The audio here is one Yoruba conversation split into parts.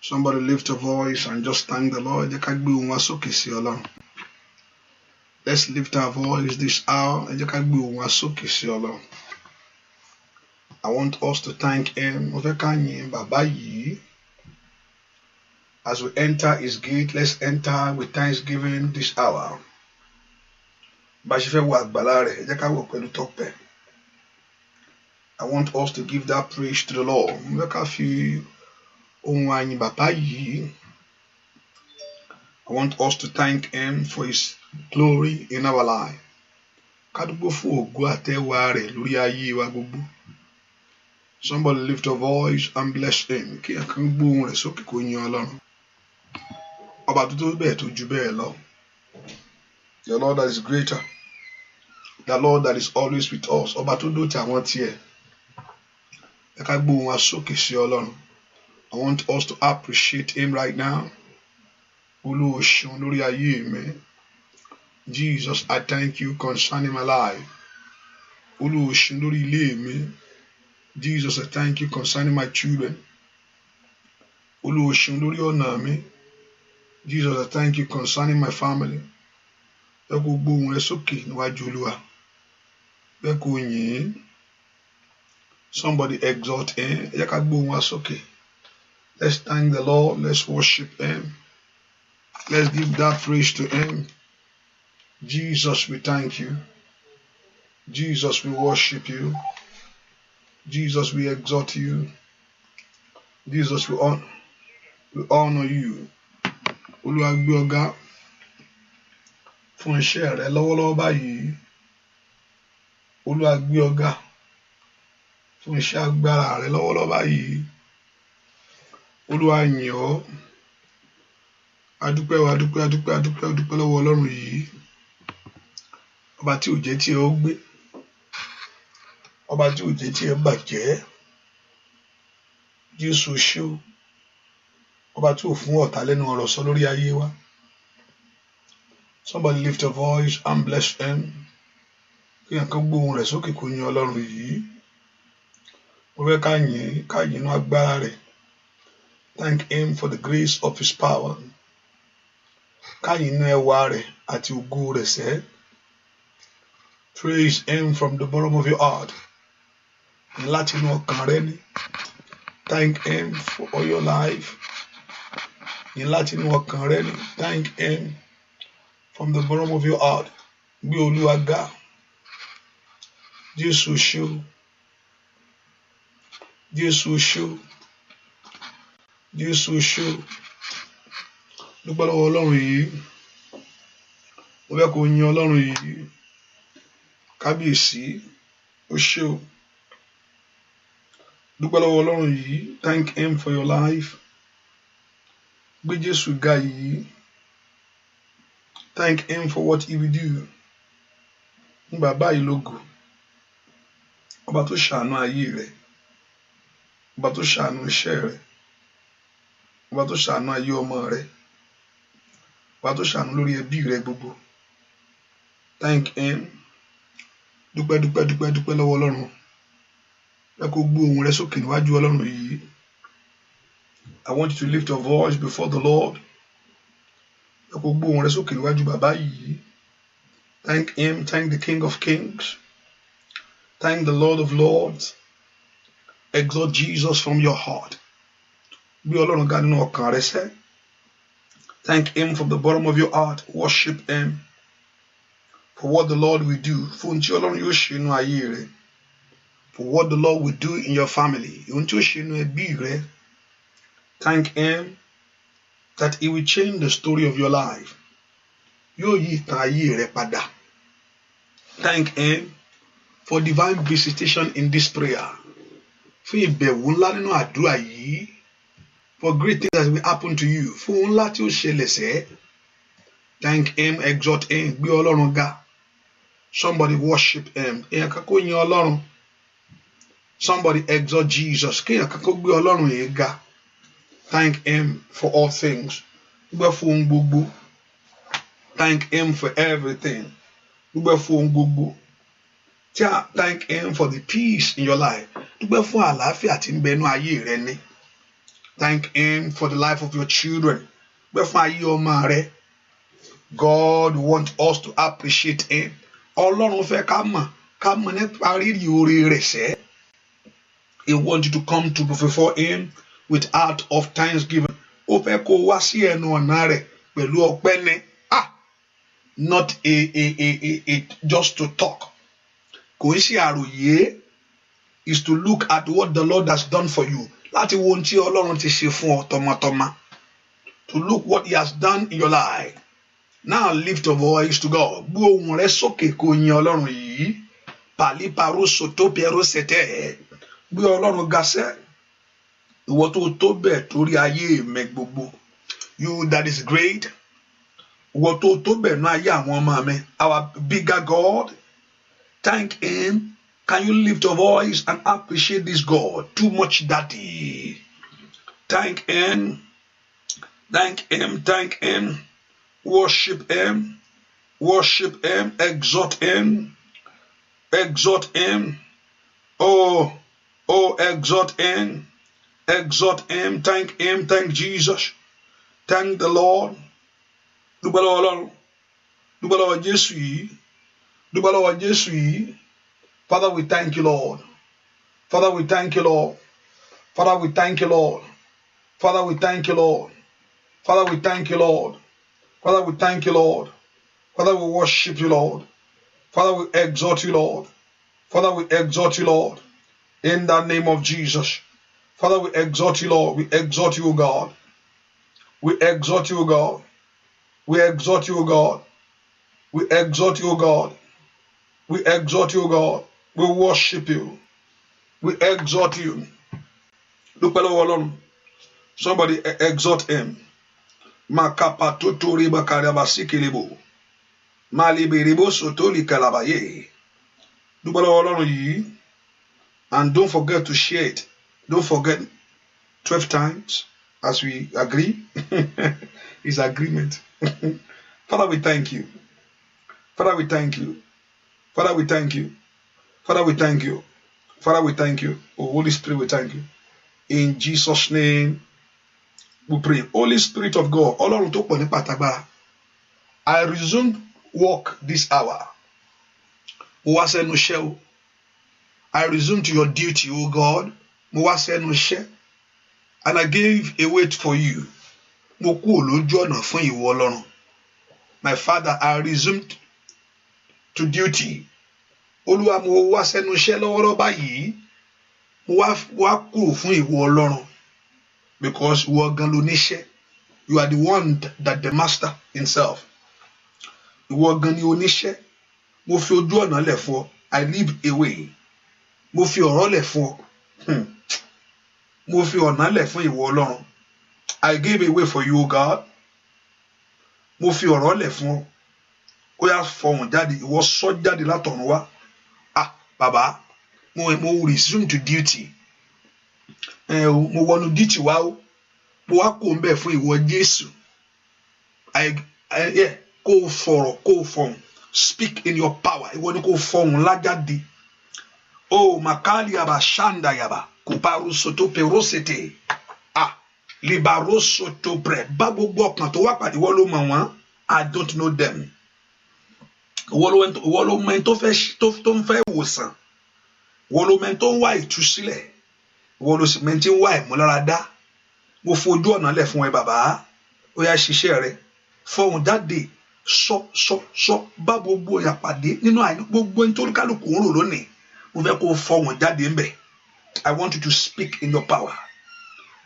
Somebody lift a voice and just thank the Lord. Let's lift our voice this hour. I want us to thank Him. As we enter His gate, let's enter with thanksgiving this hour. I want us to give that praise to the Lord. I want us to thank Him for His glory in our life. Somebody lift a voice and bless Him. The Lord that is greater, the Lord that is always with us. I want us to appreciate Him right now. Jesus, I thank you concerning my life. Jesus, I thank you concerning my children. Jesus, I thank you concerning my family. Somebody exalt Him. Let's thank the Lord. Let's worship Him. Let's give that praise to Him. Jesus, we thank you. Jesus, we worship you. Jesus, we exalt you. Jesus, we honor you. Olúwa gbé ọ̀gá fún iṣẹ́ rẹ lọ́wọ́lọ́wọ́ báyìí. Olúwa gbé ọ̀gá fún iṣẹ́ agbára rẹ lọ́wọ́lọ́wọ́ báyìí. Olúwa yìn ọ́. Adúpẹ́ lọ́wọ́ Ọlọ́run yìí. Ọba tí ò jẹ́ tí ẹ ó gbé. Ọba tí ò jẹ́ tí ẹ bàjẹ́. Jésù ṣé o. Ọba tí ò fún ọ̀tá lẹ́nu ọ̀rọ̀ sọ lórí ayé wa. Somebody lift a voice and bless Him. Kí ẹ̀kan gbóhùn rẹ̀ sókè kó yin Ọlọ́run yìí. Mo fẹ́ ká yìn inú agbára rẹ̀. Thank Him for the grace of His power. Ká yìn inú ẹwà rẹ̀ àti ògo rẹ̀ sẹ́. Praise Him from the bottom of your heart. Láti inú ọkàn rẹ ni. Thank Him for all your life. Láti inú ọkàn rẹ ni. Thank Him from the bottom of your heart. Gbé Olúwa ga. Jésù ṣé o. Jésù ṣé o. Jésù ṣé o. Dúpẹ́ lọ́wọ́ Ọlọ́run yìí. Mo fẹ́ kó yin Ọlọ́run yìí. Kábíyèsí ó ṣé o. Dúpẹ́ lọ́wọ́ Ọlọ́run yìí. Thank Him for your life. Gbé Jésù ga yìí. Thank Him for what He will do. Ní bàbá yìí lógo. Ọba tó ṣàánú ayé rẹ̀. Ọba tó ṣàánú iṣẹ́ rẹ̀. Ọba tó ṣàánú ayé ọmọ rẹ̀. Ọba tó ṣàánú lórí ẹbí rẹ̀ gbogbo. Thank Him. Dúpẹ́ lọ́wọ́ Ọlọ́run. Ẹ kó gbé ohùn rẹ sókè níwájú Ọlọ́run yìí. I want you to lift your voice before the Lord. Ẹ kó gbé ohùn rẹ sókè níwájú bàbá yìí. Thank Him. Thank the King of Kings. Thank the Lord of Lords. Exalt Jesus from your heart. Gbé Ọlọ́run ga nínú ọkàn rẹ sẹ́. Thank Him from the bottom of your heart. Worship Him for what the Lord will do. Fún tí Ọlọ́run yóò ṣe nínú ayé rẹ. For what the Lord will do in your family. Ohun tí ó ṣe nínú ẹbí rẹ. Thank Him that He will change the story of your life. Yóò yí ìtàn ayé rẹ padà. Thank Him for divine visitation in this prayer. Fún ìbẹ̀wò ńlá nínú àdúrà yìí. For great things that will happen to you. Fún ohun ńlá tí ó ṣẹlẹ̀ sẹ́. Thank Him, exalt Him, gbé Ọlọ́run ga. Somebody worship Him. Èèyàn kan kó yin Ọlọ́run. Somebody exalt Jesus. Kéèyàn kan kó gbé Ọlọ́run yìí ga. Thank Him for all things. Dúpẹ́ fún ohun gbogbo. Thank Him for everything. Dúpẹ́ fún ohun gbogbo. Thank Him for the peace in your life. Dúpẹ́ fún àlàáfíà tí ń bẹ nínú ayé rẹ ni. Thank Him for the life of your children. God wants us to appreciate Him. Ọlọ́run fẹ́ ká mọ̀ nípa rírì oore rẹ̀ sẹ́. He wants you to come to before Him with heart of thanksgiving. Ó fẹ́ kó wá sí ẹnu ọ̀nà rẹ̀ pẹ̀lú ọpẹ́ ni. Not just to talk. Kò ń ṣe àròyé is to look at what the Lord has done for you. Láti wo ohun tí Ọlọ́run ti ṣe fún ọ tọmọtọmọ. To look what He has done in your life. Now lift your voice to God. Gbé ohùn rẹ sókè kó yin Ọlọ́run yìí. Pàlíparó sòtó pẹ̀rọ sẹ̀tẹ̀. Gbé Ọlọ́run ga sẹ́. Ìwọ tó bẹ̀ torí ayé mi gbogbo. You that is great. Ìwọ tó bẹ̀ nú ayé àwọn ọmọ mi. Our bigger God. Thank Him. Can you lift your voice and appreciate this God? Too much daddy. Thank Him. Thank Him. Thank Him. Worship Him. Worship Him. Exalt Him. Exalt Him. Oh, exalt Him. Exalt Him. Thank Him. Thank Jesus. Thank the Lord. Dúpẹ́ lọ́wọ́ Ọlọ́run. Dúpẹ́ lọ́wọ́ Jésù yìí. Dúpẹ́ lọ́wọ́ Jésù yìí. Father, we thank you, Lord. Father, we thank you, Lord. Father, we thank you, Lord. Father, we thank you, Lord. Father, we thank you, Lord. Father, we thank you, Lord. Father, we worship you, Lord. Father, we exalt you, Lord. Father, we exalt you, Lord. In the name of Jesus. Father, we exalt you, Lord. We exalt you, O God. We exalt you, O God. We exalt you, O God. We exalt you, O God. We exalt you, O God. We worship you. We exalt you. Look below. Somebody exalt Him. Makapa totori bakarabasi kelebo. Maliberibo sotoli kalabaye. Look below you. And don't forget to share it. Don't forget 12 times as we agree. It's agreement. Father, we thank you. Father, we thank you. Father, we thank you. Father, we thank you. Father, we thank you. Oh, Holy Spirit, we thank you. In Jesus' name, we pray. Holy Spirit of God, Ọlọ́run tó pọ̀ ní pàtàgbára. I resumed work this hour. Mo wá sẹ́nu iṣẹ́ o. I resumed to your duty, O God. Mo wá sẹ́nu iṣẹ́. And I gave a wait for you. Mo kúrò lójú ọ̀nà fún ìwọ Ọlọ́run. My Father, I resumed to duty. Olúwa, mo wá sẹ́nu iṣẹ́ lọ́wọ́lọ́wọ́ báyìí. Mo wá kúrò fún ìwọ Ọlọ́run. Because ìwọ gan ló níṣẹ́. You are the one that the master himself. Ìwọ gan ni oníṣẹ́. Mo fi ojú ọ̀nà lẹ̀ fún ọ. I leave away. Mo fi ọ̀rọ̀ lẹ̀ fún ọ. Mo fi ọ̀nà lẹ̀ fún ìwọ Ọlọ́run. I gave away for you, God. Mo fi ọ̀rọ̀ lẹ̀ fún ọ. Ó yá fọhùn jáde. Ìwọ sọ jáde látọ̀run wá. Bàbá, mo resume to duty. Mo wọnú duty wá o. Mo wá kó ń bẹ̀ fún ìwọ Jésù. Kó fọ̀rọ̀, kó fọhùn. Speak in your power. Ìwọ ni kó fọhùn lájáde. Makali yaba shanda yaba. Kuparu soto perosete. Libaro soto pre. Bá gbogbo ọkàn tó wá pàdé ìwọ ló mọ̀ wọ́n. I don't know them. Ìwọ ló mọ̀ tó ń fẹ́ ìwòsàn. Ìwọ ló mọ̀ tó ń wá ìtúsílẹ̀. Ìwọ ló sì mọ̀ tí ń wá ìmúláradá. Mo fojú ọ̀nà lẹ̀ fún ẹ bàbá. Ó yá ṣiṣẹ́ rẹ. Fọhùn jáde. Sọ bá gbogbo ìyà pàdé nínú àìní gbogbo ẹni tó kálukú ń rò lónìí. Mo fẹ́ kó fọhùn jáde ń bẹ̀. I want you to speak in your power.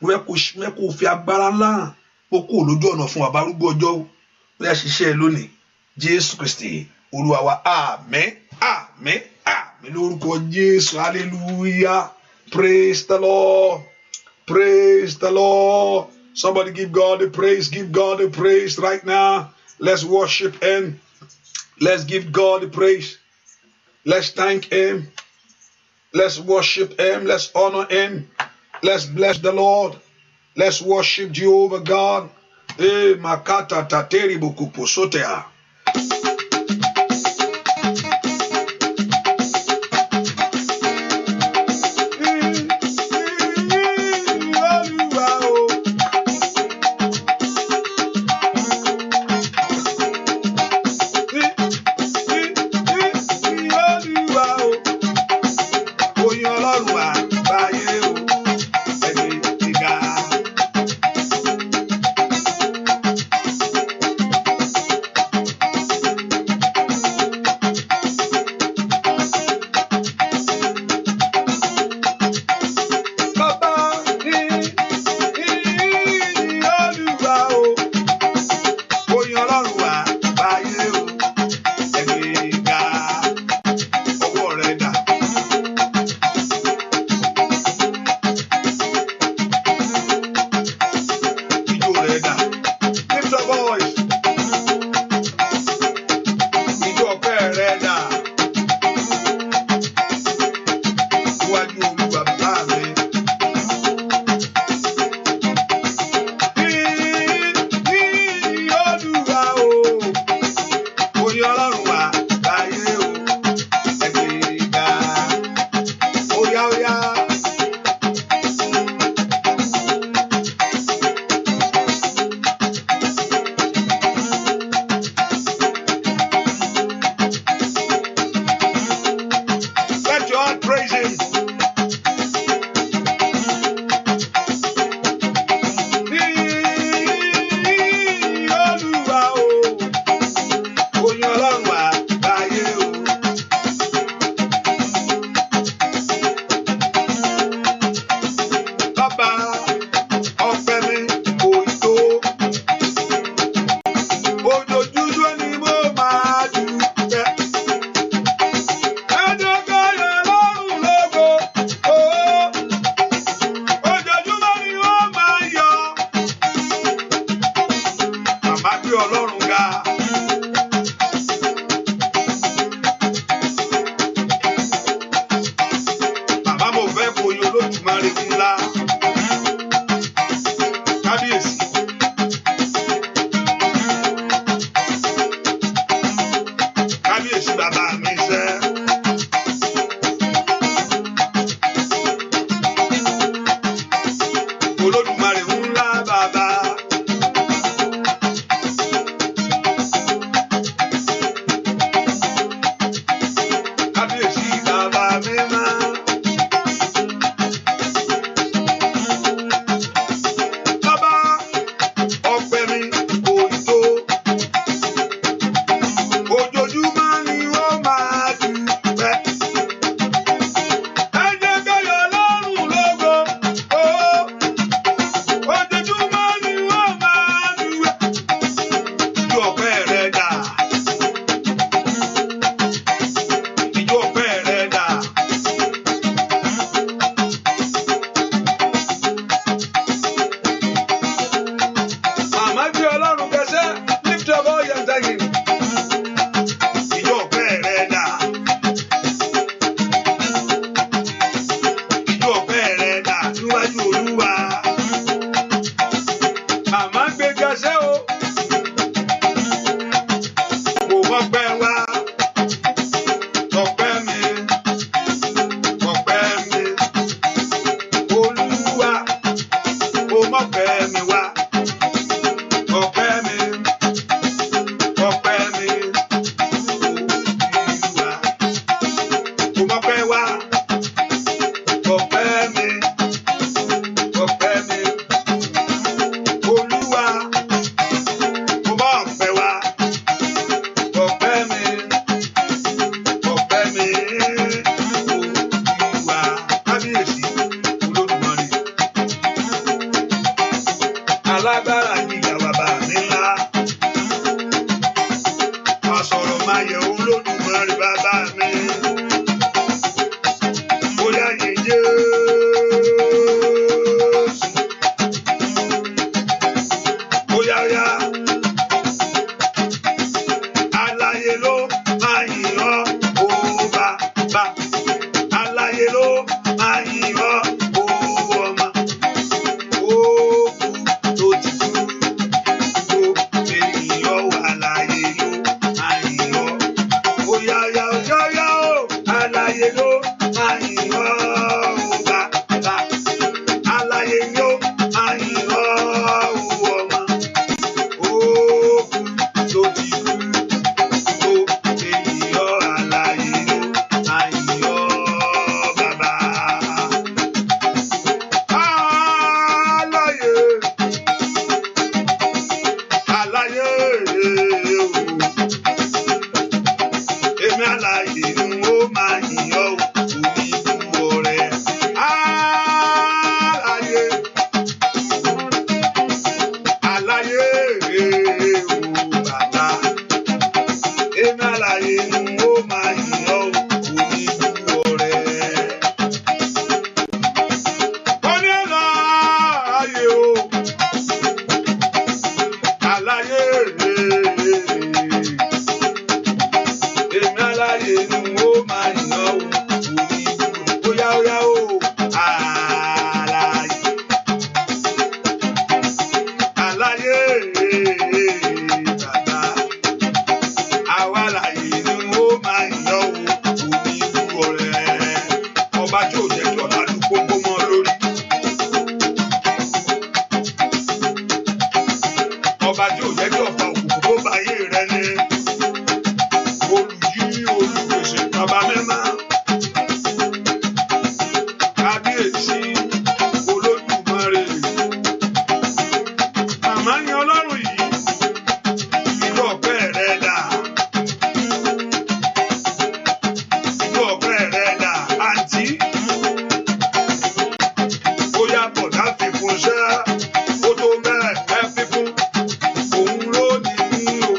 Mo fẹ́ kó fi agbára ńlá ó kó lójú ọ̀nà fún bàbá arúgbó ọjọ́. Ó yá ṣiṣẹ́ lónìí. Jésù Kristi Olúwa wa. Àmín. Àmín. Àmín lórúkọ Jésù. Hallelujah. Praise the Lord. Praise the Lord. Somebody give God the praise. Give God the praise right now. Let's worship Him. Let's give God the praise. Let's thank Him. Let's worship Him. Let's honor Him. Let's bless the Lord. Let's worship Jehovah God. Makata tateri bukupu sotea. gbé Ọlọ́run ga. Bàbá mo fẹ́ foyín Olódùmarè ńlá. Kábíyèsí. Kábíyèsí bàbá mi sẹ́. Olódùmarè ńlá bàbá. Kábíyèsí bàbá mímọ́. Bàbá ọpẹ́ mi kò ní tó. Ojoojúmọ́ ni ó máa dúpẹ́. Ẹ jẹ́ ká yọ̀ Ọlọ́run lógo. Ojoojúmọ́ ni ó máa dúpẹ́. Ijó ọpẹ́ rẹ̀ dà. Ijó ọpẹ́ rẹ̀ dà. Màmá gbé Ọlọ́run kẹsẹ́, lift up all your thanking. Ijó ọpẹ́ rẹ̀ dà. Ijó ọpẹ́ rẹ̀ dà níwájú Olúwa. Màmá gbé kẹsẹ́ o. Mo mọpẹ́ wá. Ọpẹ́ mi. Ọpẹ́ mi. Olúwa. Mo mọpẹ́ mi wá. Ọpẹ́ mi. Ọpẹ́ mi. Olúwa. Mo mọpẹ́ wá. Ọpẹ́ mi. Ọpẹ́ mi. Olúwa. Mo mọpẹ́ wá. Ọpẹ́ mi. Ọpẹ́ mi. Olúwa. Kábíyèsí Olódùmarè. Alágbára gíga bàbá mi ńlá. Asọ̀rọ̀ máa yẹ Olódùmarè bàbá mi. Bóyá yẹ Jésù. Bóyá yá. Aláyé ló máa yìn ọ́ o bàbá. Aláyé ló máa yìn ọ́ o ọmọ. Òkú tó ti kú. Ènìyàn wà láyé ló máa yìn ọ́. Bóyá yá o. Aláyé ló máa yìn ọ́ o bàbá. Aláyé ló máa yìn ọ́ o ọmọ. Òkú tó ti kú. Ènìyàn aláyé ló máa yìn ọ́ bàbá. Aláyé. Aláyé o. Èmi aláyé ni ó máa yìn ọ́ o. Oníbú ọrẹ. Aláyé. Aláyé o bàbá. Èmi aláyé ni ó máa yìn ọ́ o. Oníbú ọrẹ. Wọ́n ní aláyé o. Aláyé. Èmi aláyé ni ó máa yìn ọ́ o. Oníbú. Óyá o. Aláyé. Aláyé bàbá. Àwa aláyé ni ó máa yìn ọ́ o. Oníbú ọrẹ. Ọba tí ò jẹ́ kí ọ̀tá lu kókó mọ́ lórí. Ọba tí ò jẹ́ kí ọ̀pá òkùnkùn tó bá ayé rẹ ní. Olùyí olùpèsè bàbá mẹ́má. Kábíyèsí Olódùmarè. Màmá yan Ọlọ́run yìí. Ijó ọpẹ́ rẹ̀ dà. Ijó ọpẹ́ rẹ̀ dà. Àǹtí. Bóyá bọ̀dá fi fún ṣẹ́. Ó tó bẹ́ẹ̀ ẹ fi fún. Òun ló ní mí o.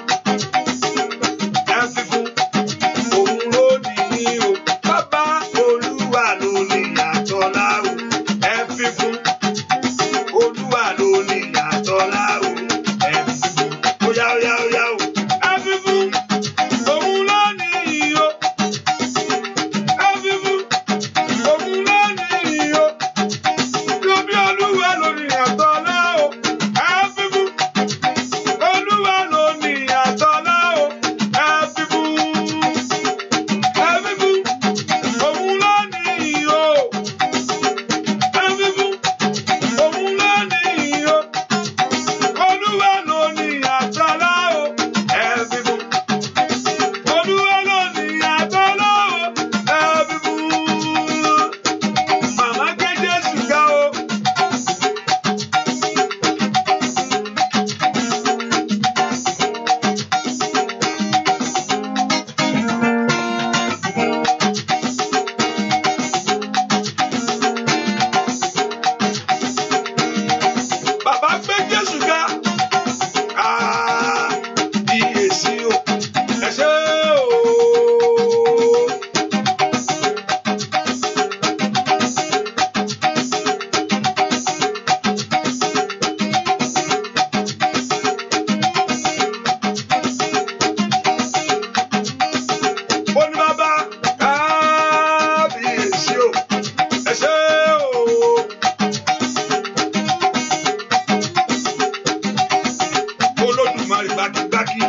Ṣákí.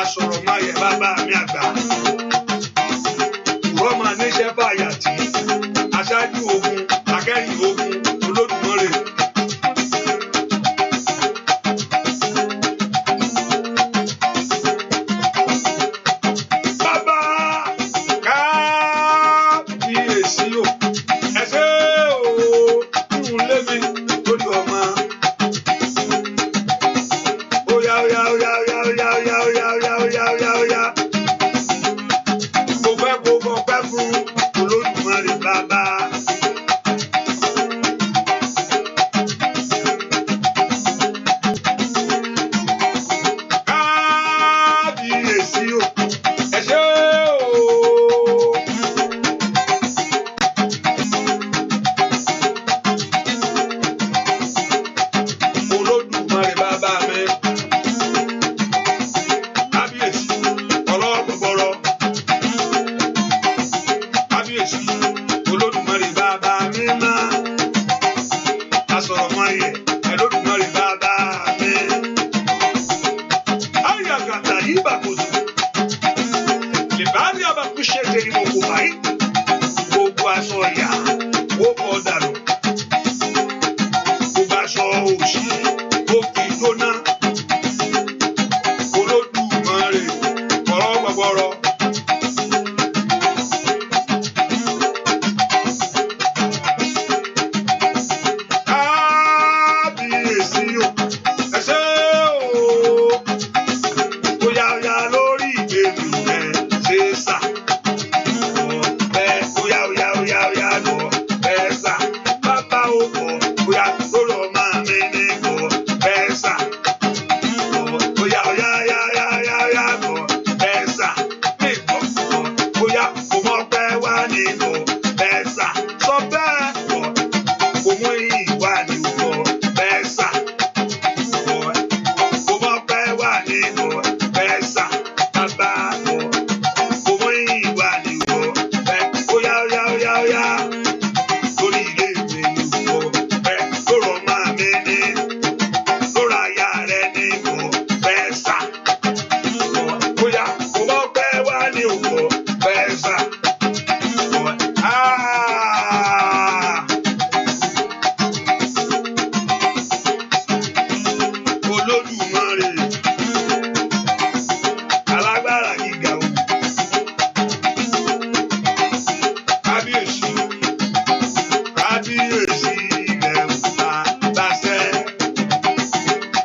Asọ̀rọ̀ máa yẹ bàbá mi àgbà. Rọ́mà níṣẹ́ fàyàtì. Aṣáájú ogun, akẹ́yìn ogun, Olódùmarè. Bàbá kábíyèsí o, ẹ ṣé o, kúrun lé mi lórí ọmọ. Óyá óyá óyá óyá óyá óyá óyá óyá óyá óyá óyá. Mo fẹ́ kó fọpẹ́ fún Olódùmarè bàbá. Kábíyèsí o, ẹ ṣé o. Olódùmarè bàbá mi. Kábíyèsí ọlọ́wọ́ gbọgbọrọ. Kábíyèsí Olódùmarè bàbá mi máa. Asọ̀rọ̀ máa yẹ Olódùmarè bàbá mi. Ayàgàtà yìí bàkóso. Lìbárí àbàkúṣe tẹ̀lé mo kò báyìí. Gbogbo aṣọ ìyá ó kọ dànù. Gbogbo aṣọ òṣì ó fi jóná. Olódùmarè ọ̀rọ̀ gbọ̀gbọ̀rọ̀. Kábíyèsí o, ẹ ṣé o. Bóyá óyá lórí ìgbèrú rẹ̀ ṣe sà. Bóyá óyá óyá óyá lọ bẹ́ẹ̀ sà. Bàbá ò bọ̀ bóyá lórí ọmọ mi ní bọ̀ bẹ́ẹ̀ sà. Bóyá óyá óyá óyá óyá óyá bọ̀ bẹ́ẹ̀ sà. Mi bọ̀ bóyá kò mọ̀ pé wá ní bọ̀ bẹ́ẹ̀ sà. Sọ bẹ́ẹ̀ bọ̀ kò mú ìwà ní bọ̀ bẹ́ẹ̀ sà. Kò mọ̀ pé wá ní bọ̀ bẹ́ẹ̀ sà. Bàbá bọ̀ kò mú ìwà ní bọ̀ bẹ́ẹ̀. Óyá óyá óyá óyá lórí ilé ìwé ní bọ̀ bẹ́ẹ̀. Lórí ọmọ mi ní lórí aya rẹ̀ ní bọ̀ bẹ́ẹ̀ sà. Bóyá kò mọ̀ pé wá ní bọ̀ bẹ́ẹ̀ sà. Olódùmarè alágbára gíga o. Kábíyèsí kábíyèsí ilẹ̀ òkúta láṣẹ.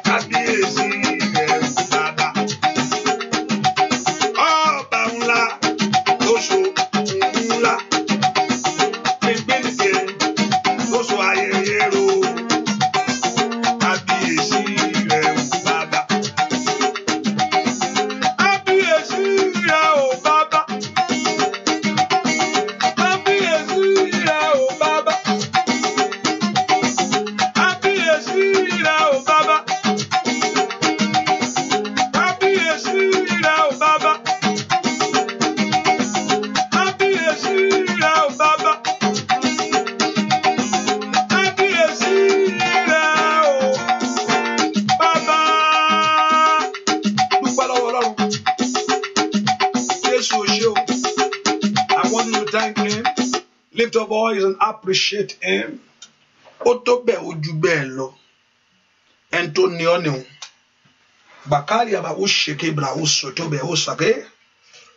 Kábíyèsí ilẹ̀ òkúta bá. Ọba ńlá lóṣù ńlá. Gbẹ̀gbẹ̀nìkè lóṣù ayẹyẹ ro. Kábíyèsí ilẹ̀ òkúta bá. Kábíyèsí ilẹ̀ òkúta bá. Kábíyèsí ilẹ̀ òkúta bá. Kábíyèsí ilẹ̀ òkúta bá. Kábíyèsí ilẹ̀ òkúta bá. Kábíyèsí ilẹ̀ òkúta bá. Kábíyèsí ilẹ̀ òkúta bá. Dúpẹ́ lọ́wọ́ Ọlọ́run. Jésù ò ṣé o. I want you to thank him. Lift your voice and appreciate him. Ó tó bẹ́ẹ̀ ó jù bẹ́ẹ̀ lọ. Ẹni tó ní ọ́ nìhun. Bàkárì àbá ó ṣèké bra ó sọ tó bẹ́ẹ̀ ó sàké.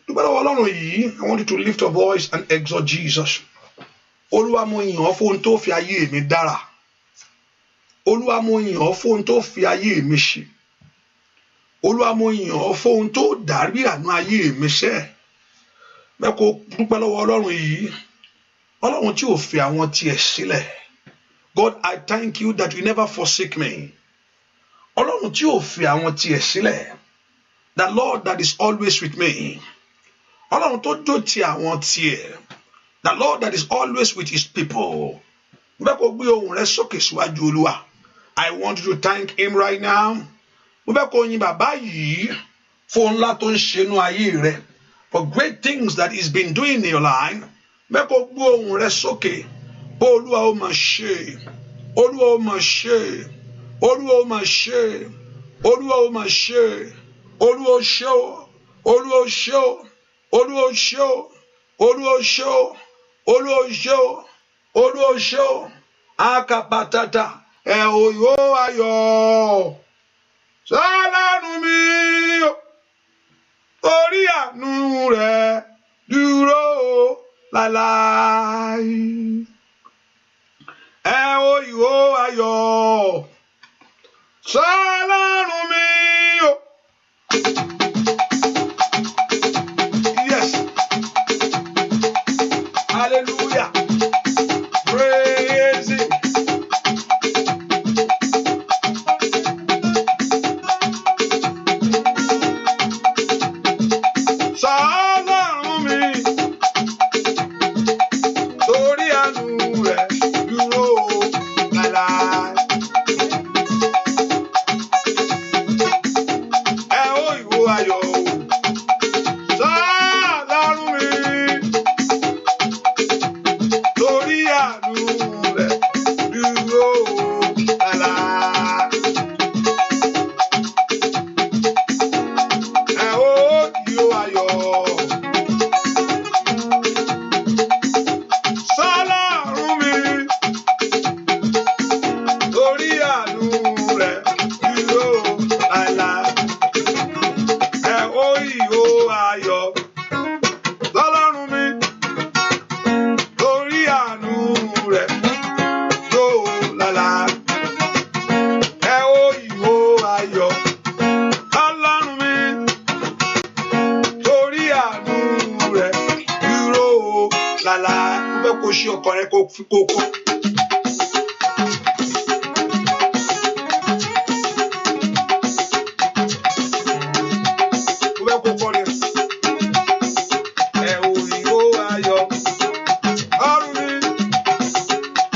Dúpẹ́ lọ́wọ́ Ọlọ́run yìí. I want you to lift your voice and exalt Jesus. Olúwa mo yìn ọ́ fún ohun tó fi ayé mi dára. Olúwa mo yìn ọ́ fún ohun tó fi ayé mi ṣe. Olúwa mo yìn ọ́ fún ohun tó dárí àánú ayé mi ṣẹ́. Bẹ́ẹ̀ kó dúpẹ́ lọ́wọ́ Ọlọ́run yìí. Ọlọ́run tí ò fi àwọn tiẹ̀ sílẹ̀. God, I thank you that you never forsake me. Ọlọ́run tí ò fi àwọn tiẹ̀ sílẹ̀. The Lord that is always with me. Ọlọ́run tó dó ti àwọn tiẹ̀. The Lord that is always with his people. Bẹ́ẹ̀ kó gbé ohùn rẹ sókè síwájú Olúwa. I want you to thank him right now. Mo fẹ́ kó yin bàbá yìí fún ńlá tó ń ṣe inú ayé rẹ. For great things that he's been doing in your life. Bẹ́ẹ̀ kó gbé ohùn rẹ sókè. Bó Olúwa ó máa ṣe. Olúwa ó máa ṣe. Olúwa ó máa ṣe. Olúwa ó máa ṣe, Olúwa ó ṣe o, Olúwa ó ṣe o, Olúwa ó ṣe o, Olúwa ó ṣe o, Olúwa ó ṣe o, Olúwa ó ṣe o. Akapatata ẹ òyò ayọ̀ sọ́lọ́run mi orí àánú rẹ̀ dúró láláì. Ẹ òyò ayọ̀ sọ́lọ́run mi. Yes. Hallelujah. Praise Him. Sọ́lọ́run mi torí àánú rẹ̀ dúró láláì. Ẹ ó ìwò ayọ̀ o. Sọ́lọ́run mi torí àánú rẹ̀ dúró láláì. Ẹ ó ìwò ayọ̀. Sọ́lọ́run mi torí àánú rẹ̀ dúró láláì. Ẹ ó ìwò ayọ̀. Sọ́lọ́run mi torí àánú rẹ̀ dúró láláì. Ẹ ó ìwò ayọ̀. Ọlọ́run mi torí àánú rẹ̀ dúró láláì. Mo fẹ́ kó ṣí ọkàn rẹ kó fi kókó. Mo fẹ́ kó kọrin. Ẹ ò ìwò ayọ̀. Ọlọ́run mi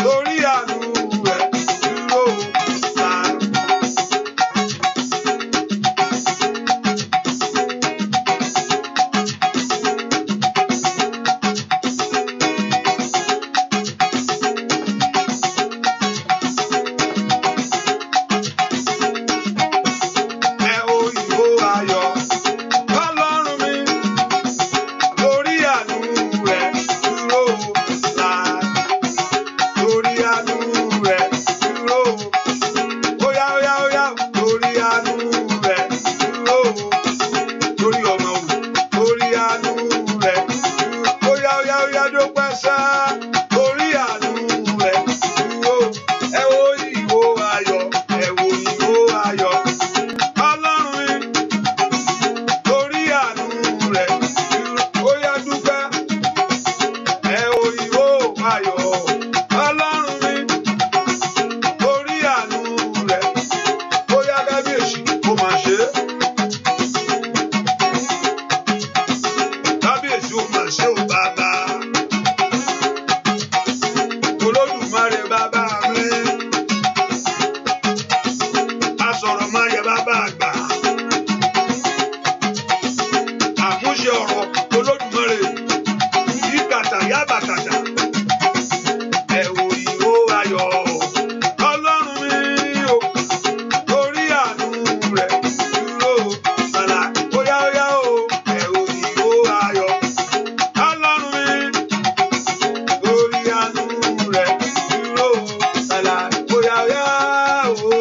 torí àánú rẹ̀ dúró láláì. Ẹ ò ìwò ayọ̀. Ọlọ́run mi torí àánú rẹ̀ dúró láláì. Torí àánú rẹ̀ dúró. Óyá óyá óyá torí àánú rẹ̀ dúró. Torí ọmọ wù torí àánú rẹ̀ dúró. Óyá óyá óyá dúpẹ́ sá torí àánú rẹ̀ dúró. Ẹ wo ìwò ayọ̀, ẹ wo ìwò ayọ̀. Ọlọ́run mi torí àánú rẹ̀ dúró. Óyá dúpẹ́. Ẹ wo ìwò ayọ̀. Ọlọ́run mi torí àánú rẹ̀. Óyá kábíyèsí ó máa ṣe é. Kábíyèsí ó máa ṣe ó bàbá. Olódùmarè bàbá mi. Asọ̀rọ̀ máa yẹ bàbá àgbà. Àmúṣe ọ̀rọ̀ Olódùmarè. Yíkàtà yábàkàtà. Ẹ wo ìwò ayọ̀. Ọlọ́run mi o torí àánú rẹ̀ dúró láláì. Óyá óyá o. Ẹ wo ìwò ayọ̀. Ọlọ́run mi torí àánú rẹ̀ dúró láláì. Óyá óyá o.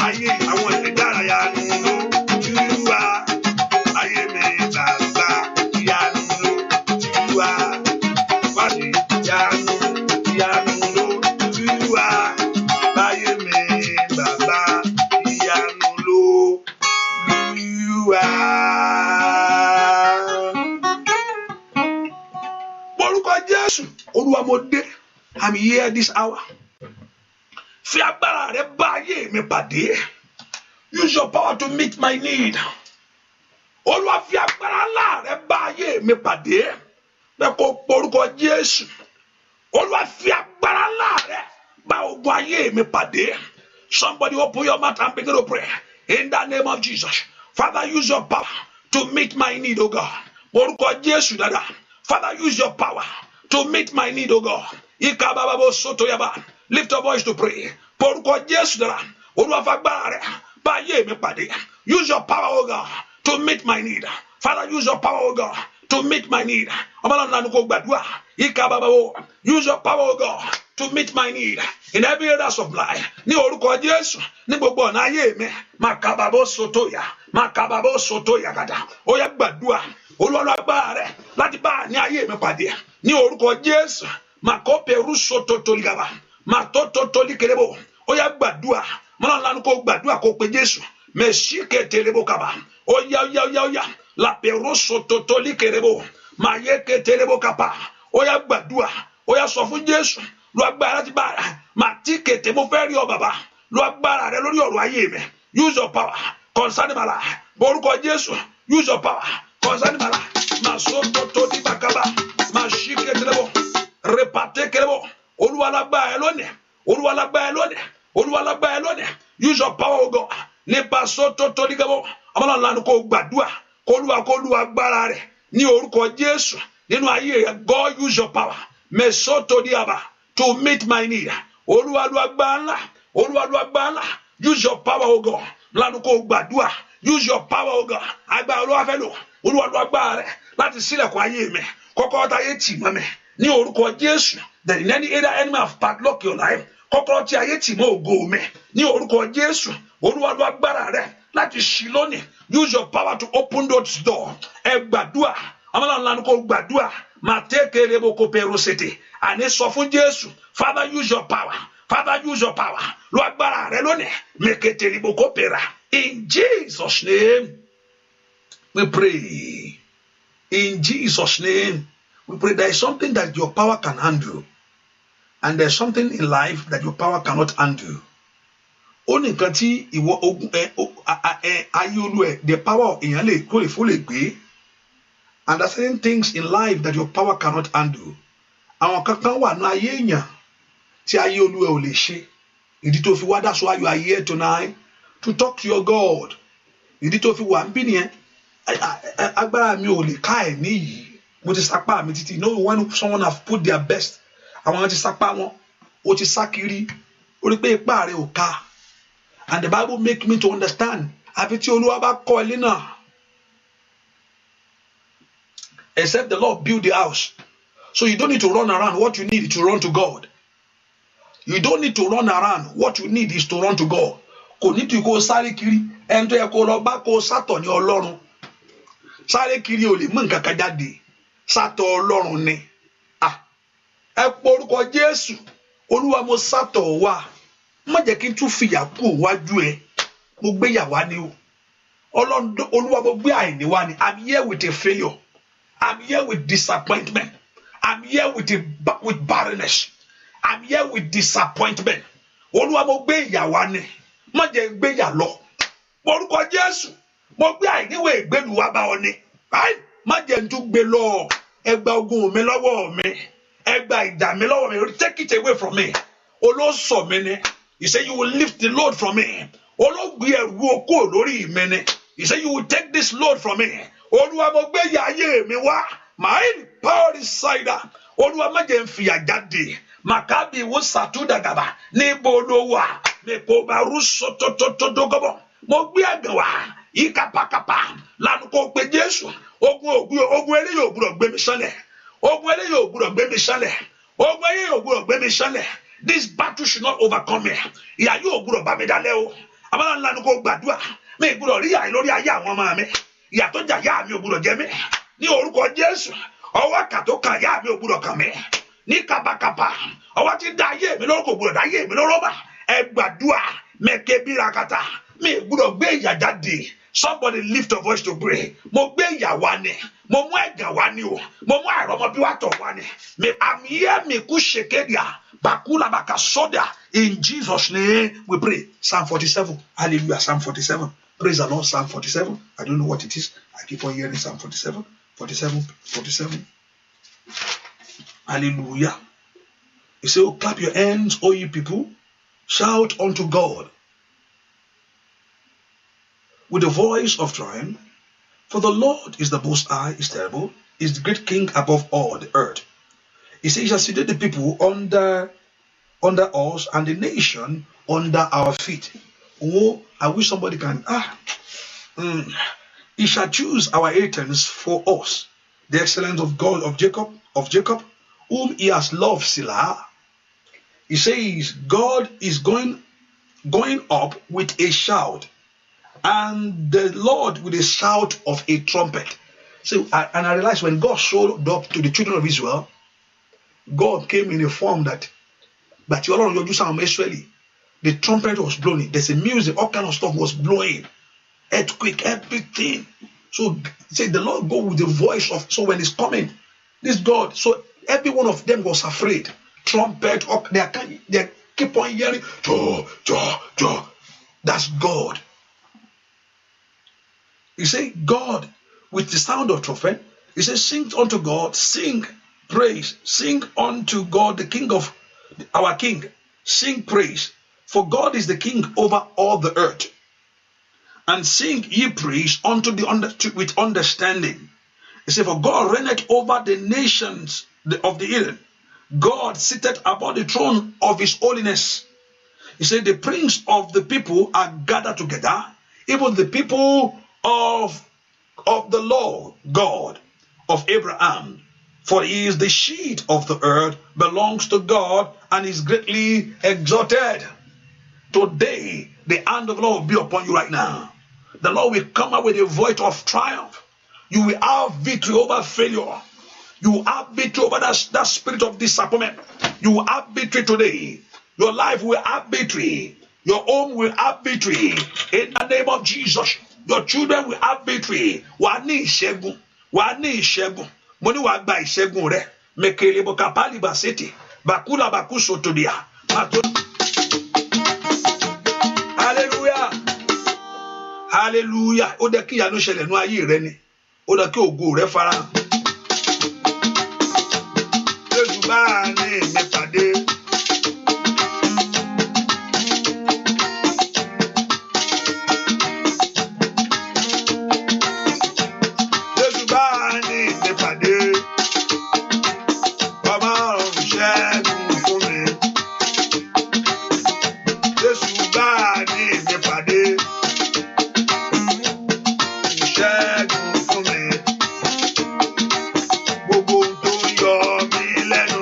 ayé àwọn ìdárayá nínú Olúwa ayé mi bàbá ìyanu Olúwa wájú ìyanu Olúwa ayé mi bàbá ìyanu Olúwa. Orúkọ Jésù Olúwa mo dé. I'm here this hour. Fi agbára rẹ bá ayé mi pàdé. Use your power to meet my need. Olúwa fi agbára ńlá rẹ bá ayé mi pàdé. Bẹ́ẹ̀ kó porúkọ Jésù. Olúwa fi agbára ńlá rẹ bá ogun ayé mi pàdé. Somebody open your mouth and begin to pray. In the name of Jesus. Father, use your power to meet my need, oh God. Porúkọ Jésù dada. Father, use your power to meet my need, oh God. Lift your voice to pray. Porúkọ Jésù dada. Olúwa fi agbára rẹ bá ayé mi pàdé. Use your power, oh God, to meet my need. Father, use your power, oh God, to meet my need. Use your power, oh God, to meet my need in every area of life. Ní orúkọ Jésù, ní gbogbo ọ̀nà ayé mi, makababo soto ya gada. Ó yá gbàdúrà, Olúwa agbára rẹ̀ láti bá ní ayé mi pàdé. Ní orúkọ Jésù, makoperu soto toligaba, matoto tolikerebo. Ó yá gbàdúrà, mọ́nà lánàá kó gbàdúrà kó pe Jésù. Meshike telebo kaba. Ó yá, la peru soto tolikerebo. Mayeke telebo kapa. Ó yá gbàdúrà, ó yá sọ fún Jésù. Lo agbára ti bá màtí kété mo fẹ́ rí ọ bàbá. Lo agbára rẹ lórí ọ̀rọ̀ ayé mi. Use your power concerning my life. Orúkọ Jésù. Use your power concerning my life. Masoto di bakaba. Mashike telebo. Repate kelebo. Olúwa lágbára ẹ lónìí. Olúwa lágbára ẹ lónìí. Olúwa lágbára ẹ lónìí. Use your power, O God. Nípa soto di gabo. Ọmọlá ńlá ni kò gbàdúrà. Kó lu agbára rẹ̀ ní orúkọ Jésù. Nínú ayé rẹ̀, God, use your power. Mesoto di aba. To meet my need. Olúwa lu agbára ńlá. Olúwa lu agbára ńlá. Use your power, O God. Ńlá ni kò gbàdúrà. Use your power, O God. Agbára Olúwa fẹ́ lò. Olúwa lu agbára rẹ̀ láti ṣílẹ̀kùn ayé mi. Kọ́kọ́rọ́ táyé tì mọ́ mi. Ní orúkọ Jésù. That in any area enemy have padlocked your life. Kọ́kọ́rọ́ tí ayé tì mọ́ ògo mi. Ní orúkọ Jésù. Olúwa lu agbára rẹ̀ láti ṣí lónìí. Use your power to open those doors. Ẹ gbàdúrà. Ọmọlá ńlá ni kò gbàdúrà. Màtẹ́kẹ̀ rebo kò pẹ̀rù ṣètè. Àní sọ fún Jésù. Father, use your power. Father, use your power. Lu agbára rẹ̀ lónìí. Mẹ̀kẹ̀tẹ̀ rebo kò pẹ̀rà. In Jesus' name, we pray. In Jesus' name, we pray. There is something that your power can handle. And there's something in life that your power cannot handle. Only nǹkan tí ìwọ ogun ayé olú ẹ the power èèyàn lè kó lè fó lè gbé. And there are certain things in life that your power cannot handle. Àwọn kankan wà ní ayé èèyàn tí ayé olú ẹ ò lè ṣe. Ìdí tó fi wá, that's why you are here tonight to talk to your God. Ìdí tó fi wà ń bí nìyẹn. Agbára mi ò lè ká ẹ̀ níyì. Mo ti sapá mi títí. You know when someone have put their best. Àwọn ti sapá wọn. O ti sá kiri. O rí pé ipá rẹ̀ ò ká. And the Bible make me to understand. Àfi tí Olúwa bá kọ́ ilé náà. Except the Lord build the house. So you don't need to run around. What you need is to run to God. You don't need to run around. What you need is to run to God. Kò ní tí kò sáré kiri. Ẹni tó yẹ kó lọ bá kó sátọ̀ ní Ọlọ́run. Sáré kiri ò lè mú nǹkan kan jáde. Sátọ̀ Ọlọ́run ni. Ẹ porúkọ Jésù. Olúwa mo sátọ̀ wá. Má jẹ́ kí n tún fìyà kú wájú ẹ. Mo gbé yà wá ni o. Olúwa mo gbé àìní wá ni. I'm here with a failure. I'm here with disappointment. I'm here with barrenness. I'm here with disappointment. Olúwa mo gbé ìyà wá ni. Má jẹ́ n gbé yà lọ. Orúkọ Jésù. Mo gbé àìníwé ìgbélu wá bá ọ ni. Má jẹ́ n tún gbé lọ. Ẹ gba ogun mi lọ́wọ́ mi. Ẹ gba ìdá mi lọ́wọ́ mi. Take it away from me. Olóṣọ mi ni. You say you will lift the load from me. Olóògbé ẹrù okó lórí mi ni. You say you will take this load from me. Olúwa mo gbé ìyà ayé mi wá. My power is cider. Olúwa má jẹ́ n fìyà jáde. Makabi wo satudagaba. Níbo ló wà? Meko baru sotototodogobo. Mo gbé ẹ̀gàn wá. Ìkapakapa. Lánàá kó pe Jésù. Ogun eléyìí ò gbúdọ̀ gbé mi sánlẹ̀. Ogun eléyìí ò gbúdọ̀ gbé mi sánlẹ̀. Ogun eléyìí ò gbúdọ̀ gbé mi sánlẹ̀. This battle should not overcome me. Ìyà yóò gbúdọ̀ bá mi dálẹ̀ o. abala ńlá ni kò gbàdúrà mi gbọ́dọ̀ rí àì lórí ayé àwọn ọmọ mi ìyà tó jà yá mi ò gbọ́dọ̀ jẹ mí ní orúkọ Jésù ọwọ́ kà tó kàn yá mi ò gbọ́dọ̀ kàn mí ní kàbàkàbà ọwọ́ tí dá ayé mi lórúkọ gbọ́dọ̀ dá ayé mi lórúkọ ẹ gbàdúrà mẹ́kẹ́ bí rakata mi gbọ́dọ̀ gbé ìyà jáde. Somebody lift your voice to pray. Mo gbé ìyà wá ni mo mú ẹ̀gàn wá ni o mo mú àìrọ́mọbí wá tọ̀ wá ni mi àmì yẹ́ mi kú ṣèkéyà bàkúlà bàkà sọ́dà. In Jesus' name we pray. Psalm 47. Hallelujah. Psalm 47. Praise the Lord. Psalm 47. I don't know what it is. I keep on hearing Psalm 47. 47. 47. Hallelujah. You say, oh, clap your hands, O ye people. Shout unto God with the voice of triumph. For the Lord is the Most High, is terrible, is the great King above all the earth. He says, he shall sit the people under us and the nation under our feet. Oh, I wish somebody can. He shall choose our inheritance for us, the excellence of God of Jacob, whom he has loved, Selah. He says, God is going up with a shout, and the Lord with a shout of a trumpet. So, and I realized when God showed up to the children of Israel, God came in a form that, but you already do some Israeli. The trumpet was blowing. There's a music, all kind of stuff was blowing. Earthquake, everything. So say the Lord go with the voice of. So when it's coming, this God. So every one of them was afraid. Trumpet, they keep on hearing. That's God. He say God with the sound of trumpet. He says, sing unto God, sing praise, sing unto God, the King of our King, sing praise, for God is the King over all the earth. And sing ye praise unto with understanding. He said, for God reigneth over the nations of the earth. God sitteth upon the throne of his holiness. He said, the prince of the people are gathered together, even the people of the Lord God of Abraham. For he is the sheet of the earth, belongs to God, and is greatly exalted. Today, the hand of the Lord will be upon you right now. The Lord will come out with a voice of triumph. You will have victory over failure. You will have victory over that spirit of disappointment. You will have victory today. Your life will have victory. Your home will have victory. In the name of Jesus, your children will have victory. Wà ní ìṣẹ́gun. Wà ní ìṣẹ́gun. Mo ní wàá gba ìṣẹ́gun rẹ. Mekele bokapali baseti. Bakula bakuso todia. Hallelujah. Hallelujah. Ó dẹ̀ kí ìyanu ṣẹlẹ̀ nú ayé rẹ ni. Ó dẹ̀ kí ògo rẹ farahàn. Jésù bá ní mi pàdé. Jésù bá ní mi pàdé. Bàbá ọ̀run ṣẹ́gun fún mi. Jésù bá ní mi pàdé. Ṣẹ́gun fún mi. Gbogbo ohun tó ń yọ mí lẹ́nu.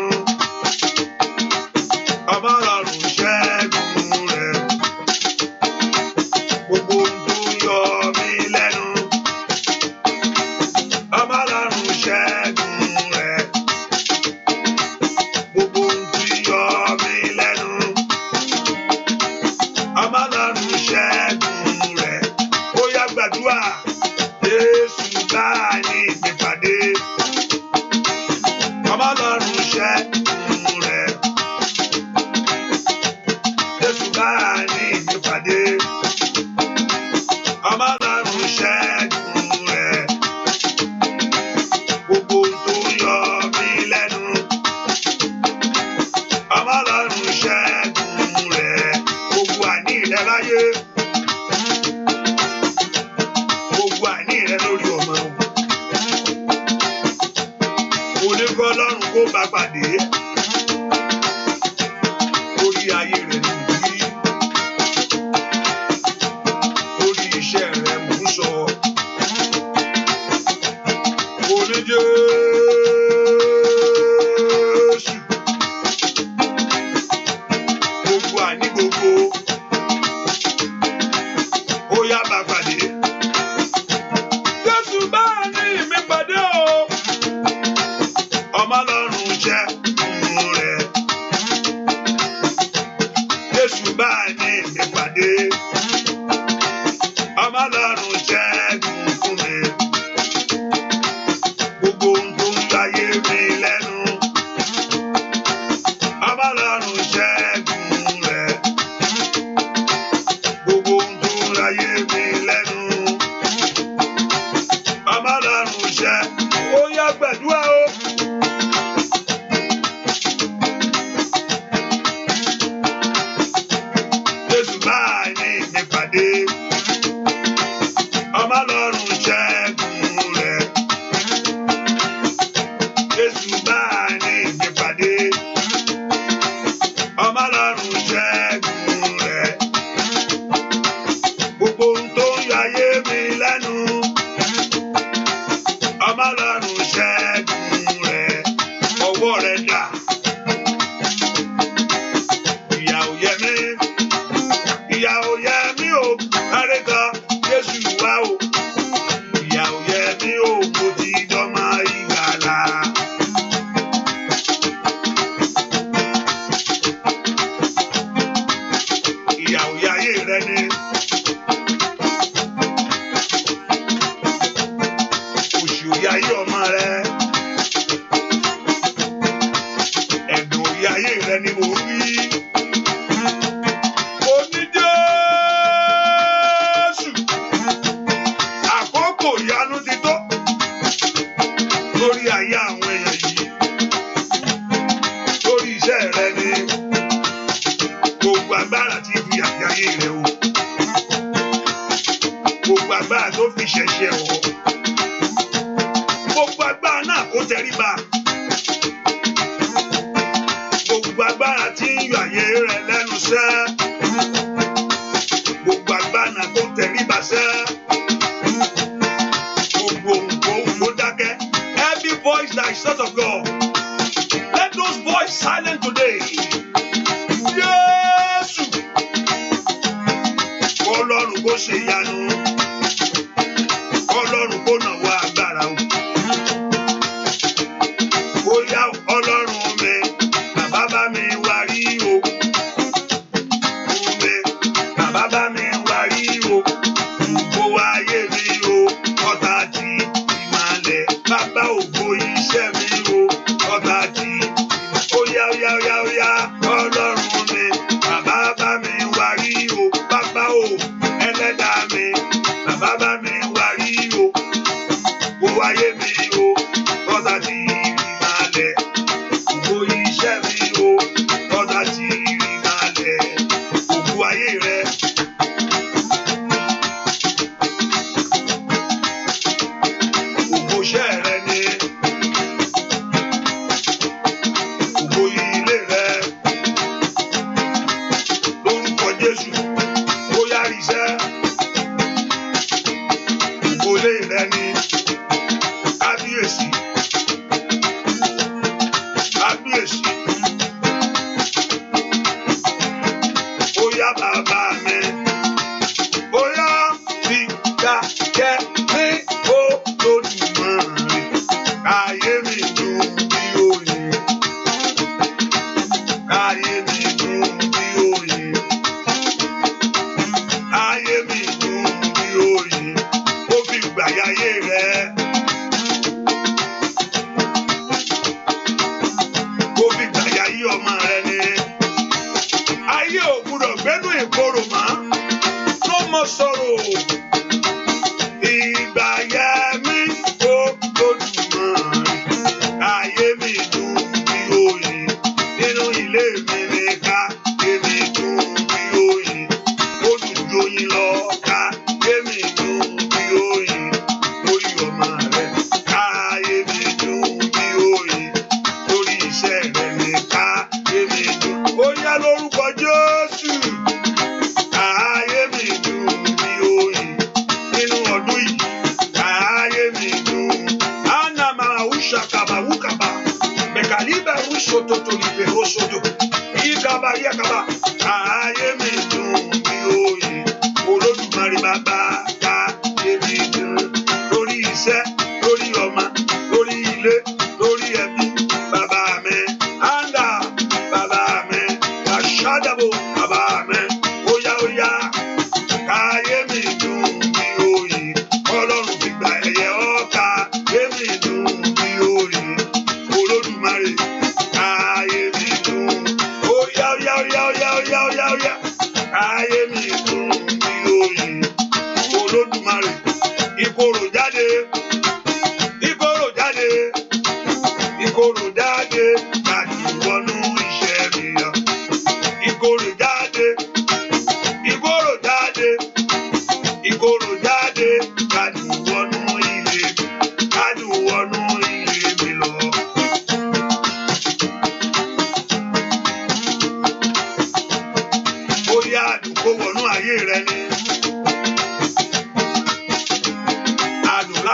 Ọlọ́run ṣẹ́gun fún mi. Gbogbo ohun tó ń yọ ayé mi lẹ́nu. Ọlọ́run ṣẹ́gun rẹ̀. Gbogbo ohun tó ń yọ ayé mi lẹ́nu. Ọlọ́run ṣẹ́. Ó yá gbàdúrà o. Jésù bá ní ìpàdé. Ọlọ́run ṣẹ́gun rẹ̀. Jésù bá ní ìpàdé. Ọlọ́run ṣẹ́gun rẹ̀. Gbogbo ohun tó ń yọ ayé mi lẹ́nu. Ọlọ́run ṣẹ́gun rẹ̀. Ọwọ́ rẹ̀ dà. Ìyà ò yẹ mí. Ìyà ò yẹ mí o. Àrègà Jésù wá o. Ìyà ò yẹ mí o. Mo ti dọ́mọ ìgbàlà. Ìyà ò yẹ ayé rẹ ni. Òṣì ò yẹ ayé ọmọ rẹ. Ẹ̀gàn ò yẹ ayé rẹ ni mò ń wí. Oní Jésù. Àkókò ìyanu ti tó. Lórí ayé àwọn èèyàn yìí. Lórí iṣẹ́ rẹ ni. Gbogbo agbára tí fi àjàyè rẹ o. Gbogbo agbára tó fi ṣẹ̀ṣẹ̀ wọ̀. Gbogbo agbára náà kó tẹríba. Gbogbo agbára tí ń yọ ayé rẹ lẹ́nu sẹ́. Gbogbo agbára náà kó tẹríba sẹ́. Gbogbo ohun kó dákẹ́. Every voice that is not of God, let those voices silent today. Jésù. Ọlọ́run kó ṣe ìyanu. Ọlọ́run kó nàwó agbára o. Ó yá Ọlọ́run mi, bàbá bá mi wá rí o. Mi, bàbá bá mi wá rí o. Gbogbo ayé mi o. Ọ̀tá tí ìmọ̀lẹ̀ bàbá ògo iṣẹ́ mi o. Ọ̀tá tí ó yá ó yá ó yá ó yá. Ọlọ́run mi, bàbá bá mi wá rí o. Bàbá o, ẹlẹ́dàá mi, bàbá bá mi wá rí o. Gbogbo ayé mi o. Ọ̀tá tí ìmọ̀lẹ̀ ògo iṣẹ́ mi o. Ọ̀tá tí ìmọ̀lẹ̀ ògo ayé rẹ. Ògo iṣẹ́ rẹ ni. Ògo ilé rẹ. Lórúkọ Jésù, ó yá iṣẹ́. Ògo ilé rẹ ni. Kábíyèsí. Kábíyèsí. Ó yá bàbá mi. Ó yá fi dákẹ́ ní Olódùmarè. Káyé mi dùn bí oyin. Káyé mi dùn bí oyin. Káyé mi dùn bí oyin. Ó fi gbàyàyé rẹ. Ó fi gbàyàyé ọmọ rẹ ni. Ayé ò gbúdọ̀ gbẹ́nu ìkorò mọ́. No more sorrow. Ìgbà yẹ mí Olódùmarè. Ayé mi dùn bí oyin. Nínú ilé mi ní ká. Èmi dùn bí oyin. Ó dùn joyin lọ ká. Èmi dùn bí oyin. Lórí ọmọ rẹ. Ayé mi dùn bí oyin. Lórí iṣẹ́ rẹ ní ká. Èmi dùn. Ó yá lórúkọ Jésù. Ayé mi dùn bí oyin. Nínú ọdún yìí. Ayé mi dùn. Ana máa wúṣà kàbà wúkàbà. Mẹ̀kàlíbà rúṣò tòtò ìbè rúṣòdò. Ìkàbà yẹ́kàbà. Ayé mi dùn bí oyin. Olódùmarè bàbá ká. Èmi dùn. Lórí iṣẹ́, lórí ọmọ, lórí ilé, lórí ẹbí. Bàbá mi. Anda. Bàbá mi. Àṣàdàbò. Bàbá mi. Ó yá ó yá. Ayé mi dùn bí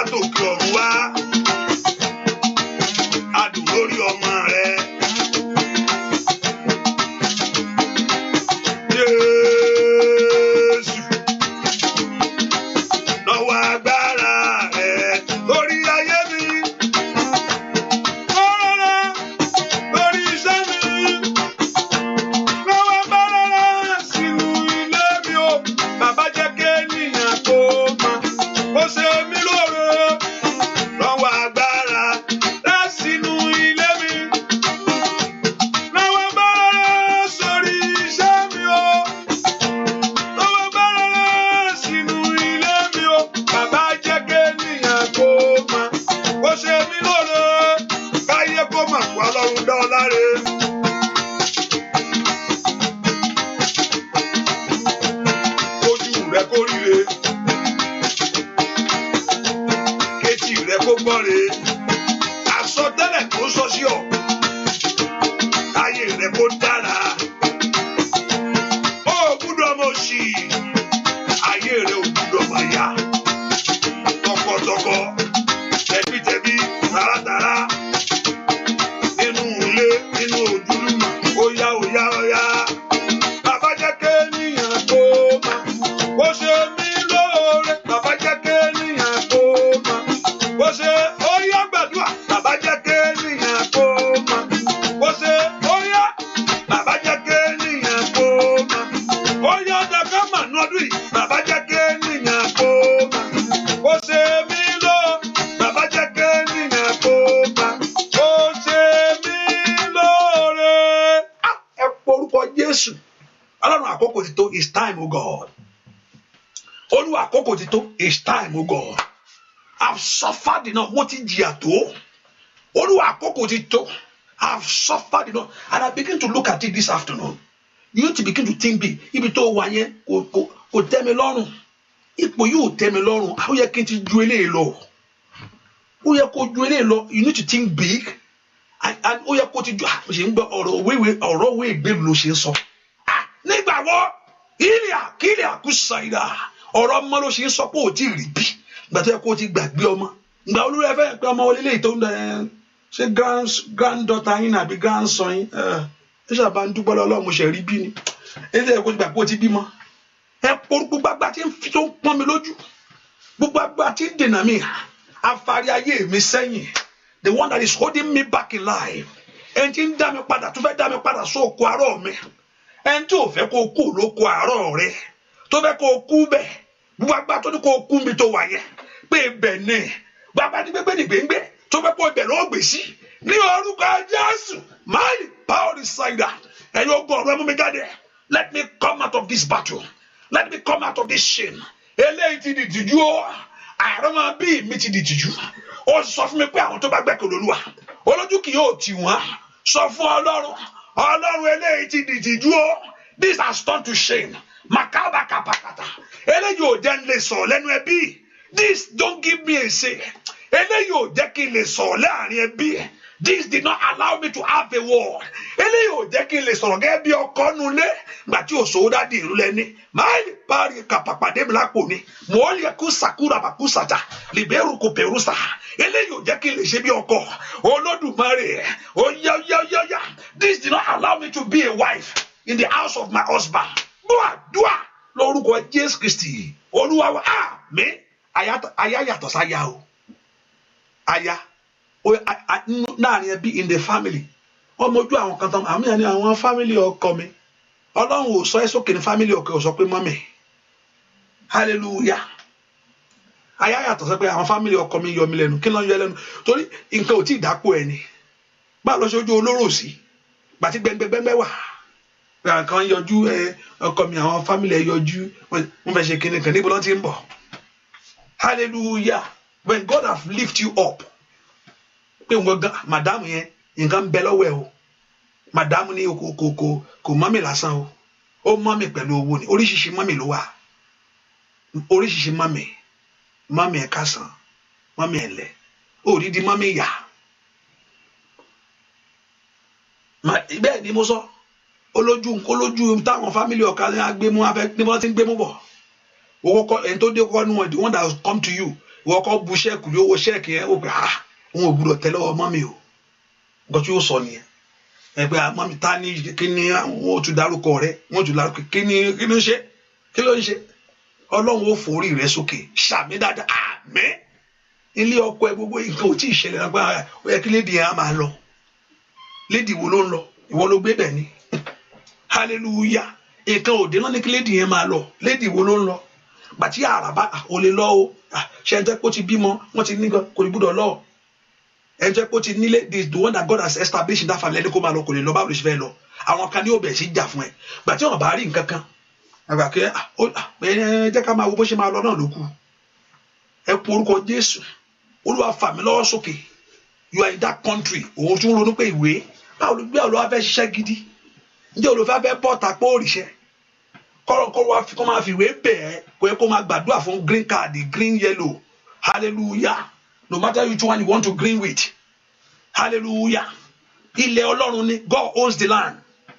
látòkè ọ̀run wá adùn lórí ọmọ rẹ. Jésù lọ́wọ́ agbára rẹ lórí ayé mi, lórí iṣẹ́ mi, lọ́wọ́ agbára rẹ sínú ilé mi o. Bàbá jẹ́ kí ènìyàn kó mọ̀ ó ṣe mí lóore. Lọ́wọ́ agbára rẹ sínú ilé mi, lọ́wọ́ agbára rẹ sórí iṣẹ́ mi o. Lọ́wọ́ agbára rẹ sínú ilé mi o. Bàbá jẹ́ kí ènìyàn kó mọ̀ ó ṣe mí lóore. Káyé kó mọ̀ pé Ọlọ́run dá ọ láre. Ojú rẹ kó ríre, kétí rẹ kó gbọ́re, àsọtẹ́lẹ̀ kó sọ sí ọ, ayé rẹ kó dára. Ó gbúdọ̀ mọ̀ sí i, ayé rẹ ò gbúdọ̀ máa yá. Tọkọtọkọ, tẹbítẹbí, tàràtàrà, nínú ilé, nínú ojúlùmọ̀, ó yá ó yá ó yá. Bàbá jẹ́ kí ènìyàn kó mọ̀ bó ṣe mí lóore. Bàbá jẹ́ kí ènìyàn kó mọ̀ bó ṣe ó yá gbàdúrà. Bàbá jẹ́ kí ènìyàn kó mọ̀ bó ṣe ó yá. Bàbá jẹ́ kí ènìyàn kó mọ̀ ó yá dàgbà mà ní ọdún yìí. Bàbá jẹ́ kí ènìyàn kó mọ̀ bó ṣe mí lóore. Bàbá jẹ́ kí ènìyàn kó mọ̀ bó ṣe mí lóore. Ẹ porúkọ Jésù. Ọlọ́run àkókò ti tó, it's time, oh God. Olúwa àkókò ti tó, it's time, oh God. I've suffered enough, mo ti jìyà tó. Olúwa àkókò ti tó, I've suffered enough. And I begin to look at it this afternoon. You need to begin to think big. Ibi tó wà yẹn kò tẹ́ mi lọ́rùn. Ipò yóò tẹ́ mi lọ́rùn. Ó yẹ kí n ti ju eléyìí lọ. Ó yẹ kó ju eléyìí lọ. You need to think big. And ó yẹ kó ti ju ṣe ń gbọ́ ọ̀rọ̀ òwe ìgbèlú ló ṣe ń sọ. Nígbà wo kílíà kú ṣàìdá ọ̀rọ̀ ọmọ ló ṣe ń sọ pé ò tí ì rí bí. Ìgbà tó yẹ kó ti gbàgbé ọmọ. Ìgbà olórí ẹ fẹ́ pé ọmọ wọlé lè tó ń dẹ ṣe granddaughter yín àbí grandson yín. Ẹ ṣàbá ń dúpọ́ lọ́wọ́ mo ṣe rí bí ni. Ẹ jẹ́ kó ti gbà pé ó ti bímọ. Ẹ porúkú gbàgbà tí ń fi tó ń pọ́n mi lójú. Gbogbo àgbà tí ń dènà mi afárí ayé mi sẹ́yìn. The one that is holding me back in life. Ẹni tí ń dá mi padà tó fẹ́ dá mi padà sóko àárọ̀ mi. Ẹni tí ò fẹ́ kó kú lóko àárọ̀ rẹ tó fẹ́ kó kú bẹ́ẹ̀ gbogbo àgbà tó ní kó kú mi tó wà yẹn pé ibẹ̀ ni bàbá ní gbégbé ní gbéngbé tó fẹ́ kó ibẹ̀ ló gbé sí ní orúkọ Jésù máàlì power side ẹ̀yin ogun ọ̀rọ̀ ẹ̀mú mi jáde. Let me come out of this battle. Let me come out of this shame. Eléyìí ti di ìtìjú o. Àárọ̀ máa bí mi ti di ìtìjú. Ó sọ fún mi pé àwọn tó bá gbẹ́kẹ̀lé Olúwa olójú kì yóò tì wọ́n. Sọ fún Ọlọ́run eléyìí ti di ìtìjú o. This has turned to shame. Makaba kapakata. Eléyìí ò jẹ́ n lè sọ lẹ́nu ẹbí. This don't give me a say. Eléyìí ò jẹ́ kí n lè sọ láàrin ẹbí. This did not allow me to have a word. Eléyìí ò jẹ́ kí n lè sọ̀rọ̀ gẹ́gẹ́ bí ọkọ nulẹ̀ gbà tí ò sòwò dádì ìlú lẹ́ni. Máìlì parí kàpàpàdé mi lápò ni. Mo lè kú sàkúrà bàkú sàjà. Lìbẹ́rù kò pẹ̀rù sà. Eléyìí ò jẹ́ kí n lè ṣe bí ọkọ. Olódùmarè. Ó yá. This did not allow me to be a wife in the house of my husband. Dúà lórúkọ Jésù Kristi. Olúwa wa àmín. Aya yàtọ̀ sáyà o. Aya. Láàrin ẹbí in the family ọmọ ojú àwọn kan tán àmì àní àwọn family ọkọ mi Ọlọ́run ò sọ ẹ́ sókè ní family ọkọ ò sọ pé mọ́mì hallelujah. Aya yàtọ̀ sọ pé àwọn family ọkọ mi yọ mi lẹ́nu kí ló ń yọ lẹ́nu torí nǹkan ò tí ì dápò ẹni bá lọ sójú olóró sí gbàtí gbẹngbẹngbẹ wà nǹkan yọjú ọkọ mi àwọn family ẹ yọjú wọ́n fẹ́ ṣe kíní kan níbo ló ti ń bọ̀ hallelujah. When God have lift you up pé madam yẹn nǹkan bẹ lọ́wọ́ ẹ̀ o madam ní kò mọ́mì lásán o ó mọ́mì pẹ̀lú owó ni oríṣiríṣi mọ́mì ló wà oríṣiríṣi mọ́mì ẹ̀ kásán mọ́mì ẹ̀ lẹ̀ òdìdí mọ́mì yà bẹ́ẹ̀ ni mo sọ olójú táwọn fámìlì ọ̀ka ní agbémú afẹ́ ní wọ́n ti ń gbémú bọ̀ owó kọ́ ẹni tó dé kọ́ ní wọn the one that will come to you wọ́n kọ́ bu ṣẹ́ẹ̀kì lé owó ṣẹ́ẹ̀kì yẹn ó gbà wọn ò gbúdọ̀ tẹ́lẹ̀ ọmọ mi o nǹkan tí ó sọ nìyẹn ẹgbẹ́ àmọ́ mi ta ní kí ni wọ́n ò tún dárúkọ rẹ wọ́n ò tún dárúkọ kí ló ń ṣe ọlọ́run ó forí rẹ sókè ṣàmì dáadáa àmín ilé ọkọ ẹ gbogbo nǹkan ò tí ì ṣẹlẹ̀ lágbá ó yẹ kí lédi yẹn á máa lọ lédi wo ló ń lọ ìwọ ló gbé bẹ̀ ni hallelujah nǹkan òde náà ní kí lédi yẹn máa lọ lédi wo ló ń lọ gbàtí àràbá ò lè lọ o ṣe ẹ jẹ́ pé ó ti bímọ wọ́n ti ní kò ní gbúdọ̀ lọ ẹ jẹ́ pé ó ti nílé the one that God has established in that family ẹni kó máa lọ kò lè lọ báwo ló ṣe fẹ́ lọ àwọn kan ní òbẹ̀ sí jà fún ẹ gbàtí wọn bá rí nǹkan kan àgbà kí ẹ jẹ́ ká máa wo bó ṣe máa lọ náà ló kù ẹ pọ orúkọ Jésù Olúwa fà mí lọ́wọ́ sókè you are in that country òun tún ronú pé ìwé báwo ló gbé Olúwa fẹ́ ṣiṣẹ́ gidi ǹjẹ́ Olúwa fẹ́ bọ́ tàpọ̀ òrìṣẹ́ kọ́ máa fi ìwé bẹ̀ ẹ́ kó yẹ kó máa gbàdúrà fún green card green yellow hallelujah no matter which one you want to green with hallelujah ilẹ̀ Ọlọ́run ni God owns the land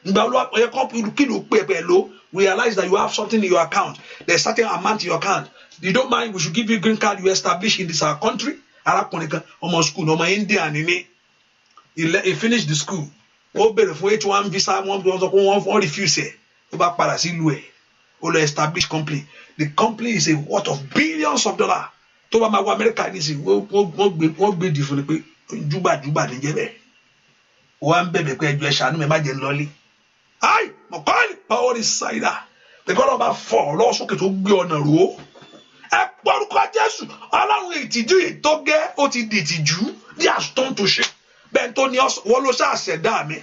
ìgbà Olúwa ọ̀yẹ́ kọ́ kí ló pè pẹ̀ ló realize that you have something in your account there's certain amount in your account you don't mind we should give you green card you establish in this our country arákùnrin kan ọmọ school ọmọ India nìní he finished the school ó bèrè fún H1 visa wọ́n sọ pé wọ́n refuse ẹ̀ ó bá padà sí ìlú ẹ̀ ó lọ establish company the company is a worth of billions of dollars tó bá máa wọ America nísìnyí wọ́n gbé dì fún ni pé júbàjúbà níjẹ́ bẹ́ẹ̀ wọ́n á ń bẹ̀bẹ̀ pé ẹjọ́ ẹ ṣàánú mi má jẹ́ ń lọ́lé ai mọ̀kọ́lì power is cider tẹ̀gbọ́n bá fọ̀ lọ́wọ́ sókè tó gbé ọ̀nà rò ó ẹ pọ́nrúkọ Jésù Ọlọ́run ìtìjú ìtógẹ́ ó ti di ìtìjú ní àtúntò tó ṣe bẹ́ẹ̀ tó ní wọ́n ló ṣàṣẹ̀dá mi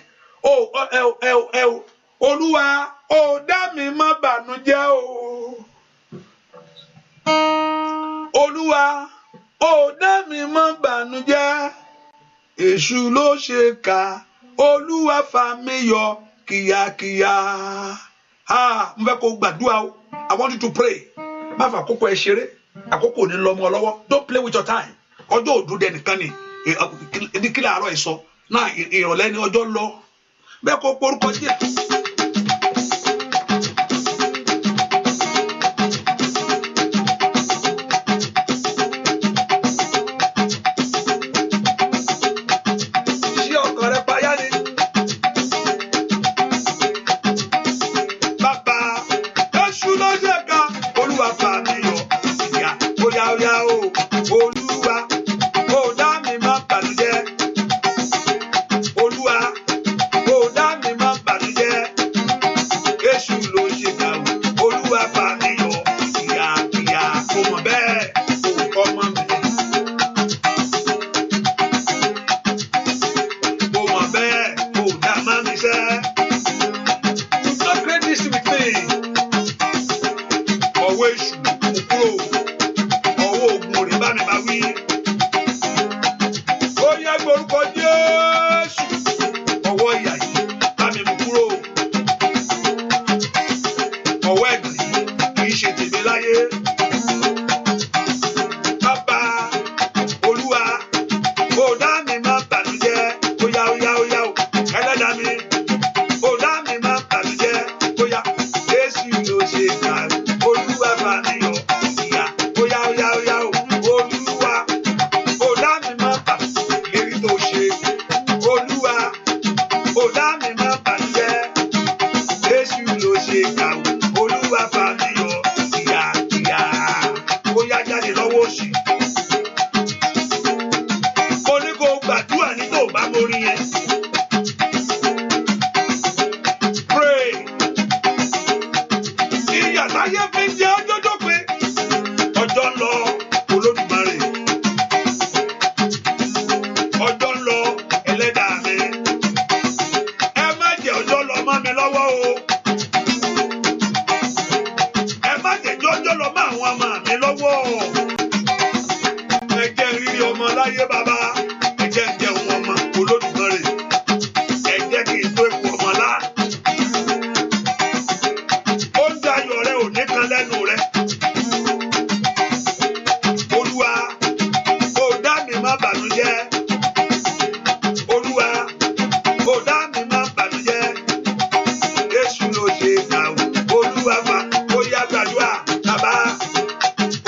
Olúwa ó dá mi má bànújẹ́ o Olúwa ó dá mi má bànújẹ́ èṣù ló ṣe kà Olúwa fà mí yọ kíákíá mo fẹ́ kó gbàdúrà o I want you to pray má fà àkókò ẹ ṣeré àkókò ní lọ́mọ lọ́wọ́ don't play with your time ọjọ́ òdúdẹ nìkan ni kí làárọ̀ ìsọ náà ìrọ̀lẹ́ ni ọjọ́ lọ bẹ́ẹ̀ kó porúkọ díẹ̀.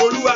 Olúwa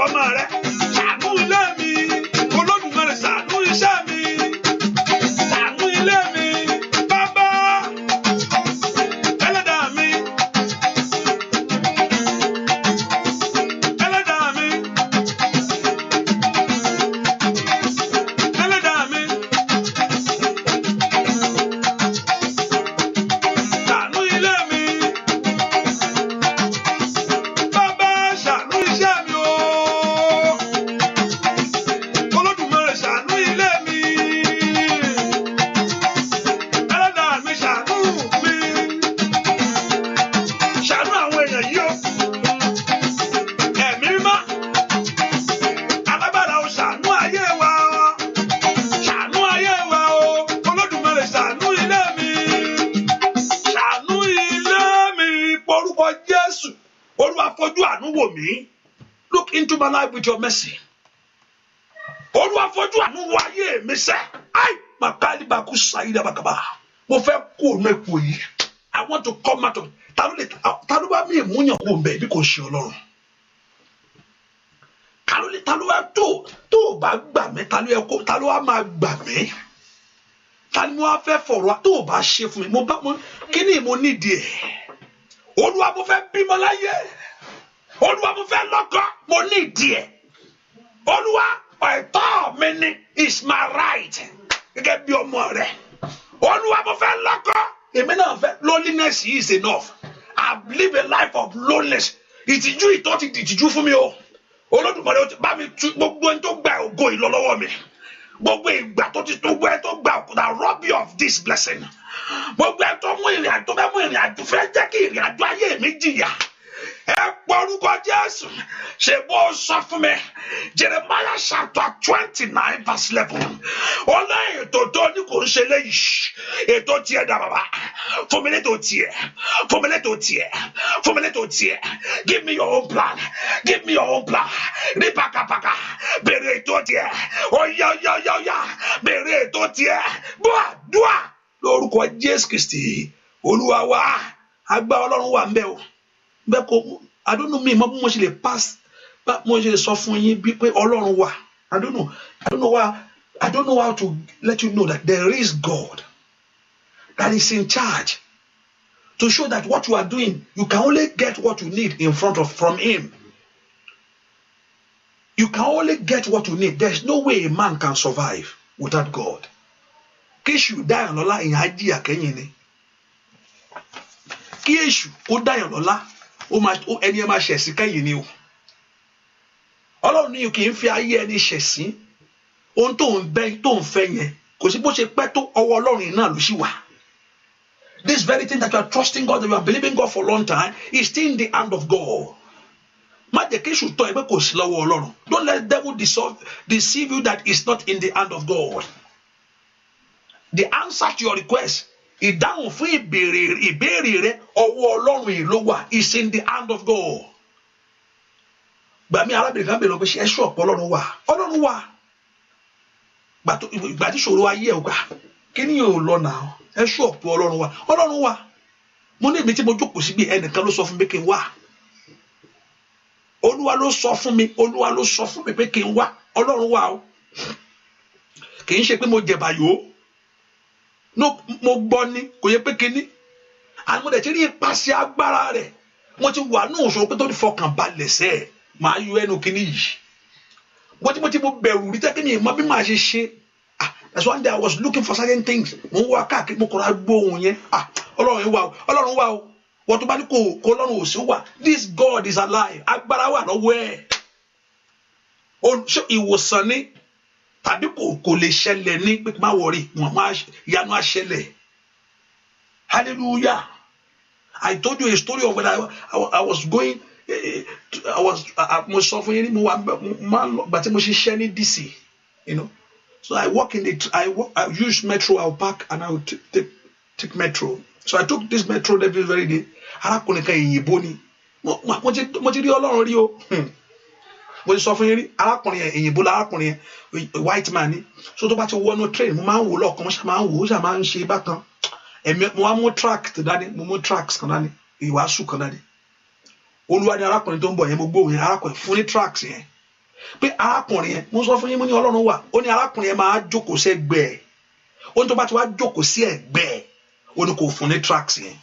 ọmọ rẹ ṣàánú ilé mi Olódùmarè ṣàánú iṣẹ́ mi ṣàánú ilé mi bàbá ẹlẹ́dàá mi ẹlẹ́dàá mi ẹlẹ́dàá mi ṣàánú ilé mi bàbá ṣàánú iṣẹ́ mi o Olódùmarè ṣàánú ilé mi ẹlẹ́dàá mi ṣàánú mi ṣàánú àwọn èèyàn yìí o ẹ̀mí mímọ́ alágbára o ṣàánú ayé wa ṣàánú ayé wa o Olódùmarè ṣàánú ilé mi ṣàánú ilé mi porúkọ Jésù Olúwa fojú àánú wò mí look into my life with your mercy Olúwa fojú àánú wò ayé mi sẹ́ ai màkàlí bàkú sàyídà bàkàbà mo fẹ́ kó o mẹ́kù yìí I want to come out of ta ló bá mi ìmúyàn kó o bẹ̀ bí kò ṣe Ọlọ́run ta ló wá tó o bá gbà mí ta ló wá máa gbà mí ta ni mo wá fẹ́ fọ̀rọ̀ tó o bá ṣe fún mi kí ni mo nídìí ẹ̀ Olúwa mo fẹ́ bímọ láyé Olúwa mo fẹ́ lọ́kọ mo nídìí ẹ̀ Olúwa ẹ̀tọ́ mi ni is my right gẹ́gẹ́ bí ọmọ rẹ̀ Olúwa mo fẹ́ lọ́kọ èmi náà fẹ́ loneliness is enough I live a life of loneliness ìtìjú ìtọ́ ti di ìtìjú fún mi o Olódùmarè bá mi tú gbogbo ẹni tó gba ògo ìlọ lọ́wọ́ mi gbogbo ìgbà tó ti tó gbogbo ẹni tó gba òkúta rob you of this blessing gbogbo ẹni tó mú ìrìn àjò fẹ́ mú ìrìn àjò fẹ́ jẹ́ kí ìrìn àjò ayé mi jìyà ẹ porúkọ Jésù ṣe bó sọ fún mi Jeremiah chapter 29 verse 11 ọlá ètò tó ní kò ń ṣe léyìí ètò tiẹ̀ dà bàbá fún mi létò tiẹ̀ fún mi létò tiẹ̀ fún mi létò tiẹ̀ give me your own plan give me your own plan ní pàkàpàkà bèrè ètò tiẹ̀ ọ̀yà bèrè ètò tiẹ̀ dùà lórúkọ Jésù Kristi Olúwa wa agbá Ọlọ́run wà ń bẹ o bẹ́ẹ̀ kò I don't know me mo ṣe lè pass mo ṣe lè sọ fún yín bí pé Ọlọ́run wà I don't know how to let you know that there is God that is in charge to show that what you are doing you can only get what you need from him you can only get what you need there is no way a man can survive without God kí èṣù dáyàn lọ́lá ìyẹn á jìyà kẹ́yìn ni kí èṣù ó dáyàn lọ́lá ẹni ẹ máa ṣẹ̀sín kẹ́yìn ni o Ọlọ́run ní kì í fi ayé ẹni ṣẹ̀sín ohun tó ń fẹ́ yẹn kò sí bó ṣe pẹ́ tó ọwọ́ Ọlọ́run náà ló sì wà this very thing that you are trusting God that you are believing God for a long time is still in the hand of God má jẹ́ kí èṣù tọ́ ẹ pé kò sí lọ́wọ́ Ọlọ́run don't let the devil deceive you that is not in the hand of God the answer to your request ìdáhùn fún ìbéèrè rẹ ọwọ́ Ọlọ́run yìí ló wà is in the hand of God gbàmí arábìnrin kan bèrè lọ pé ṣe ẹṣọ ọ̀pọ̀ Ọlọ́run wà ìgbà tí ṣòro ayé ẹ̀ gbà kí ni yóò lọ nà ẹṣọ ọ̀pọ̀ Ọlọ́run wà mo ní èmi tí mo jókòó síbi ẹnìkan ló sọ fún mi kí n wá Olúwa ló sọ fún mi pé kí n wá Ọlọ́run wà o kì í ṣe pé mo jẹ̀bà yòó no mo gbọ́ ni kò yẹ pé kíní àwọn ọmọdé tí rí ipasẹ̀ agbára rẹ̀ wọ́n ti wà ní òṣòro pé tó ní fọkàn balẹ̀ sẹ́ máa yọ ẹnu kíní yìí wọ́n ti mo bẹ̀rù rí tẹ́kí ni ìmọ̀ bí màá ṣe that's one day I was looking for certain things mo ń wá káàkiri mo kọ́ra gbóhùn yẹn Ọlọ́run wà o wọ́n tó bá ní kò Ọlọ́run ò sí wà this God is alive agbára wà lọ́wọ́ ẹ̀ ìwòsàn ni tàbí kò lè ṣẹlẹ̀ ní pé má wọrí wọn máa yanu àṣẹlẹ̀ hallelujah I told you a story of when I was going mo sọ fún yín ní mo wà gbàtí mo ṣiṣẹ́ ní DC you know so I use metro I will park and I will take metro so I took this metro every very day arákùnrin kan èyìnbó ni mo ti rí Ọlọ́run rí o mo ti sọ fún yín rí arákùnrin yẹn èyìnbó la arákùnrin yẹn white man ni so tó bá ti wọnú train mo máa ń wò lọ́ọ̀kan mo ṣe máa ń wò ó ṣe máa ń ṣe bákan mo wá mú tracks kan dání ìwàásù kan dání Olúwa ni arákùnrin tó ń bọ̀ yẹn mo gbóhùn yẹn arákùnrin fún ní tracks yẹn pé arákùnrin yẹn mo sọ fún yín mo ní Ọlọ́run wà ó ní arákùnrin yẹn máa jókòó sí ẹ̀gbẹ́ ẹ̀ ó ní tó bá ti wá jókòó sí ẹ̀gbẹ́ ẹ̀ ó ní kò fún ní tracks yẹn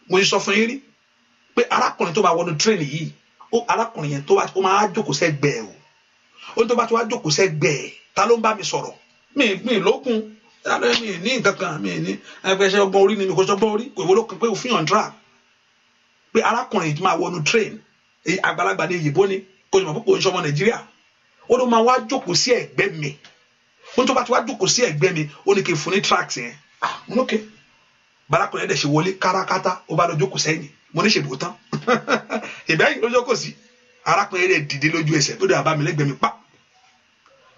mo sọ fún yín rí pé arákùnrin tó bá wọnú train yìí arákùnrin yẹn ó máa jókòó sí ẹ̀gbẹ́ ẹ̀ ó ní tó bá ti wá jókòó sí ẹ̀gbẹ́ ẹ̀ ta ló ń bá mi sọ̀rọ̀ mi lókun mi ní nǹkan kan mi ní ẹgbẹ́sẹ̀ ọgbọ́n orí ni mi kò sọgbọ́n orí kò ìwọlọ́ pé òfin hàn dra pé arákùnrin yìí máa wọnú train àgbàlagbà ní ìyìnbó ni kò sì mọ̀ pé kò ń sọmọ Nàìjíríà ó ló máa wá jókòó sí ẹ̀gbẹ́ mi ó ní tó bá ti wá jókòó sí ẹ̀gbẹ́ mi ó ní kí n fún ní tracks yẹn mo ní barakùnrin ẹ̀dẹ̀ ṣe wọlé kárakáta ó bá lọ jókòó sẹ́yìn mo ní ṣèbò tán ìbẹ́yìn ló jókòó sí arákùnrin ẹ̀dẹ̀ dìde lójú ẹsẹ̀ tó dẹ̀ àbá mi lẹ́gbẹ̀ẹ́ mi pa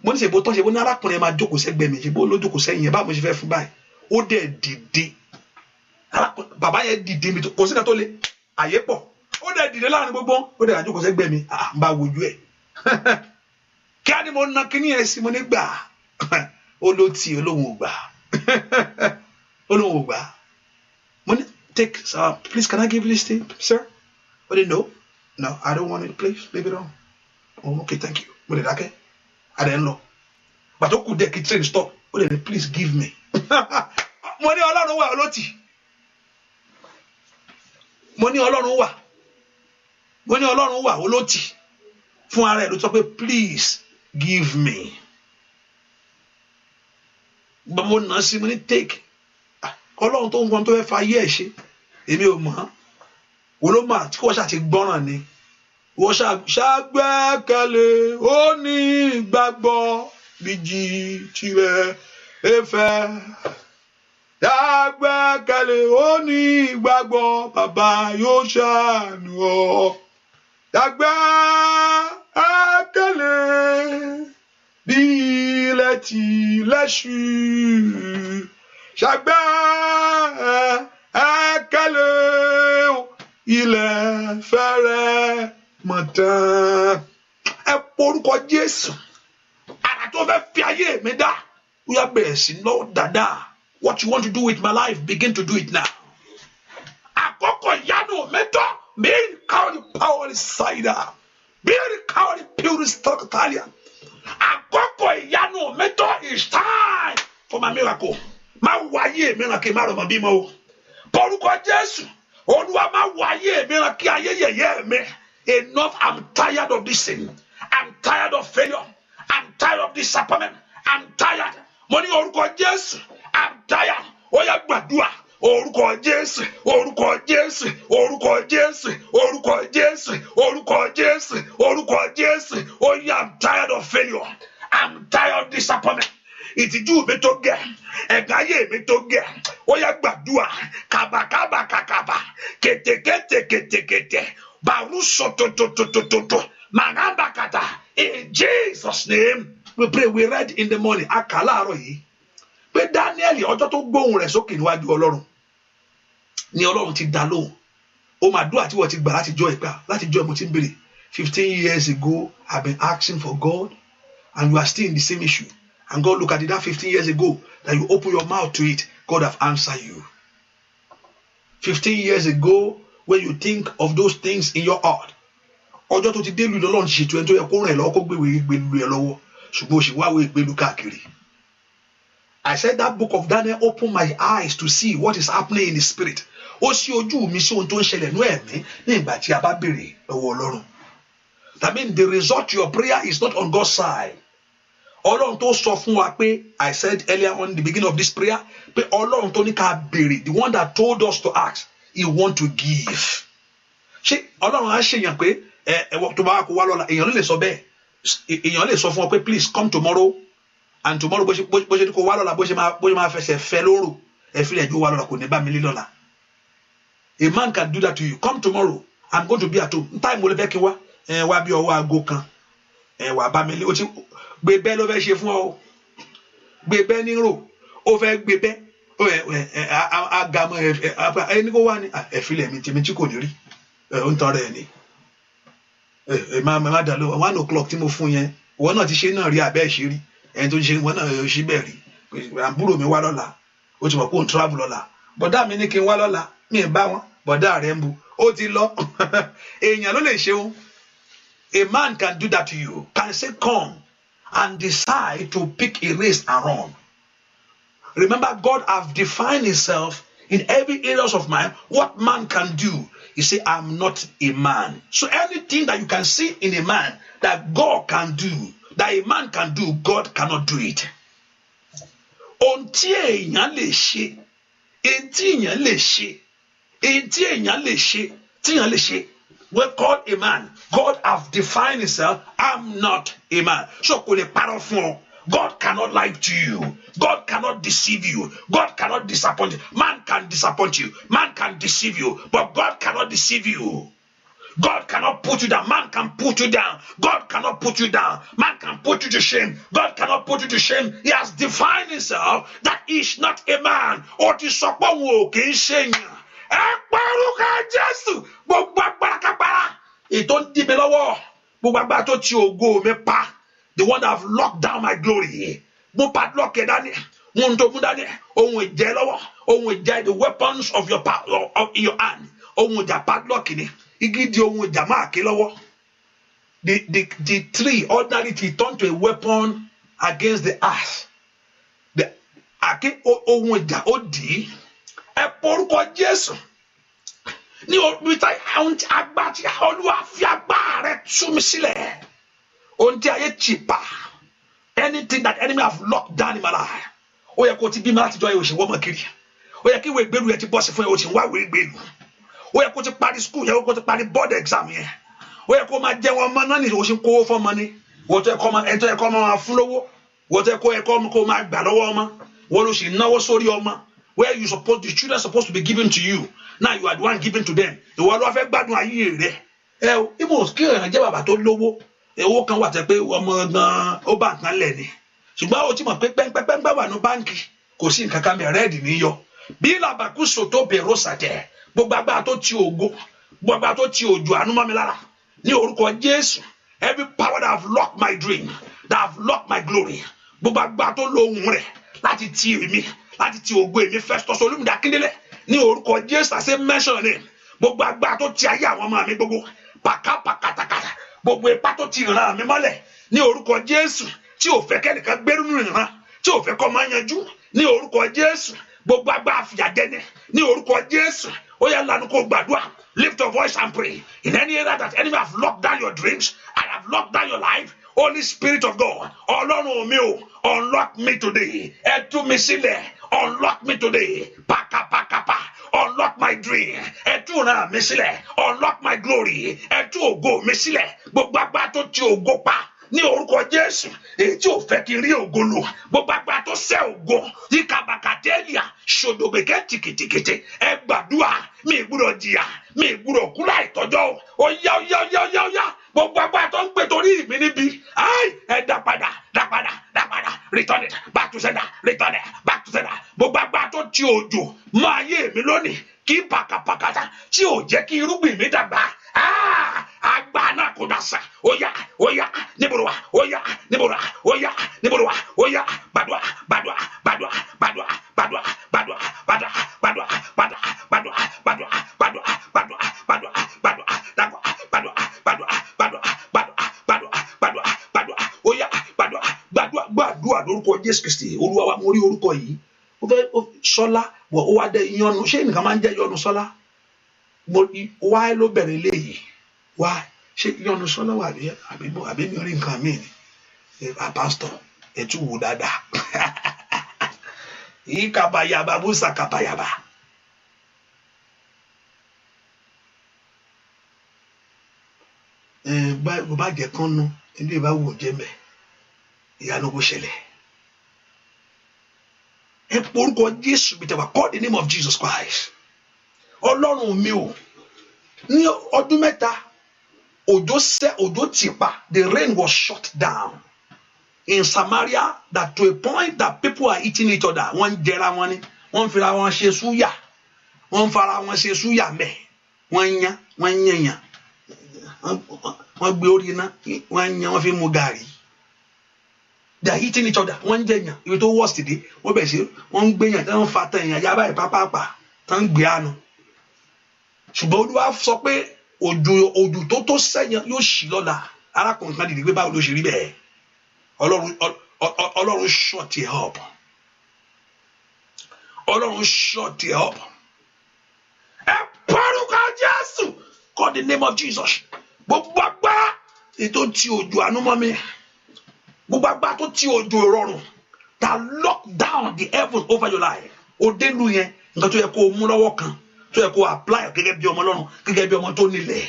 mo ní ṣèbò tán ṣe bó ní arákùnrin ẹ̀ máa jókòó sẹ́gbẹ́ mi ṣèbó ló jókòó sẹ́yìn yẹn báwo mo ṣe fẹ́ fún báyìí ó dẹ̀ dìde bàbá yẹn dìde mi kò sí ká tó le àyè pọ̀ ó dẹ̀ dìde láàrin gbogbo ó dẹ̀ àjókòó sẹ́gbẹ́ mi n bá wojú ẹ̀ kí á ní mo na kíní ẹ̀ sí mo ní gbà ó ló tì olóhùn ò gbà olóhùn ò gbà mo ní take please can I give this thing sir ó ní no I don't want it please leave it on okay thank you mo lè dákẹ́ adẹ ń lọ bàtó kù dẹ kí train stop ó lè ní please give me mo ní Ọlọ́run wà olótì mo ní Ọlọ́run wà olótì fún ara ẹ̀ ló sọ pé please give me mo nà sí mo ní take Ọlọ́run tó ń gbọ́n tó fẹ́ fa ayé ẹ̀ ṣe èmi ò mọ̀ wọ́n ló mà tí kò ṣáà ti gbọ́ràn ni wọ́n ṣàgbẹ́kẹ̀lé ó ní ìgbàgbọ́ bíjì tirẹ̀ ẹ̀fẹ̀ ṣàgbẹ́kẹ̀lé ó ní ìgbàgbọ́ bàbá yóò ṣàánú ọ ṣàgbẹ́kẹ̀lé bí ilẹ̀ tilẹ̀ ṣú ṣàgbẹ́kẹ̀lé ilẹ̀ fẹ́rẹ̀ mọ̀tán ẹ porúkọ Jésù ara tó fẹ́ fi ayé mi dá ó yá bẹ̀rẹ̀ sí lọ dáadáa what you want to do with my life begin to do it now àkókò ìyanu mẹ́tọ́ bíi káwọn power ṣáìdá bíi káwọn pure stocktalia àkókò ìyanu mẹ́tọ́ is time for my miracle má wáyé mìíràn kí n má rọmọ bímọ o porúkọ Jésù Olúwa má wáyé mìíràn kí ayé yẹ̀yẹ́ mi. Enough, I'm tired of this thing. I'm tired of failure. I'm tired of disappointment. I'm tired. Mo ní orúkọ Jésù. I'm tired. Ó yá gbàdúrà. Orúkọ Jésù. Orúkọ Jésù. Orúkọ Jésù. Orúkọ Jésù. Orúkọ Jésù. Orúkọ Jésù. Oh yeah, I'm tired of failure. I'm tired of disappointment. Ìtìjú mi tó gẹ̀, ẹ̀gáyé mi tó gẹ̀, ó yá gbàdúrà, kàbàkàbàkàkàbà, kètèkètèkètèkètè, bàrúsọ̀tòtòtòtòtò, màgàbàkàtà. In Jesus' name, we pray. We read in the morning, àkàlàárọ̀ yìí, pé Daniel ọjọ́ tó gbóhùn rẹ̀ sókè níwájú Ọlọ́run, ni Ọlọ́run ti dá lóhùn. Ó máa dúà tí wọ́n ti gbà láti jọ ìgbà, láti jọ mo ti ń bèrè. 15 years ago, I've been asking for God, and you are still in the same issue. And God look at it that 15 years ago that you open your mouth to it, God have answered you. 15 years ago, when you think of those things in your heart, ọjọ́ tó ti dé lu Ọlọ́run ti ṣètò ẹni tó yẹ kó rìn lọ́wọ́ kó gbéwèé gbélu ẹ lọ́wọ́ ṣùgbọ́n ó sì wáwé gbélu káàkiri. I said that book of Daniel opened my eyes to see what is happening in the spirit. Ó ṣí ojú mi sí ohun tó ń ṣẹlẹ̀ nú ẹ̀mí ní ìgbà tí a bá béèrè lọ́wọ́ Ọlọ́run. That means the result to your prayer is not on God's side. Ọlọ́run tó sọ fún wa pé, I said earlier on in the beginning of this prayer, pé Ọlọ́run tó ní ká béèrè, the one that told us to ask, he want to give. Ṣé Ọlọ́run á ṣèyàn pé tó bá kó wá lọ́la, èèyàn lè sọ bẹ́ẹ̀, èèyàn lè sọ fún ọ pé please come tomorrow, and tomorrow bó ṣe ní kó wá lọ́la bó ṣe máa fẹsẹ̀ fẹ́ lóru, ẹ̀fílẹ̀ ẹ̀jọ́ wá lọ́la kò ní bá mi lé lọ́la. A man can do that to you. Come tomorrow, I'm going to be at home. Time mo lè fẹ́ kí wá bí ọwọ́ aago kan, wà bá mi lé, ó ti gbé bẹ́ẹ̀ ló fẹ́ ṣe fún ọ, gbé bẹ́ẹ̀ ní rò, ó fẹ́ gbé bẹ́ẹ̀, agamọ ẹni kó wá ní ẹ̀fílẹ̀ mi tí kò ní rí, ó ń tọrọ ẹ̀ ní. Má dà lọ 1 o'clock tí mo fún yẹn, ìwọ náà ti ṣe náà rí abẹ́ ṣe rí, ẹni tó ṣe ìwọ náà ṣe bẹ́ẹ̀ rí, àbúrò mi wá lọ́la, ó ti mọ̀ pé òun travel lọ́la, bọ̀dá mi ní kí n wá lọ́la, mi ì bá wọn, bọ̀dá rẹ̀ ń bu, ó ti lọ, èèyàn ló lè ṣeun, A man can do that to you, can say, come, and decide to pick a race and run. Remember, God has defined himself in every areas of mine, what man can do. He said, I'm not a man. So anything that you can see in a man that God can do, that a man can do, God cannot do it. We call a man. God has defined himself. I'm not a man. So God cannot lie to you. God cannot deceive you. God cannot disappoint you. Man can disappoint you. Man can deceive you. But God cannot deceive you. God cannot put you down. Man can put you down. God cannot put you down. Man can put you to shame. God cannot put you to shame. He has defined himself that he is not a man. Or to support the one that have locked down my glory. The weapons of your power in your hand. The tree ordinarily turned to a weapon against the ass. The Jesus. Anything that enemy have locked down in my life. Oh, you could be mad to joy ocean woman kiri. Oh, you can't wait baby to boss for ocean. Why will it be? Oh, you could to party school, you go to party board exam here. Oh, you come at one man is ocean call for money. What you come and enter a common flow. What you call my balloma. What she know sorry oma. Where you supposed the children are supposed to be given to you. Now you are the one given to them. The one of a bad one here there. It was clear and jab about low. Ewo kan wà tẹ́ pé ọmọ gan ó bá nǹkan lẹ̀ ni ṣùgbọ́n ó ti mọ̀ pé pẹ́ńpẹ́ńpẹ́ wà ní báńkì kò sí nǹkan kan mẹ́ rẹ́ẹ̀dì níyọ bí làbàkúsò tó bẹ̀rù sàtẹ̀ gbogbo agbára tó ti ògo gbogbo agbára tó ti òjò àánú mọ́ mi lára ní orúkọ Jésù every power that have locked my dream that have locked my glory gbogbo agbára tó lo ohùn rẹ̀ láti ti èmi láti ti ògo èmi Festus Olúmídé Akíndélé ní orúkọ Jésù àṣẹ mention ni gbogbo agbára tó ti ayé àwọn ọmọ mi gbogbo pàkàpàkàtàkàtà gbogbo ipa tó ti ràn mí mọ́lẹ̀ ní orúkọ Jésù tí ò fẹ́ kẹ́nìkan gbérú nínú ìran tí ò fẹ́ kọ́ máa yanjú ní orúkọ Jésù gbogbo agbára fìyàjẹni ní orúkọ Jésù ó yá lanu kó gbàdúrà lift your voice and pray in any area that enemy have locked down your dreams and have locked down your life. Holy Spirit of God, Ọlọ́run mi o, unlock me today. Ẹ tú mi sílẹ̀, unlock me today. Pakapakapa, unlock my dream. Ẹ tú ra mi sílẹ̀, unlock my glory. Ẹ tú ògo mi sílẹ̀, gbogbo agbára tó ti ògo pa. Ní orúkọ Jésù, èyí tí ò fẹ́ kí n rí ògo lò, gbogbo agbára tó sẹ́ ògo, ìkàbàkàtẹ́lìà, ṣòdòbèkẹ́ tìkìtìkìtì, ẹ gbàdúrà, mi gbúdọ̀ jìyà, mi gbúdọ̀ kú láì tọ́jọ́, ó yá, gbogbo agbára tó ń pè torí mi níbi, ẹ dá padà, return it, back to sender, return it, back to sender, gbogbo agbára tó ti òjò, máa yé mi lónìí, kí pàkàpàkàtà, tí ò jẹ́ kí irúgbìn mi dàgbà, agbára kò dá sà, ó yá, níbo wà, ó yá, gbàdúrà, gbàdúrà lórúkọ Jésù Kristi Olúwa wa mo rí orúkọ yìí ó fẹ́ Ṣọlá wọ ó wá dé ìyọnu ṣé nìkan máa ń jẹ́ ìyọnu Ṣọlá wá ló bẹ̀rẹ̀ léyìí wá ṣé ìyọnu Ṣọlá wà àbí mi rí nǹkan mi ni pásítọ̀ ẹ tún wò dáadáa yìí kàbàyàbà bùsà kàbàyàbà. Bó bá jẹ kán nú ilé ìbá wò jẹ mẹ ìyanu kò ṣẹlẹ̀ ẹ porúkọ Jésù bí tẹwà call the name of Jesus Christ. Ọlọ́run mi ò ní ọdún mẹ́ta òjò tì pa, the rain was shut down in Samaria that to a point that people are eating each other. Wọ́n jẹra wọn ni wọ́n fira wọn ṣe súyà wọ́n fara wọn ṣe súyà mẹ́ wọ́n yẹ̀yàn wọ́n gbé orí iná wọ́n fi mú gàrí. They are eating each other. Wọ́n jẹ̀yàn ibi tó worst dé wọ́n bẹ̀ sí wọ́n gbéyàn tí wọ́n fa tẹ̀yàn yá báyìí pápápá tán gbé àánú. Ṣùgbọ́n Olúwa sọ pé òjò tó sẹ́yìn yóò ṣí lọ́la arákùnrin kan dìde pé báwo ló ṣe rí bẹ́ẹ̀ Ọlọ́run shut it up. Ọlọ́run shut it up. Ẹ pọ́nrúkọ Jésù. God, the name of Jesus. Gbogbo agbára ètò tí òjò àánú mọ́ mi. Gbogbo agbára tó tí òjò ìrọ̀rùn. That lock down the heavens over your life. Òdelu yẹn nǹkan tó yẹ kó mú lọ́wọ́ kan tó yẹ kó apply gẹ́gẹ́ bí ọmọ Ọlọ́run gẹ́gẹ́ bí ọmọ tó nílẹ̀.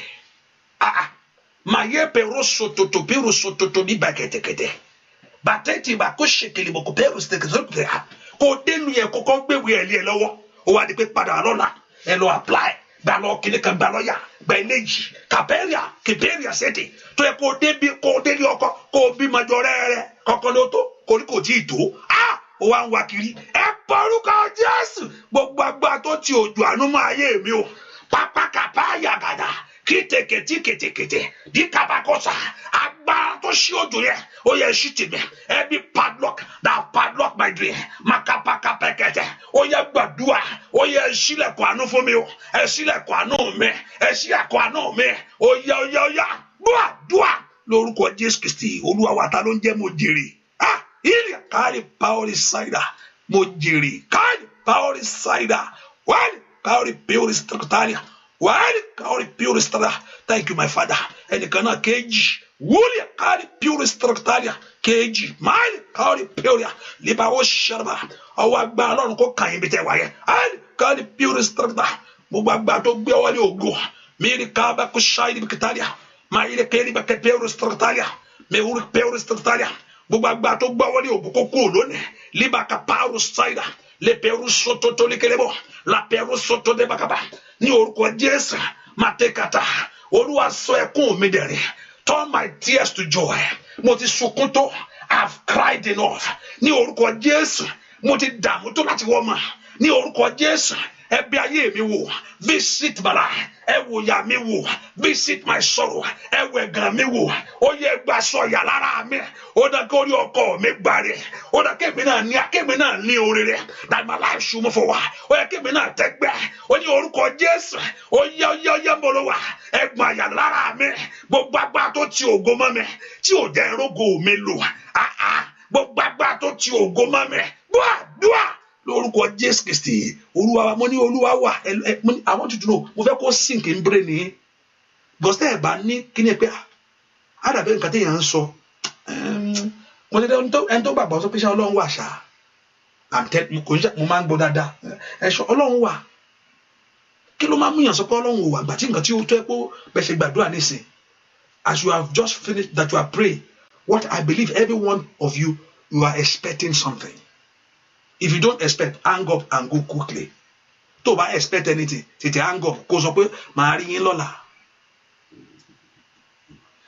Maye pero sototo bí bàkẹ́tẹ̀kẹ́tẹ̀. Bàtẹ́tì bá kó ṣèkèlè bọ̀ kó pẹ́rù sítẹ̀kẹ́tẹ̀. Kó dénú yẹn kọ́kọ́ gbéwé ẹ̀ lé ẹ lọ́wọ́. Ó wá di pé padà lọ́la ẹ lọ apply. Gbà lọ kíní kan gbà lọ́yà gbà eléyìí kàpẹ́rìà sẹ́tì tó yẹ kó délé ọkọ kó bí majọ rẹ́rẹ́ kọ́kọ́ ló tó kò tí ì tó. Ó wá ń wá kiri. Ẹ porúkọ Jésù. Gbogbo agbára tó ti òjò àánú mọ́ ayé mi o. Pápákàpá yàgàdà kìtẹ̀kẹ̀tẹ̀ díkàbàkọ́sà agbára tó ṣí òjò yẹn ó yẹ ṣí tìmẹ̀. Every padlock that padlock my dream makapakapẹ̀kẹ̀tẹ̀ ó yẹ gbàdúrà ó yẹ ṣílẹ̀kùn àánú fún mi o. Ẹ ṣílẹ̀kùn àánú mi ẹ ṣílẹ̀kùn àánú mi ó yá gbàdúrà lórúkọ Jésù Kristi Olúwa wa ta ló ń jẹ́ mo jèrè. Ili kari power cider mo jèrè kari power cider wali kari pure structure wali kari pure structure. Thank you my Father. Ẹnìkan náà kejì wuli kari pure structure kejì mali kari pure liba o sharba ọwọ́ agbára Ọlọ́run kó kàn yín bí tẹ́ wáyé ali kari pure structure gbogbo agbára tó gbé wọlé ògo miri kaba kó ṣáìdì bí kìtàlíà máa yẹ kéré bá kẹ pure structure mewuri pure structure. Gbogbo agbára tó gbá wọlé òbú kó kúrò lónìí libaka paru saida le peru soto tó lékelebo la peru soto de bakaba ní orúkọ Jésù matekata Olúwa sọ ẹkún mi dẹ̀rín. Turn my tears to joy. Mo ti sunkún tó I've cried enough ní orúkọ Jésù. Mo ti dààmú tó láti wọ́n mọ̀ ní orúkọ Jésù. Ẹ bẹ̀ ayé mi wò visit my life. Ẹ wò ya mi wò visit my sorrow. Ẹ wò ẹ̀gàn mi wò ó yẹ gba sọ̀yà lára mi. Ó dá kí orí ọkọ mi gbàre. Ó dá kémi náà ní oríire. That my life should move forward. Ó yẹ kémi náà tẹ́gbẹ́. Ó ní orúkọ Jésù. Ó yẹ mbolo wa. Ẹ̀gbọ́n àyà lára mi. Gbogbo agbára tó ti ògo mọ́ mi. Tí ò jẹ́ rógo mi lò. Gbogbo agbára tó ti ògo mọ́ mi. Dúà. Lórúkọ Jésù Kristi Olúwa mo ní Olúwa wà. I want you to know mo fẹ́ kó sink in brain ni because tẹ́ ẹ̀ bá ní kí ni ẹ pé àdàbẹ̀ nǹkan téèyàn ń sọ mo ní ẹni tó gbàgbọ́ sọ pé ṣé Ọlọ́run wà ṣá mo máa ń gbọ́ dáadáa ẹ sọ Ọlọ́run wà kí ló máa ń múyàn sọ pé Ọlọ́run ò wà gbà tí nǹkan tí ó tó ẹ pé bẹ́ẹ̀ ṣe gbàdúrà nísìn as you have just finished that you are praying what I believe every one of you are expecting something. If you don't expect, hang up and go quickly. Tó bá expect anything, tètè hang up. Kó sọ pé màá rí yín lọ́la.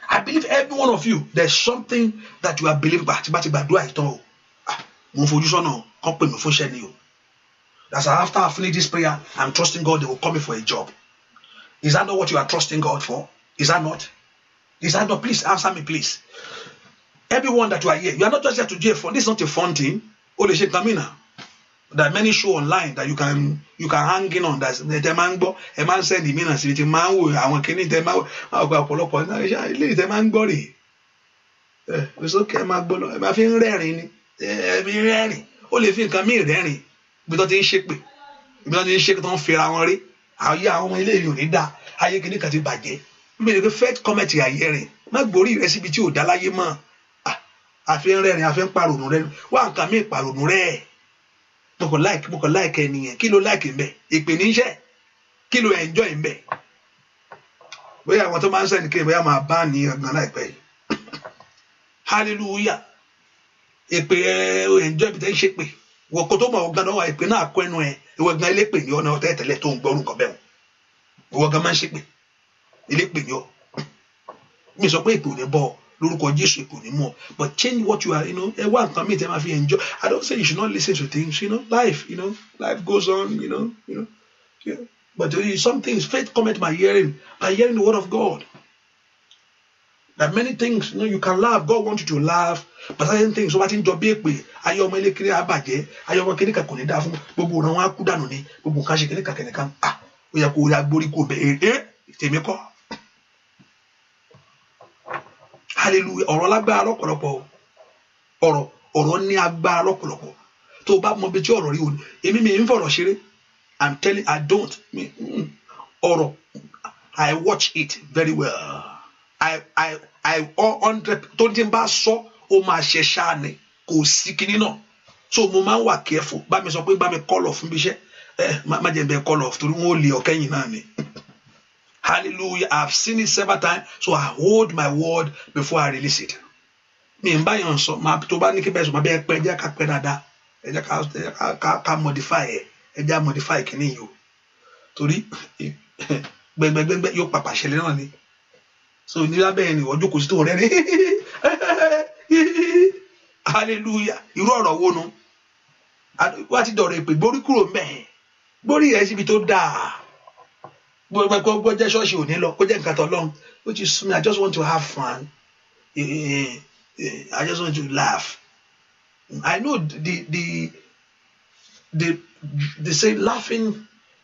I believe every one of you, there's something that you are believing. Bá ti gbàdúrà ìtàn o. Mo fojú sọ́nà kàn pè mí fún iṣẹ́ ni o. That's after I finish this prayer, I'm trusting God they will call me for a job. Is that not what you are trusting God for? Is that not? Please answer me, please. Everyone that you are here, you are not just here to do a fun. This is not a fun thing. O lè ṣe nǹkan mìíràn. There are many shows online that you can hang in on. That's the mango. A man said the meaning of it. Man, I want to get man. I'll go pull up. The man body. It's okay, man. I feel ready. Be ready. Only feel come here, ready. Because they shake me. Because they shake don't feel angry. How you are only you need that. How you can look at it back there. Maybe the first comment you are hearing. My body recipe too. Dala you man. I feel ready. I feel paronu ready. One come here paronu ready. Mo kò like ẹnìyẹn kí ló like ń bẹ ìpè níṣẹ́ kí ló enjoy ń bẹ bóyá àwọn tó máa ń sẹ́ni kí bóyá máa bá ní ọgbọ̀n láìpẹ́ yìí hallelujah ìpè enjoy bí tẹ́ ń ṣe pé wọ́kọ̀ tó mọ̀ ọgbọ́n náà wà ìpè náà kọ́ ẹnu ẹ̀ ìwọ gan ilé pè ní ọ̀nà ọ̀tẹ́tẹ̀lẹ̀ tó ń gbọ́ orúkọ bẹ́ẹ̀ ìwọ gan máa ń ṣe pé ilé pè ní ọ mi sọ pé ìpè ò ní bọ́ lórúkọ Jésù ìpè ò ní mọ̀ but change what you are ẹ wá nǹkan mi tẹ́ máa fi enjoy. I don't say you should not listen to things, life goes on, yeah. But some things faith cometh by hearing the word of God. There are many things you can laugh. God wants you to laugh, but certain things so ti ń jọ bí èpè ayé ọmọ ilé kiri àbàjẹ́ ayé ọmọ kiri kan kò ní dá fún gbogbo ọ̀nà wọn á kú dànù ní gbogbo nǹkan ṣe kiri kan ó yẹ kó o rí agbórí kó bẹ tèmi kọ́ hallelujah ọ̀rọ̀ lágbára lọ́pọ̀lọpọ̀ ọ̀rọ̀ ní agbára lọ́pọ̀lọpọ̀ tó bá mọ bí tí ọ̀rọ̀ rí o èmi mi ń fọ̀rọ̀ ṣeré I'm telling I don't ọ̀rọ̀ I watch it very well I 100 tó ní bá sọ ó máa ṣe ṣáà ni kò sí kinní náà so mo máa ń wà careful bá mi sọ pé bá mi call off fún bí iṣẹ́ má jẹ́ bẹ́ẹ̀ call off torí wọ́n ó lé ọkẹ́yìn náà ni hallelujah I've seen it several times so I hold my word before I release it mi n bá yàn sọ máa tó bá ní kí bẹ́ẹ̀ sọ máa bẹ́ẹ̀ pẹ́ ẹ jẹ́ ká pẹ́ dáadáa ẹ jẹ́ ká modify ẹ jẹ́ modify kìíní yìí o torí gbẹgbẹgbẹ yóò pàpà ṣẹlẹ̀ náà ni so ní lábẹ́ ẹni ìwọ́jú kò sí tó rẹ́ ní hallelujah irú ọ̀rọ̀ wo nu wá ti dọ̀rọ̀ èpè gbórí kúrò mẹ́ẹ̀ gbórí rẹ̀ síbi tó dáa gbogbo jẹ́ ṣọ́ọ̀ṣì òní lọ kó jẹ́ nǹkan tó lọ́hùn which is me I just want to have fun I just want to laugh I know they say laughing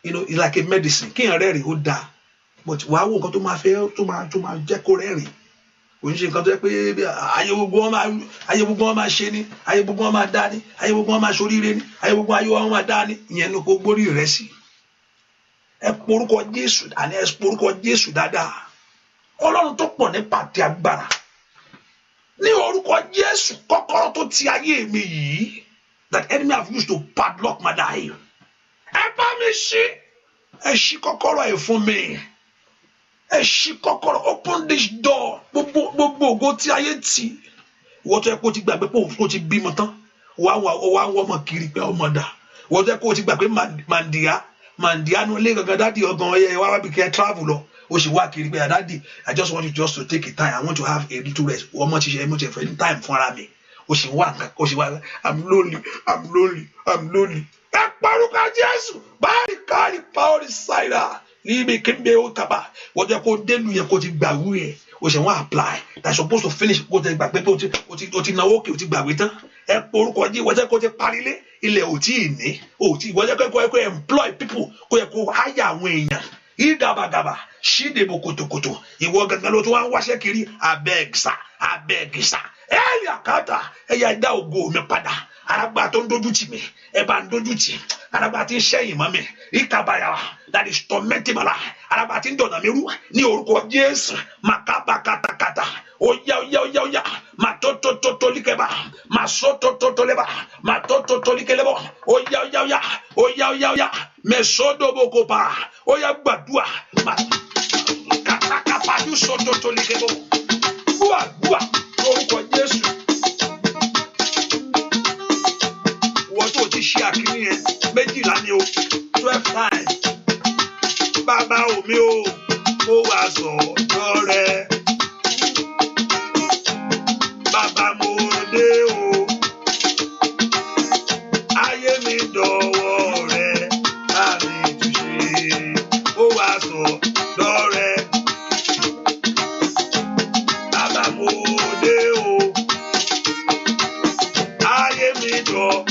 you know is like a medicine kí n rẹ́rìn ó dáa but wàá wo nǹkan tó máa fẹ́ tó máa jẹ́ kó rẹ́rìn kò ń ṣe nǹkan tó yẹ pé ayé gbogbo wọn máa ṣe ni ayé gbogbo wọn máa dá ni ayé gbogbo wọn máa ṣoríire ni ayé gbogbo ayé wọn máa dá ni ìyẹn ní kó gbórí rẹ̀ sí ẹ porúkọ Jésù àní ẹ porúkọ Jésù dáadáa Ọlọ́run tó pọ̀ nípa àti agbára ní orúkọ Jésù kọ́kọ́rọ́ tó ti ayé mi yìí that enemy have used to padlock my life ẹ bá mi ṣí ẹ ṣí kọ́kọ́rọ́ ẹ fún mi ẹ ṣí kọ́kọ́rọ́ open this door gbogbo ògo tí ayé tì ìwọ tó yẹ kó ti gbàgbé pé kó ti bímọ tán wà wọ ọmọ kiri pé ọmọ dà ìwọ tó yẹ kó ti gbàgbé màndíá nu ilé gangan dádì ọgàn ọyẹ wá wábi kẹ travel lọ o sì wá kiri pé dádì I just want you just to take a time I want to have a little rest ọmọ ti ṣe ẹmọ ti fẹ́ ní time fún ara mi o sì wá nǹkan o sì wá I'm lonely ẹ parúkà Jésù báyìí káàrí pàórí ṣáìdà níbi kébé ó kaba wọ́n jẹ́ kó dénú yẹn kó ti gbàwé ẹ̀ o ṣe wọ́n apply that's supposed to finish kó ti gbàgbé pé o ti náwó kí o ti gbàwé tán ẹ porúkọ jí wọ́n jẹ́ kó ti parí lé ilẹ̀ ò tí ì ní wọ́n jẹ́ kó employ people kó yẹ kó hire àwọn èèyàn ìdàbàdàbà ṣídèbò kòtòkòtò ìwọ gangan ló tún wá ń wáṣẹ́ kiri abẹ́gìsà ẹ̀ẹ́lì àkàtà ẹ̀yà ẹ̀dá ògo mi padà aragba tó ń dojú tì mí ẹ bá ń dojú tì aragba tí ń ṣẹ́yìn mọ́ mi ìkàbàyà that is tormenting my life aragba tí ń dọ̀nà mi rú ní orúkọ Jésù màkàbà kàtàkàtà óyá mà tó líkẹ́bà mà sọ tó lẹ́bà mà tó líkẹ́lẹ́bọ̀ óyá mẹ́sọ́dọ̀bọ̀kọ̀pà óyá gbàdúà mà kàtàkàpàdù sọ tó líkẹ́bọ̀ gbúà orúkọ Jésù. Tó ti ṣe àkíní yẹn 12 ni o 12 times bàbá omi o mo wà sọ̀dọ̀ rẹ bàbá mo dé o ayé mi dọ̀wọ́ rẹ àmì túnṣe mo wà sọ̀dọ̀ rẹ bàbá mo dé o ayé mi dọ̀wọ́.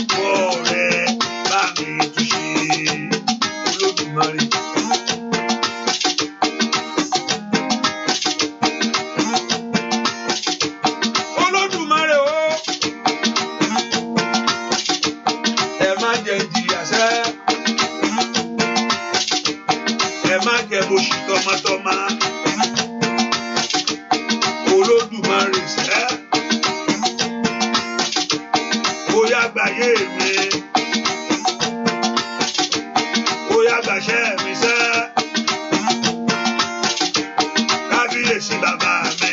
Olódùmarè sẹ́ bóyá gbàyé mi bóyá gbàṣẹ́ mi sẹ́ kábíyèsí bàbá mi.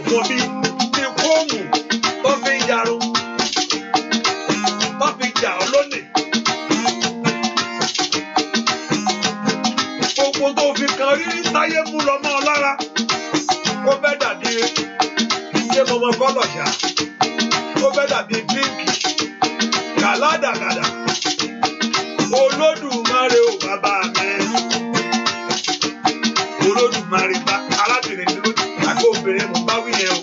fún ọ bí kóòmù tó fi ń yarun tó fi jà ọ́ lónìí. Gbogbo tó fi kan rírí táyé mú lọ mọ́ ọ lára ó fẹ́ dàbí ṣé mo mọ kọ́lọ̀ ṣá ó fẹ́ dàbí pínkì gàládàgàdà. Olódùmarè ò bàbá mi. Olódùmarè bá arábìnrin dúró àgbo obìnrin mo bá wí yẹn o.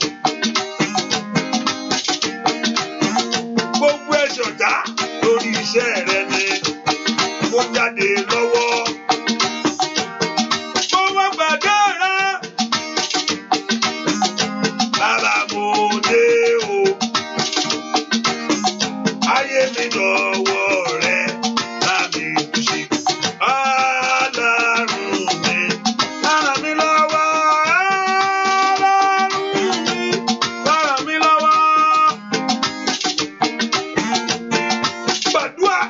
Gbogbo ẹ̀ṣẹ̀ ọ̀tá lórí iṣẹ́ rẹ ni mo jáde lọ́wọ́. Mo wá gbàdúrà bàbá mo dé o. Ayé mi lọ́wọ́ rẹ bá mi tún ṣe. Ọlọ́run mi ràn mí lọ́wọ́. Ọlọ́run mi ràn mí lọ́wọ́. Gbàdúrà.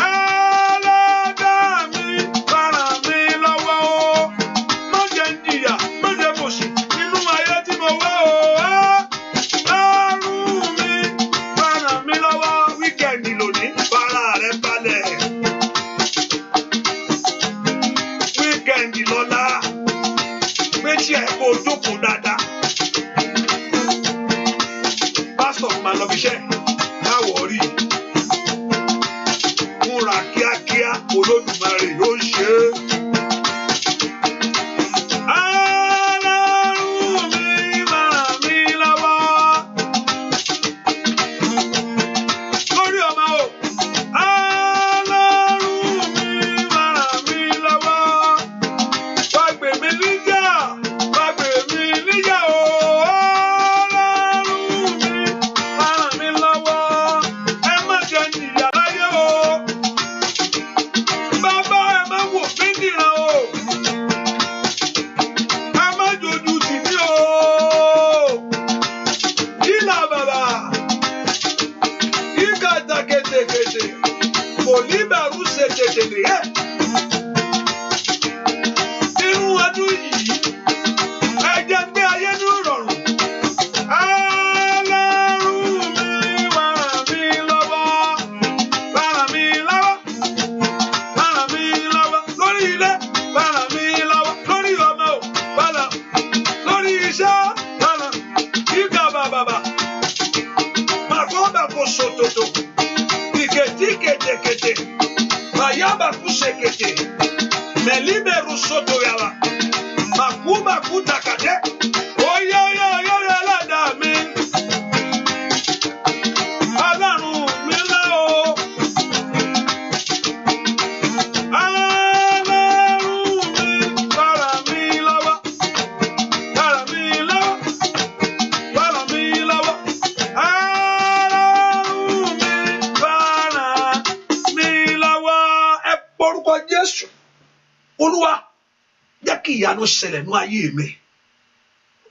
Ẹlẹ́dàá mi ràn mí lọ́wọ́ o. Má jẹ́ ń jìyà, má jẹ́ mòṣì nínú ayé tí mo wá o. Ọlọ́run mi ràn mí lọ́wọ́. Wíkẹ̀ndì lónìí fara rẹ balẹ̀. Wíkẹ̀ndì lọ́la méjì ẹ̀ kó o jókòó dáadáa. Pásítọ̀ máa lọ bíṣẹ́ láwọ̀ rí. Múra kíákíá Olódùmarè yóò ṣe é. Ọlọ́run mi ràn mí lọ́wọ́. Lórí ọmọ o. Ọlọ́run mi ràn mí lọ́wọ́. Wá gbè mí níjà, wá gbè mí níjà o. Ọlọ́run mi ràn mí lọ́wọ́. Ẹ má jẹ́ ń jìyà láyé o. Bàbá ẹ má wò mí níran o. Ẹ má jojú tì mí o. Ìlà bàbá. Ìkàtà kètèkètè. Kò ní bẹ̀rù ṣe tètè nìyẹn. Nínú ọdún yìí, ẹ jẹ́ gbé ayé ní ìrọ̀rùn. Ọlọ́run mi ràn mí lọ́wọ́. Ràn mí lọ́wọ́. Ràn mí lọ́wọ́. Lórí ilé, ràn mí lọ́wọ́. Lórí ọmọ o, lórí iṣẹ́, ìgbà bàbà. Màkọ́bà kò sòtòtò. Ìkètí kètèkètè. Mayaba kusekete. Meliberu soto yawa. Makuba kutakate. Oya lada mi. Ọlọ́run mi lá o. Ọlọ́run mi fara mi lọ́wọ́. Fara mi lọ́wọ́. Fara mi lọ́wọ́. Ọlọ́run mi fara mi lọ́wọ́. Ẹ porúkọ Jésù. Olúwa jẹ́ kí ìyanu ṣẹlẹ̀ ní ayé mi.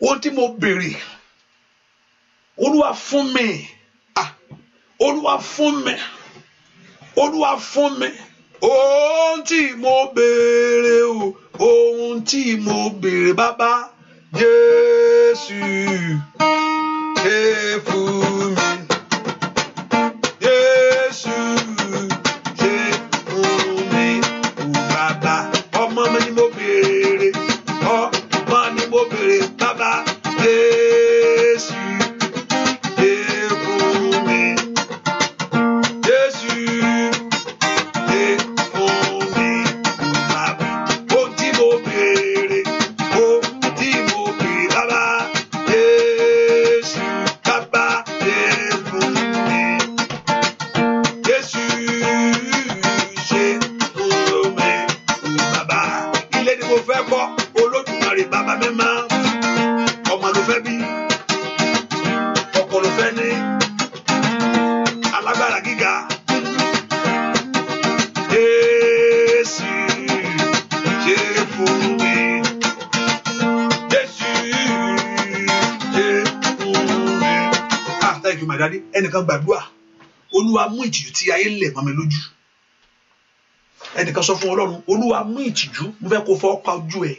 Ohun tí mo béèrè. Olúwa fún mi. Olúwa fún mi. Olúwa fún mi. Ohun tí mo béèrè o. Ohun tí mo béèrè bàbá Jésù ṣe fún mi. Jésù ṣe fún mi. Bàbá ọmọ mi ni mo béèrè. Ọmọ ni mo béèrè bàbá Jésù ṣe fún mi. Jésù ṣe fún mi. Bàbá ohun tí mo béèrè. Ohun tí mo béèrè bàbá Jésù bàbá ṣe fún mi. Jésù ṣe fún mi. Bàbá ilé ni mo fẹ́ kọ́. Olódùmarè bàbá mi máa. Ọmọ ló fẹ́ bí. Ọkọ ló fẹ́ ní. Alágbára gíga. Jésù ṣe fún mi. Jésù ṣe fún mi. Thank you my daddy. Ẹnìkan gbàdúrà. Olúwa mú ìtìjú tí ayé lẹ̀ mọ́ mi lójú. Ẹnìkan sọ fún Ọlọ́run, Olúwa mú ìtìjú. Mo fẹ́ kó fọ́ pa ojú ẹ̀.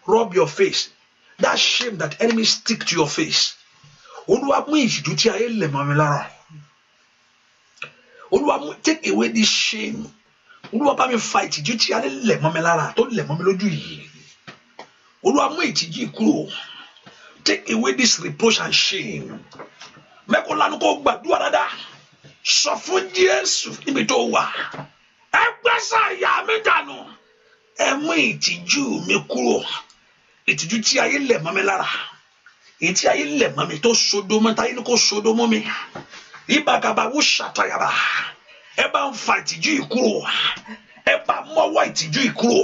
Rub your face. That shame that enemies stick to your face. Olúwa mú ìtìjú tí ayé lẹ̀ mọ́ mi lára. Olúwa take away this shame. Olúwa bá mi fa ìtìjú tí ayé lẹ̀ mọ́ mi lára tó lẹ̀ mọ́ mi lójú yìí. Olúwa mú ìtìjú kúrò. Take away this reproach and shame. Mẹ́kọ̀ọ́ lanu kó gbàdúrà dáadáa. Sọ fún Jésù níbi tó wà. Ẹ gbẹ́sẹ̀ ìyà mi dànù. Ẹ mú ìtìjú mi kúrò. Ìtìjú tí ayé lẹ̀ mọ́ mi lára. Èyí tí ayé lẹ̀ mọ́ mi tó sodo mọ́ táyé ní kó sodo mọ́ mi. Ìbàgàbà wò ṣàtàyàbà. Ẹ bá ń fa ìtìjú yìí kúrò. Ẹ bá mọ́wọ́ ìtìjú yìí kúrò.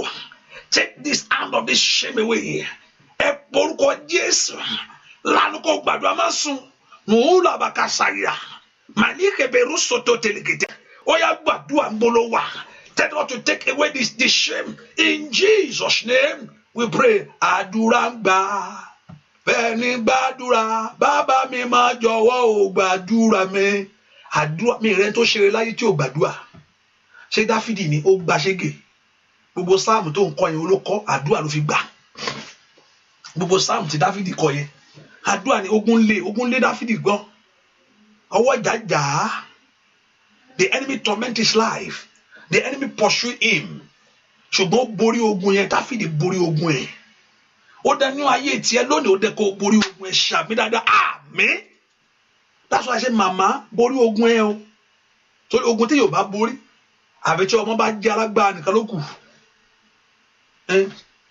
Take this hand of this shame away. Ẹ porúkọ Jésù. Lanu kó gbàdúrà má sùn. Mùúlà bàkà sàyà. Màlíkè bẹ̀rù sọ̀tò tẹ̀lẹ̀kẹ̀tẹ̀. Ó yá gbàdúrà ń bolo wà. Tell God to take away this shame. In Jesus' name we pray. Àdúrà ń gbà. Bẹ́ẹ̀ni gbàdúrà. Bàbá mi máa jọ̀wọ́ ò gbàdúrà mi. Àdúrà mi rẹ̀ tó ṣeré láyé tí ò gbàdúrà. Ṣé Dáfídì ni ó gba ṣégè? Gbogbo sáàmù tó ń kọ yẹn olókọ́ àdúrà ló fi gbà. Gbogbo sáàmù tí Dáfídì kọ yẹn àdúrà ni ogun lé Dáfídì gbọ́. Ọwọ́ jàjà. The enemy torment his life. The enemy pursue him. Ṣùgbọ́n borí ogun yẹn Dáfídì borí ogun ẹ̀. Ó dánú ayé tiẹ̀ lónìí ó dẹ́ kó borí ogun ẹ̀ ṣàmì dáadáa. Àmín. That's why I say màmá borí ogun ẹ̀ o. Torí ogun tí yóò bá borí àbí tí ọmọ bá jẹ́ alágbára nìkan ló kù.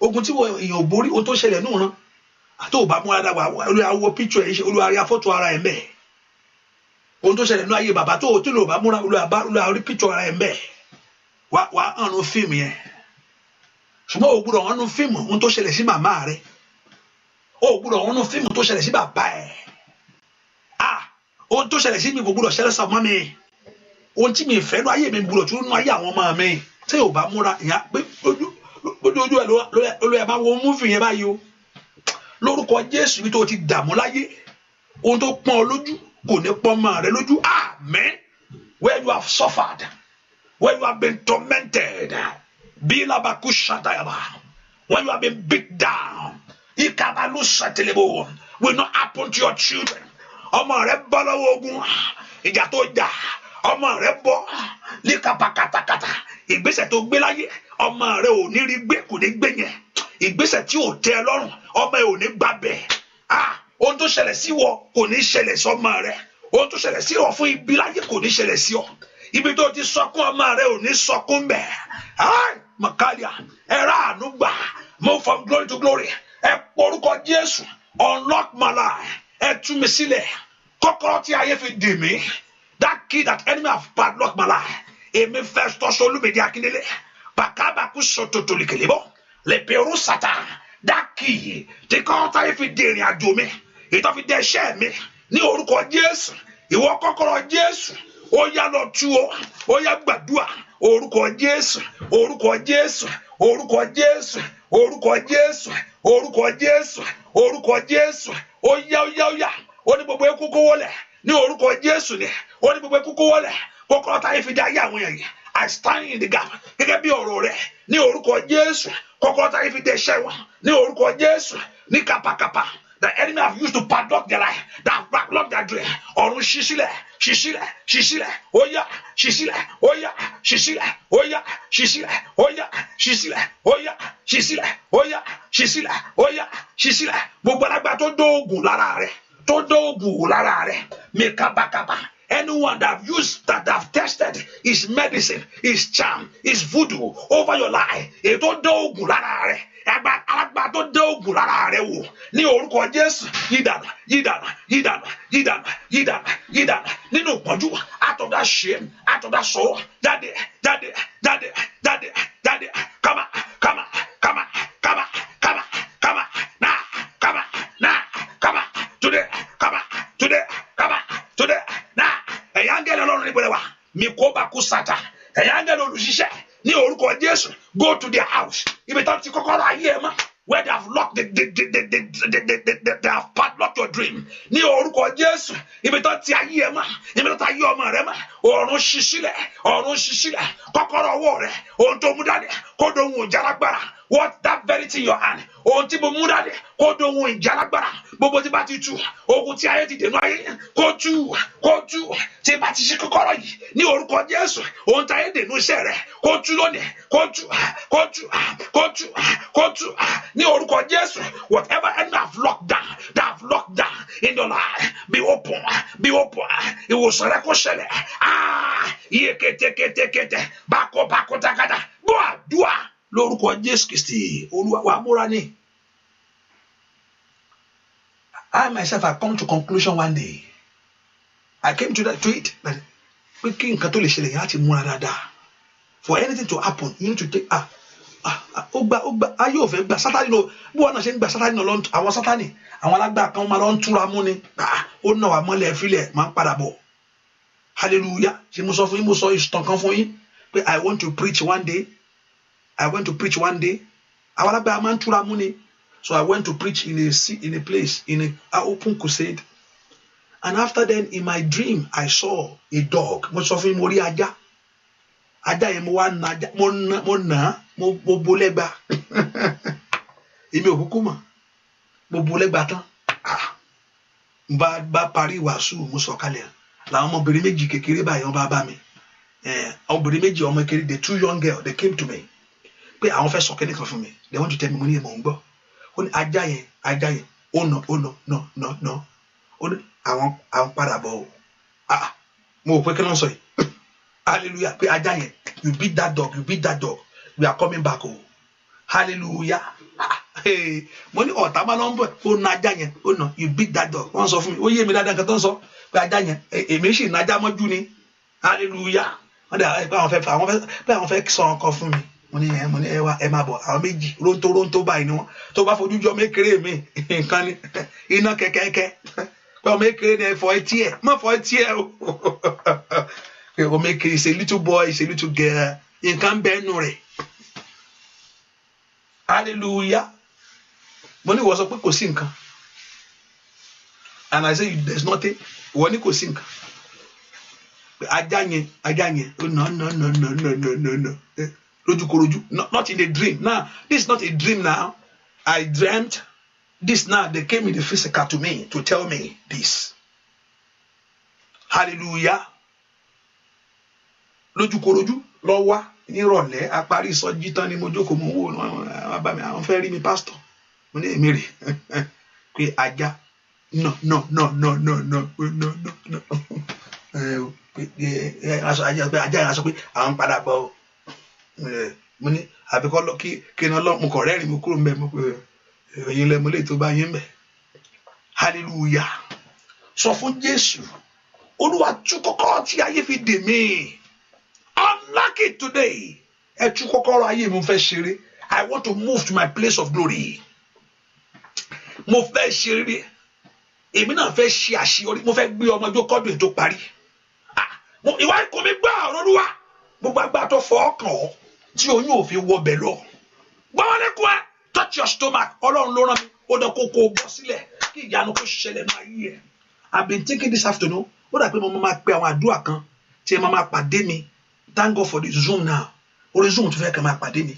Ogun tí èèyàn borí o tó ṣẹlẹ̀ nù rán. Àti ò bá múra dàgbà Olúwa wo picture ẹ̀ ṣe Olúwa rí afọ́tò ara ẹ̀ mẹ́. Ohun tó ṣẹlẹ̀ nù ayé bàbá tó lò bá múra Olúwa rí picture ara ẹ̀ mẹ́. Wà hàn nù fíìmù yẹn. Ṣùgbọ́n o gbọ́dọ̀ hàn nù fíìmù ohun tó ṣẹlẹ̀ sí màmá rẹ̀. O gbọ́dọ̀ hàn nù fíìmù tó ṣẹlẹ̀ sí bàbá ẹ̀. Ohun tó ṣẹlẹ̀ sí mi kò gbọ́dọ̀ ṣẹlẹ̀ sọ́mọ́ mi. Ohun tí mi fẹ́ nù ayé mi gbọ́dọ̀ tún nù ayé àwọn ọmọ mi. Tí o bá múra ìyá pé ojú ẹ̀ lórí máa wo múfì yẹn báyìí o. Lórúkọ Jésù bí tó ti dààmú láyé. Ohun tó pọ́n ọ lójú kò ní pọ́n mọ́ rẹ lójú. Amen. Where you have suffered. When you have been tormented, when you have been beat down, will not happen to your children. Ọmọ rẹ bọ́ lọ́wọ́ ogun, ìjà tó jà, ọmọ rẹ bọ́, líkàpàkàtàkàtà, ìgbésẹ̀ tó gbé láyé, ọmọ rẹ ò ní rí gbé kò ní gbé yẹn, ìgbésẹ̀ tí ò tẹ́ lọ́rùn, ọmọ ẹ ò ní gbà bẹ́ẹ̀. Ohun tó ṣẹlẹ̀ sí wọ kò ní ṣẹlẹ̀ sọ́mọ rẹ, ohun tó ṣẹlẹ̀ sí ọ fún ibi láyé kò ní ṣẹlẹ̀ sí ọ. Ibi tó ti sọkún ọmọ rẹ ò ní sọkún bẹ́ẹ̀. Makalia, ẹ ra àánú gbà, move from glory to glory. Ẹ porúkọ Jésù, unlock my life, ẹ tú mi sílẹ̀. Kọ́kọ́rọ́ tí ayé fi dè mí, that key that enemy have padlocked my life. Èmi Festus Olúmídé Akíndélé, bàkàbàkú sọ̀tòtò lìkèlébọ̀, lè pèrú sàtà. That key tí kọ́kọ́rọ́ tí ayé fi dè ìrìn àjò mi, ìtọ́ fi dè iṣẹ́ mi, ní orúkọ Jésù, ìwọ kọ́kọ́rọ́ Jésù. Ó yá lọ tú o, ó yá gbàdúrà, orúkọ Jésù, orúkọ Jésù, orúkọ Jésù, orúkọ Jésù, orúkọ Jésù, orúkọ Jésù, ó yá, ó ní gbogbo ekú kó wọlẹ̀, ní orúkọ Jésù ni, ó ní gbogbo ekú kó wọlẹ̀, kọ́kọ́rọ́ táyé fi dá ayé àwọn èèyàn yìí, I stand in the gap, gẹ́gẹ́ bí ọ̀rọ̀ rẹ̀, ní orúkọ Jésù, kọ́kọ́rọ́ táyé fi dá iṣẹ́ wọn, ní orúkọ Jésù, ní kàpàkàpà. The enemy have used to padlock their life, that have padlocked their dream. Ọ̀run ṣíṣílẹ̀, ó yá, ṣíṣílẹ̀, ó yá, ṣíṣílẹ̀, ó yá, ṣíṣílẹ̀, ó yá, ṣíṣílẹ̀, ó yá, ṣíṣílẹ̀, ó yá, ṣíṣílẹ̀, ó yá, ṣíṣílẹ̀. Gbogbo alágbá tó dóògùn lára rẹ̀, tó dóògùn lára rẹ̀, mi kábàkábà. Anyone that have used, that have tested his medicine, his charm, his voodoo over your life, ètò dóògùn lára rẹ̀. Alágbá tó dé ogun lára rẹ wò ní orúkọ Jésù yídànà nínú ìpọ́njú out of that shame, out of that sorrow, jáde today now ẹ̀yà ń gẹ́lẹ́ lọ́rùn nígbẹ̀rẹ̀ wa mi kó bá kú sátà ẹ̀yà ń gẹ́lẹ́ olùṣiṣẹ́ ní orúkọ Jésù go to their house ibi tán ti kọ́kọ́rọ́ ayé ẹ̀ mọ́ where they have locked they have padlocked your dream. Ní orúkọ Jésù, ibi tó ti ayé ẹ mọ́, ibi tó ti ayé ọmọ rẹ mọ́, ọ̀run ṣí sílẹ̀, ọ̀run ṣí sílẹ̀, kọ́kọ́rọ́ ọwọ́ rẹ, ohun tó mú dání, kó dohun ìjà lágbára. What that very thing in your hand, ohun tí mo mú dání, kó dohun ìjà lágbára. Gbogbo tí bá ti tú, ogun tí ayé ti dènà ayé, kó tú, tí bá ti ṣí kọ́kọ́rọ́ yìí, ní orúkọ Jésù, ohun tí ayé dènà iṣẹ́ rẹ, kó tú lónìí, kó tú, ní orúkọ Jésù. Whatever enemy have locked down in your life, be open. Ìwòsàn rẹ kó ṣẹlẹ̀. Iye kété, bákò takada, bó àdúrà lórúkọ Jésù Kristi, Olúwa wa múra ní. I myself have come to conclusion one day. I came to it that pé kí nǹkan tó lè ṣẹlẹ̀ yẹn láti múra dáadáa. For anything to happen, you need to take Ogba ayé ò fẹ́ gba Sátánì lọ bí wọn náà ṣe ń gba Sátánì lọ àwọn Sátánì àwọn alágbára kan máa lọ ń túra mú ni ó náà wà mọ́lẹ̀ fílẹ̀ máa ń padà bọ̀. Hallelujah. Ṣé mo sọ fún yín, mo sọ ìtàn kan fún yín pé I went to preach one day. Àwọn alágbára máa ń túra mú ni. So I went to preach in a place, in an open crusade. And after then, in my dream, I saw a dog. Mo sọ fún yín, mo rí ajá. Ajá yẹn mo wá na ajá, mo bo lẹ́gba. Èmi ò kúkú mọ̀. Mo bo lẹ́gba tán. Bá parí wàásù mo sọ̀kalẹ̀. Làwọn ọmọbìnrin méjì kékeré báyìí wọ́n bá mi. Ọmọbìnrin méjì ọmọ kékeré, the 2 young girls, they came to me. Pé àwọn fẹ́ sọ kíní kan fún mi. They want to tell me mo ní èèmọ̀ ń gbọ́. Ó ní ajá yẹn, oh no. Ó ní àwọn padà bọ̀ o. Mo rò pé kí ló ń sọ yìí. Hallelujah. Pé ajá yẹn, you beat that dog. We are coming back o. Hallelujah. Mo ní ọ̀tá máa ń bọ̀, ó na ajá yẹn, ó nà, you beat that dog. Wọ́n sọ fún mi, ó yé mi dáadáa nǹkan tó ń sọ pé ajá yẹn, èmi sì na ajá mọ́jú ni. Hallelujah. Wọ́n dẹ̀ pé àwọn fẹ́ sọ nǹkan fún mi. Mo ní ẹ máa bọ̀, àwọn méjì róńtó báyìí ni wọ́n. Tó bá fojú jọ mékeré mi, nǹkan ni iná kẹ́kẹ́kẹ́. Pé ọmọ mékeré ni ẹ fọ etí ẹ̀, má fọ etí ẹ̀ o. Pé ọmọ mékeré is a little boy, is a little girl. Nǹkan bẹ́ẹ̀ nù rẹ̀. Hallelujah. Mo ní ìwọ sọ pé kò sí nǹkan. And I say there's nothing. Ìwọ ní kò sí nǹkan. Ajá yẹn. Oh, no. Lójúkorojú. Not in a dream. Now, this is not a dream now. I dreamt this now. They came in the physical to me to tell me this. Hallelujah. Lójúkorojú lọ wá nírọ̀lẹ́ àparí ìsọjí tán ni mo jókòó mo wò àwọn fẹ́ rí mi pastor. Mo ní èmi rè pé ajá no. Ajá yẹn sọ pé àwọn padà bọ̀ o. Mo ní àbíkọ́ lọ kí n lọ mo kọ̀ rẹ́rìn mi kúrò mbẹ́ mo pé ẹ̀yin lẹ́mu lè tó bá yín mbẹ́. Hallelujah. Sọ fún Jésù, Olúwa tú kọ́kọ́rọ́ tí ayé fi dè mí. Unlock it today. Ẹ tú kọ́kọ́rọ́ ayé mi fẹ́ ṣeré. I want to move to my place of glory. Mo fẹ́ ṣeré. Èmi náà fẹ́ ṣe àṣeyọrí. Mo fẹ́ gbé ọmọ ọjọ́ kọ́dún tó parí. Ìwà ikùn mi gbà ọ̀rọ̀ Olúwa. Gbogbo agbára tó fọ́ ọkàn ọ́ tí oyún ò fi wọ bẹ̀ lọ. Gbọ́wọ́ lẹ́kùn ẹ̀. Touch your stomach. Ọlọ́run ló rán mi. Ó dán kókó bọ́ sílẹ̀. Kí ìyanu kó ṣẹlẹ̀ máa yí ẹ̀. I've been thinking this afternoon. Ó dà pé mo máa pe àwọn àdúrà kan tí ẹ máa pàdé mi. Thank God for the Zoom now. Orí Zoom tó fẹ́ kẹ́ máa pàdé mi.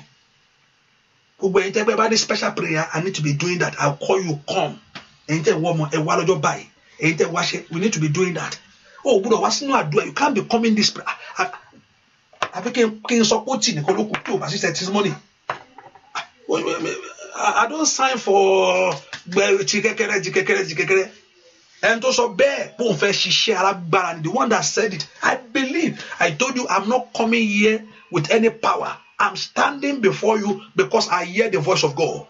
Gbogbo ẹ̀yin tẹ́ pé bá dé special prayer, I need to be doing that. I'll call you, come. Ẹ̀yin tẹ́ wọ́ ọmọ ẹ wá lọ́jọ́ báyìí. Ẹ̀yin tẹ́ wá ṣe, we need to be doing that. Oh, gbọ́dọ̀ wá sínú àdúrà. You can't be coming this prayer. Àbí kí n sọ pé ó tì nìkan ló kù tí ò bá sí testimony. I don't sign for jí kékeré. And also bear, the one that said it. I believe. I told you I'm not coming here with any power. I'm standing before you because I hear the voice of God.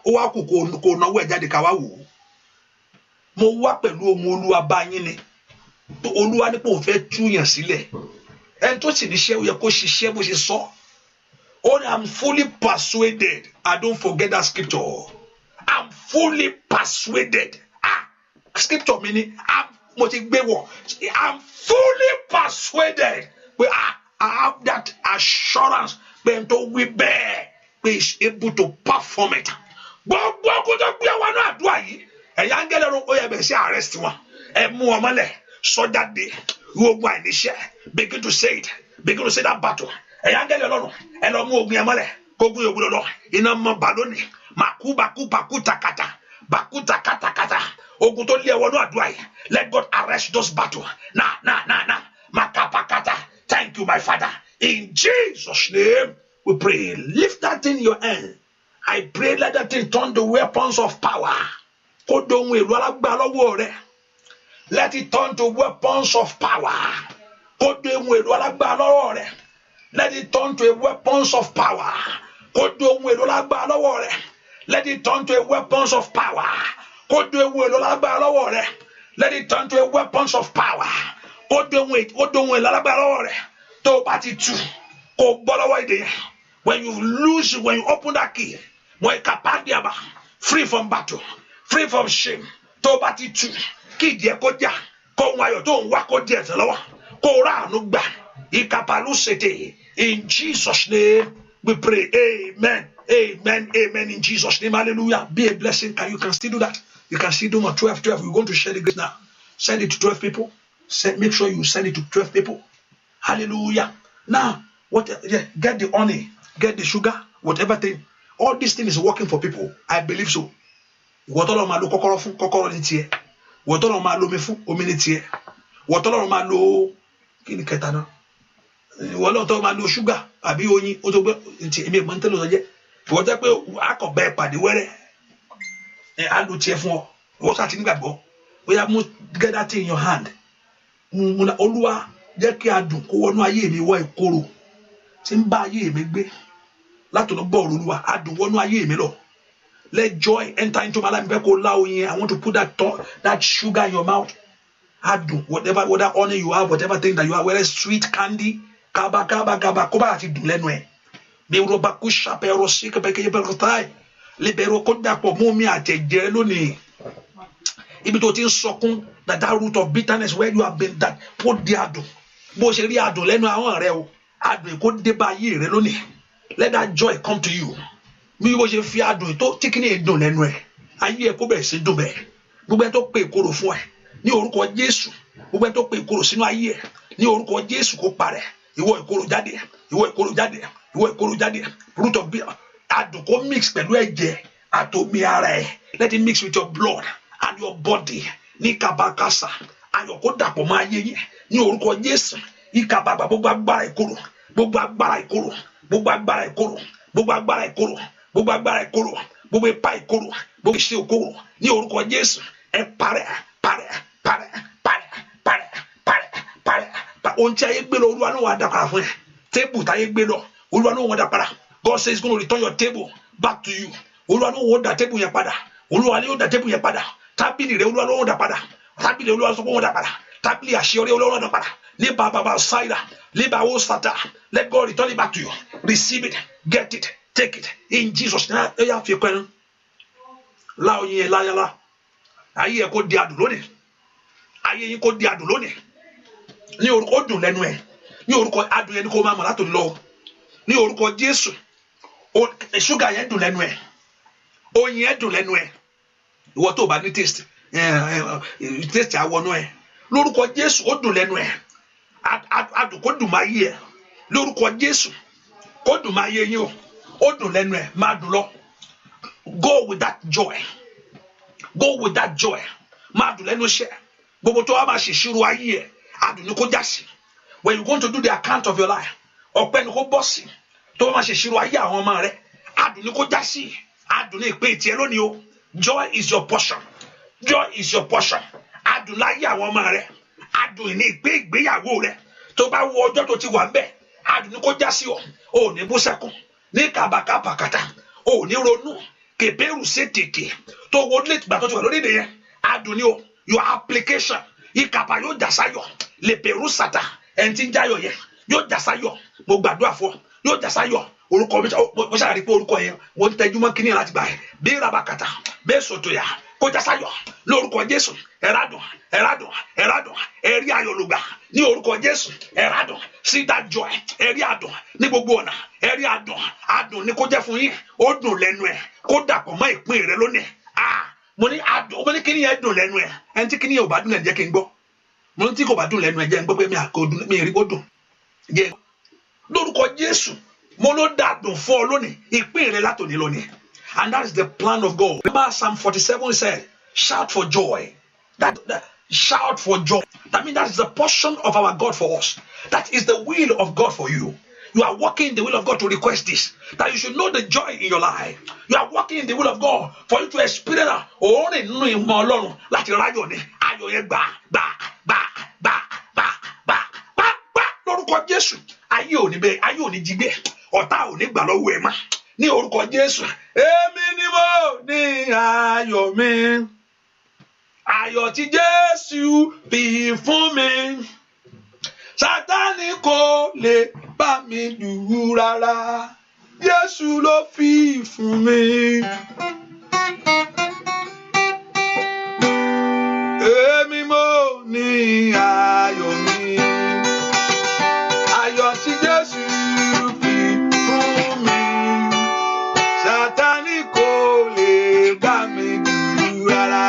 Mo wá pẹ̀lú ohùn Olúwa bá yín ni. Olúwa ní pé ó fẹ́ tú yàn sílẹ̀. Ẹni tó sì ní ṣe ó yẹ kó ṣiṣẹ́ bó ṣe sọ. I'm fully persuaded. I don't forget that scripture. I'm fully persuaded. Scripture meaning I'm fully persuaded. But I have that assurance that we bear is able to perform it. ẹ̀yà áńgẹ́lì ọ̀run ó yẹ bẹ̀ sí arrest wọn ẹ mú wọn mọ́lẹ̀ sọ́jáde ogun àìníṣẹ́ begin to say it, begin to say that battle. ẹ̀yà áńgẹ́lì ọlọ́run ẹ lọ mú ogun yẹn mọ́lẹ̀ kógun yóò gbúdọ̀ lọ iná mọ́ balóni màkú takata bàkú takatakata ogun tó lé ẹwọ́n ní àdúrà yìí let God arrest those battle now makapakata. Thank you my Father, in Jesus name we pray. Lift that thing in your hand. I pray let that thing turn to weapons of power. Kó dohun èlò alágbára lọ́wọ́ rẹ. Let it turn to weapons of power. Kó dohun èlò alágbára lọ́wọ́ rẹ. Let it turn to a weapons of power. Kó dohun èlò alágbára lọ́wọ́ rẹ. Let it turn to a weapons of power. Kó dohun èlò alágbára lọ́wọ́ rẹ. Let it turn to a weapons of power. Kó dohun èlò alágbára lọ́wọ́ rẹ. Tó bá ti tú, kó bọ́ lọ́wọ́ ìdè yẹn. When you open that key, when you kapadiaba, free from battle, free from shame, tó bá ti tú, kí ìdí ẹ kó já, kó ń wáyọ̀ tó ń wá kó díẹ̀ tẹ̀ lọ́wọ́, kó rà àánú gbà, ìkàpàlú ṣètè. In Jesus' name we pray. Amen. Amen. Amen. In Jesus' name. Hallelujah. Be a blessing. You can still do that. You can still do more. 12. We're going to share the grace now. Send it to 12 people. Make sure you send it to 12 people. Hallelujah. Now, get the honey, get the sugar, whatever thing. All this thing is working for people. I believe so. Wotolo ma lo kokoro fún kokoro ni tiẹ̀. Wotolo ma lo mi fún omi ni tiẹ̀. Wotolo ma lo kini kẹta náà. Wotolo ma lo sugar àbí oyin o tó gbé nti èmi mo ntelo so je. Wo jẹ́ pé akọ̀bẹ pàdé wẹ́rẹ́. A lo tiẹ̀ fún ọ. Wo sa ti nígbàgbọ́. Ó yá mú get that thing in your hand. Olúwa jẹ́ kí adùn kó wọnú ayé mi wọ ìkorò tí ń bá ayé mi gbé látọ̀nà gbọ́ Olúwa adùn wọnú ayé mi lọ. Let joy enter into my life. I want to put that sugar in your mouth. Adùn whatever honey you have, whatever thing that you have, whether sweet candy, kaba kó bá ti dùn lẹ́nu ẹ̀. Bí o bá kú ṣàpẹ́ ọ̀rọ̀ sí kẹ́kẹ́ bẹ̀rẹ̀ táì libero kó dàpọ̀ mú mi àtẹ̀jẹ́ lónìí. Ibi tó ti ń sọkún that root of bitterness where you have been that kó di adùn. Bó ṣe rí adùn lẹ́nu àwọn rẹ o adùn kó dé bá ayé rẹ lónìí. Let that joy come to you. Bí bó ṣe fi adùn tó tí kìíní dùn lẹ́nu ẹ̀ ayé ẹ̀ kó bẹ̀rẹ̀ sí dùn bẹ́ẹ̀. Gbogbo ẹ̀ tó pe ìkorò fún ẹ ní orúkọ Jésù. Gbogbo ẹ̀ tó pe ìkorò sínú ayé ẹ̀ ní orúkọ Jésù kó parẹ́. Ìwọ ìkorò jáde, ìwọ ìkorò jáde, ìwọ ìkorò jáde. Root of bitterness adùn kó mix pẹ̀lú ẹ̀jẹ̀ àtomi ara ẹ̀. Let it mix with your blood and your body. Ní kabakasa ayọ̀ kó dàpọ̀ mọ́ ayé yẹn ní orúkọ Jésù. Ìkàbàbà gbogbo agbára ìkorò, gbogbo agbára ìkorò, gbogbo agbára ìkorò, gbogbo agbára ìkorò, gbogbo agbára ìkorò, gbogbo ipa ìkorò, gbogbo iṣẹ́ ìkorò ní orúkọ Jésù. Ẹ parẹ́. Ohun tí ayé gbé lọ Olúwa ló wà dá padà fún ẹ. Tébù táyé gbé lọ Olúwa ló wọ́n dá padà. God says he's going to return your table back to you. Olúwa ló wọ́n dá tébù yẹn padà. Olúwa ló dá tébù yẹn padà. Tábìlì rẹ Olúwa ló wọ́n dá padà. Tábìlì Olúwa sọ pé wọ́n dá padà. Tábìlì àṣeyọrí Olúwa ló wọ́n dá padà. Liba baba saida, liba o sata. Let God return it back to you. Receive it, get it, take it in Jesus' name. Eya fi kwenu. La oyin la yala. Ayé ẹ kó di adùn lónìí. Ayé yín kó di adùn lónìí. Ní orúkọ dùn lẹ́nu ẹ. Ní orúkọ adùn yẹn kó máa mọ̀ látòní lọ. Ní orúkọ Jésù. Sugar yẹn dùn lẹ́nu ẹ. Oyin yẹn dùn lẹ́nu ẹ. Ìwọ tó bá ní taste. Taste àwọnú ẹ. Lórúkọ Jésù ó dùn lẹ́nu ẹ. Adùn kó dùn máa yé ẹ. Lórúkọ Jésù kó dùn máa yé yín o. Ó dùn lẹ́nu ẹ máa dùn lọ. Go with that joy. Go with that joy. Máa dùn lẹ́nu iṣẹ́. Gbogbo tó wá máa ṣèṣirò ayé ẹ. Adùn ni kó já sí. When you going to do the account of your life, ọpẹ́ ni kó bọ́ sí. Tó wá máa ṣèṣirò ayé àwọn ọmọ rẹ. Adùn ni kó já sí. Adùn ni ìpè tiẹ̀ lónìí o. Joy is your portion. Joy is your portion. Adùn láyé àwọn ọmọ rẹ. Adùn ní ìgbéyàwó rẹ. Tó bá wo ọjọ́ tó ti wà ńbẹ̀. Adùn ni kó já sí ọ. O ní bú sẹ́kún. Ní kàbàkàbàkàtà. O ní ronú. Kèbérù ṣe tètè. Tó wo lè gbà tó ti wà lórí ìdè yẹn. Adùn ni o. Your application. Ìkàbà yóò jà sáyọ̀. Lè bẹ̀rù sàtà. Ẹni tí ń jáyọ̀ yẹn. Yóò jà sáyọ̀. Mo gbàdúrà fún ọ. Yóò jà sáyọ̀. Orúkọ mi mo ṣàrí pé orúkọ yẹn wọ́n ń tẹjú mọ́ kíní láti gbà ẹ̀. Bí rabakata. Bẹ́ẹ̀ sọ̀tò yà. Kó jà sáyọ̀. Lórúkọ Jésù. Ẹ̀rádùn. Ẹ̀rí ayọ̀ lùgbà. Ní orúkọ Jésù. Ẹ̀rádùn. See that joy. Ẹ̀rí àdùn. Ní gbogbo ọ̀nà. Ẹ̀rí àdùn. Àdùn ni kó jẹ́ fún yín. Ó dùn lẹ́nu ẹ̀. Kó dàpọ̀ mọ́ ìpín rẹ lónìí. mo ní kíní yẹn dùn lẹ́nu ẹ̀ ẹni tí kíní yẹn ò bá dùn lẹ́nu jẹ́ kí n gbọ́ mo ní tí kò bá dùn lẹ́nu ẹ̀ jẹ́ n gbọ́ pé mi rí kó dùn jẹ́ lórúkọ Jésù mo ló dà dùn fún ọ lónìí ìpín rẹ látòní lónìí and that is the plan of God. Remember Psalm 47 said shout for joy. That shout for joy. That means that is the portion of our God for us. That is the will of God for you. You are walking in the will of God to request this. That you should know the joy in your life. You are walking in the will of God for you to experience that. Only nínú ìmọ̀ Ọlọ́run láti ráyọ̀ ní ayọ̀ yẹn gbà. Lórúkọ Jésù, ayé ò ní bẹ́ẹ̀, ayé ò ní jí gbé, ọ̀tá ò ní gbà lọ́wọ́ ẹ̀ má. Ní orúkọ Jésù, èmi ni mo ní ayọ̀ mi. Ayọ̀ tí Jésù fi fún mi. Sátánì kò lè bá mi dù rárá. Jésù ló fi fún mi. Èmi mo ní ayọ̀ mi. Ayọ̀ tí Jésù fi fún mi. Sátánì kò lè bá mi dù rárá.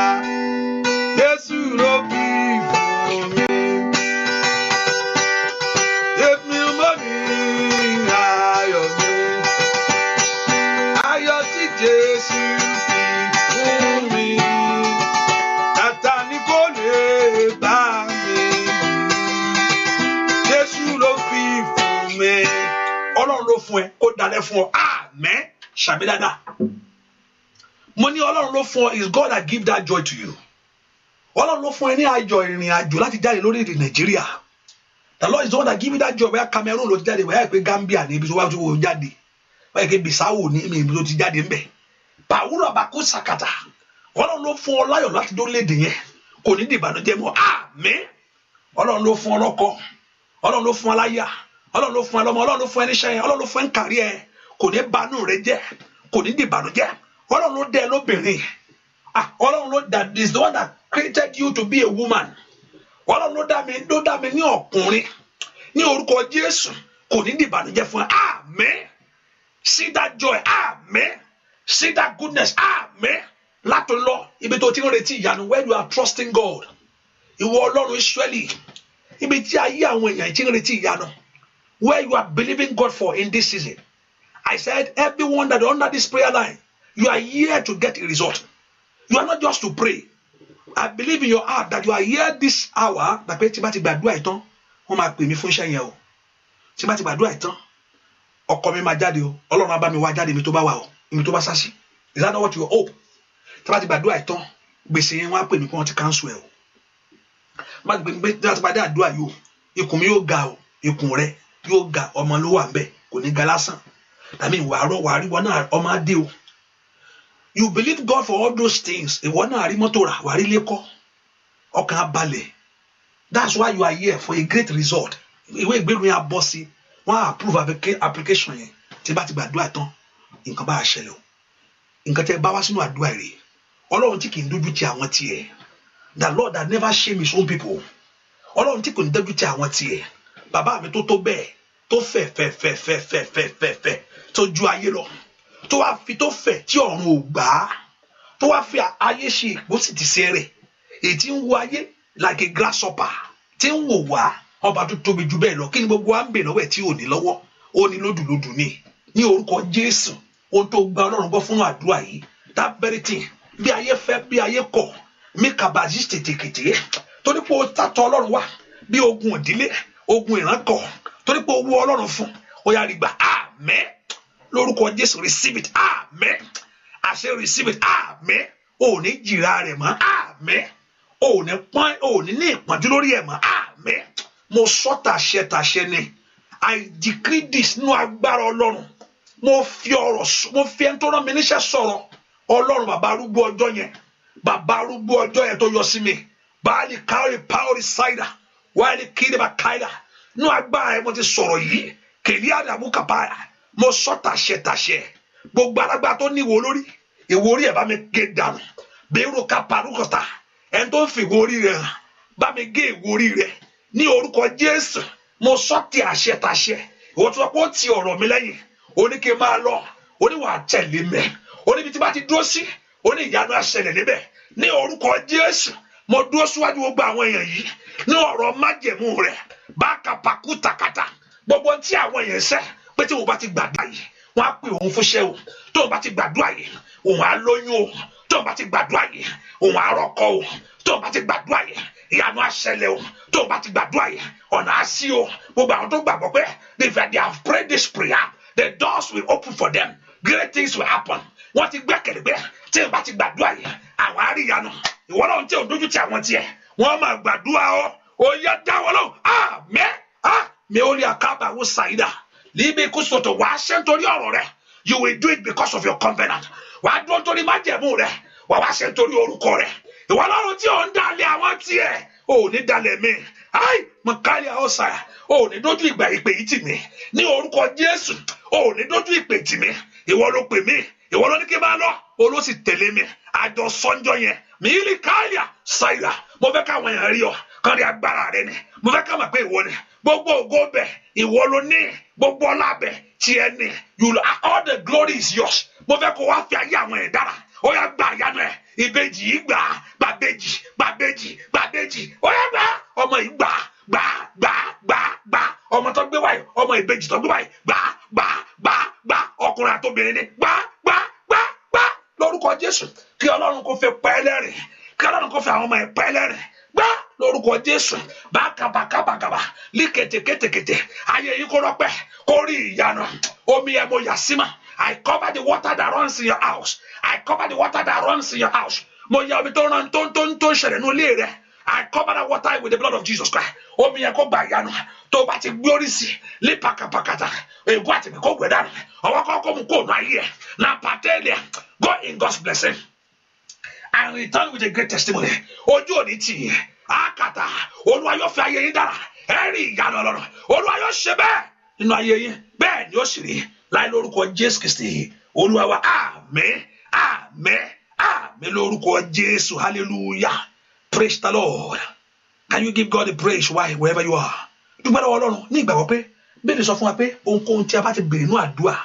Jésù ló fi fún mi. Èmi mo ní ayọ̀ mi. Ayọ̀ tí Jésù fi fún mi. Sátánì kò lè bá mi dù. Jésù ló fi fún mi. Ọlọ́run ló fún ẹ kó dalẹ̀ fún ọ. Àmín. Ṣàmì dáadáa. Mo ní Ọlọ́run ló fún ọ. Is God that give that joy to you? Ọlọ́run ló fún ẹ ní àjọ ìrìn àjò láti jáde lórílẹ̀-èdè Nàìjíríà. The Lord is the one that give you that job. Where Cameroon ló ti jáde, where pé Gambia ní ibi tó wá tó jáde, where pé Bissau ní ibi tó ti jáde ńbẹ̀. Pàwúrọ̀ àbákú sàkàtà. Ọlọ́run ló fún ọ láyọ̀ láti dórílẹ̀-èdè yẹn. Kò ní dìbànújẹ́ mọ́. Àmín. Ọlọ́run ló fún ọ lọ́kọ. Ọlọ́run ló fún ọ láyà. Ọlọ́run ló fún ọ lọ́mọ. Ọlọ́run ló fún ẹ níṣẹ́ yẹn. Ọlọ́run ló fún ẹ ń kárí ẹ. Kò ní banú rẹ jẹ́. Kò ní dìbànújẹ́. Ọlọ́run ló dẹ lóbìnrin. Ọlọ́run ló that is the one that created you to be a woman. Ọlọ́run ló dá mi ní ọkùnrin. Ní orúkọ Jésù kò ní dìbànújẹ́ fún ẹ. Àmín. See that joy. Àmín. See that goodness. Àmín. Láti lọ ibi tó ti ń retí ìyanu where you are trusting God. Ìwọ Ọlọ́run Ísírẹ́lì. Ibi tí ayé àwọn èèyàn ti ń retí ìyanu. Where you are believing God for in this season. I said everyone that under this prayer line, you are here to get a result. You are not just to pray. I believe in your heart that you are here this hour. That pé tí bá ti gbàdúrà ìtàn, wọ́n máa pè mí fún iṣẹ́ yẹn o. Tí bá ti gbàdúrà ìtàn, ọkọ mi máa jáde o. Ọlọ́run á bá mi wá jáde mi tó bá wà o. Mi tó bá sásì. Is that not what you hope? Tí bá ti gbàdúrà ìtàn, gbèsè yẹn wọ́n á pè mí kí wọ́n ti cancel ẹ o. Má ti gbé tí bá ti àdúrà yìí o. Ikùn mi yóò ga o. Ikùn rẹ yóò ga. Ọmọ ló wà ńbẹ̀. Kò ní ga lásán. Àmì wàá rí wọn náà ọmọ á dé o. You believe God for all those things. Ìwọ náà rí mọ́tò rà, wà rí ilé kọ́. Ọkàn á balẹ̀. That's why you are here for a great result. Ìwé ìgbéròyìn abọ́ sí. Wọ́n approve application yẹn. Tí bá ti gbàdúrà tán, nǹkan bá ṣẹlẹ̀ o. Nǹkan tẹ́ bá wá sínú àdúrà rẹ̀. Ọlọ́run tí kì í dójú ti àwọn tiẹ̀. The Lord that never shame his own people. Ọlọ́run tí kò ní dójú ti àwọn tiẹ̀. Bàbá mi tó bẹ́ẹ̀, tó fẹ̀, tó ju ayé lọ. Tó wá fi tó fẹ̀ tí ọ̀run ò gbà á. Tó wá fi ayé ṣe ìpósì ti ṣe rẹ̀. Èyí tí ń wo ayé like a grasshopper. Tí ń wò wá ọba tó tóbi jù bẹ́ẹ̀ lọ. Kí ni gbogbo wa ń bè lọ́wọ́ ẹ̀ tí ò ní lọ́wọ́? Ó ní lódùlódù ni. Ní orúkọ Jésù, ohun tó gba Ọlọ́run gbọ́ fún àdúrà yìí. That very thing. Bí ayé fẹ́, bí ayé kọ̀. Mí kàbàjì tètè. Torí pé ó tàtọ̀ Ọlọ́run wá. Bí ogun ìdílé, ogun ìránkọ̀. Torí pé ó wú Ọlọ́run fún. Ó yá rí gbà. Àmín. Lórúkọ Jésù receive it. Àmín. Àṣẹ receive it. Àmín. Ò ní jìra rẹ̀ mọ́. Àmín. Ò ní ní ìpọ́njú lórí ẹ̀ mọ́. Àmín. Mo sọ tàṣẹ ni. I decree this nínú agbára Ọlọ́run. Mo fi ẹni tó rán mi níṣẹ́ sọ̀rọ̀. Ọlọ́run bàbá arúgbó ọjọ́ yẹn. Bàbá arúgbó ọjọ́ yẹn tó yọ sí mi. Báàlì kárí power cider. Wáyé kiri bá káyà. Nínú agbára ẹ̀ mo ti sọ̀rọ̀ yìí. Kèlí àdàmú kàpáyà. Mo sọ tàṣẹ. Gbogbo alágbá tó ní ìwò lórí. Ìwò orí ẹ̀ bá mi gé dànù. Bẹ́ẹ̀rù ká parúkọ̀tà. Ẹni tó ń fi ìwò orí rẹ̀ hàn. Bá mi gé ìwò orí rẹ̀. Ní orúkọ Jésù. Mo sọ ti àṣẹ. Ìwọ tó sọ pé ó ti ọ̀rọ̀ mi lẹ́yìn. Ó ní kí n máa lọ. Ó ní wàá tẹ̀lé mi. Ó ní ibi tí bá ti dúró sí. Ó ní ìyanu á ṣẹlẹ̀ níbẹ̀. ní orúkọ Jésù mo dúró síwájú gbogbo àwọn èèyàn yìí ní ọ̀rọ̀ májẹ̀mú rẹ̀ bákàbàkú takata gbogbo tí àwọn èèyàn ṣẹ̀ pé tí wọ́n bá ti gbàdúrà yìí wọ́n á pè òun fúnṣẹ́ o tó o bá ti gbàdúrà yìí òun á lóyún o tó o bá ti gbàdúrà yìí òun á rọ́kọ o tó o bá ti gbàdúrà yìí ìyanu á ṣẹlẹ̀ o tó o bá ti gbàdúrà yìí ọ̀nà á ṣí o gbogbo àwọn tó gbàgbọ́ pé if they have prayed this prayer the doors will open for them great things will happen wọ́n ti gbẹ́kẹ̀lé pé tí o bá ti gbàdúrà yìí àwọn á rí ìyanu ìwọ náà tí o dójú ti àwọn tiẹ̀ wọ́n máa gbàdúrà ó yá dáwọ́ lọ́wọ́ àmín ó lè àkábà wò ṣàyídà líbi kó sọ̀tọ̀ wàá ṣe nítorí ọ̀rọ̀ rẹ̀ you will do it because of your covenant wàá dúró nítorí májẹ̀mú rẹ̀ wàá wá ṣe nítorí orúkọ rẹ̀ ìwọ lọ́run tí ò ń dalẹ̀ àwọn tiẹ̀ ò ní dalẹ̀ mi mo kárí àwọn ṣàyà ò ní dójú ìgbà ìpè yìí tì mí ní orúkọ Jésù ò ní dójú ìpè tì mí ìwọ ló pè mí ìwọ ló ní kí n máa lọ oló sì tẹ̀lé mi àjọ sọ́njọ́ yẹn mílí káyà ṣàyà mo fẹ́ káwọn èèyàn rí ọ kán rí agbára rẹ ni mo fẹ́ ká mọ̀ pé ìwọ ni gbogbo ògo bẹ̀ ìwọ ló ní gbogbo ọlá bẹ̀ tiẹ̀ ni all the glory is yours mo fẹ́ kó wá fi ayé àwọn ẹ̀ dára ó yá gba àyánu ẹ̀ ìbejì yìí gbàbejì ó yá gbà ọmọ yìí gbà ọmọ tó gbé wáyé ọmọ ìbejì tó gbé wáyé gbà ọkùnrin àtobìnrin ni gbà lórúkọ Jésù kí Ọlọ́run kó fẹ́ pa ẹ́ lẹ́rìn kí Ọlọ́run kó fẹ́ àwọn ọmọ ẹ̀ pa ẹ́ lẹ́rìn gbà lórúkọ Jésù bákàbàkàbàkàbà líkètèkètèkètè ayé yìí kó rọpẹ́ kó rí ìyanu omi ẹ̀ mo yà símà I cover the water that runs in your house. I cover the water that runs in your house. Mo yà omi tó rán tó ṣẹlẹ̀ nínú ilé rẹ̀. I cover that water with the blood of Jesus Christ. Omi yẹn kó gba ìyanu tó bá ti gbórí sí lé pàkàpàkàtà ègún àti mi kó gbẹ dànù ọwọ́ kọ́kọ́ mu kó nù ayé ẹ̀ na pàtẹ́lẹ̀ go in God's blessing and return with a great testimony. Ojú òní tì yín àkàtà Olúwa yóò fi ayé yín dára ẹ̀rí ìyanu Ọlọ́run Olúwa yóò ṣe bẹ́ẹ̀ nínú ayé yín bẹ́ẹ̀ ni ó sì rí láì lórúkọ Jésù Kristi Olúwa wa àmín lórúkọ Jésù hallelujah praise the Lord. Can you give God the praise wherever you are? Dúpẹ́ lọ́wọ́ Ọlọ́run ní ìgbàgbọ́ pé bẹ́ẹ̀ ni sọ fún wa pé ohunkóhun tí a bá ti bèrè nínú àdúrà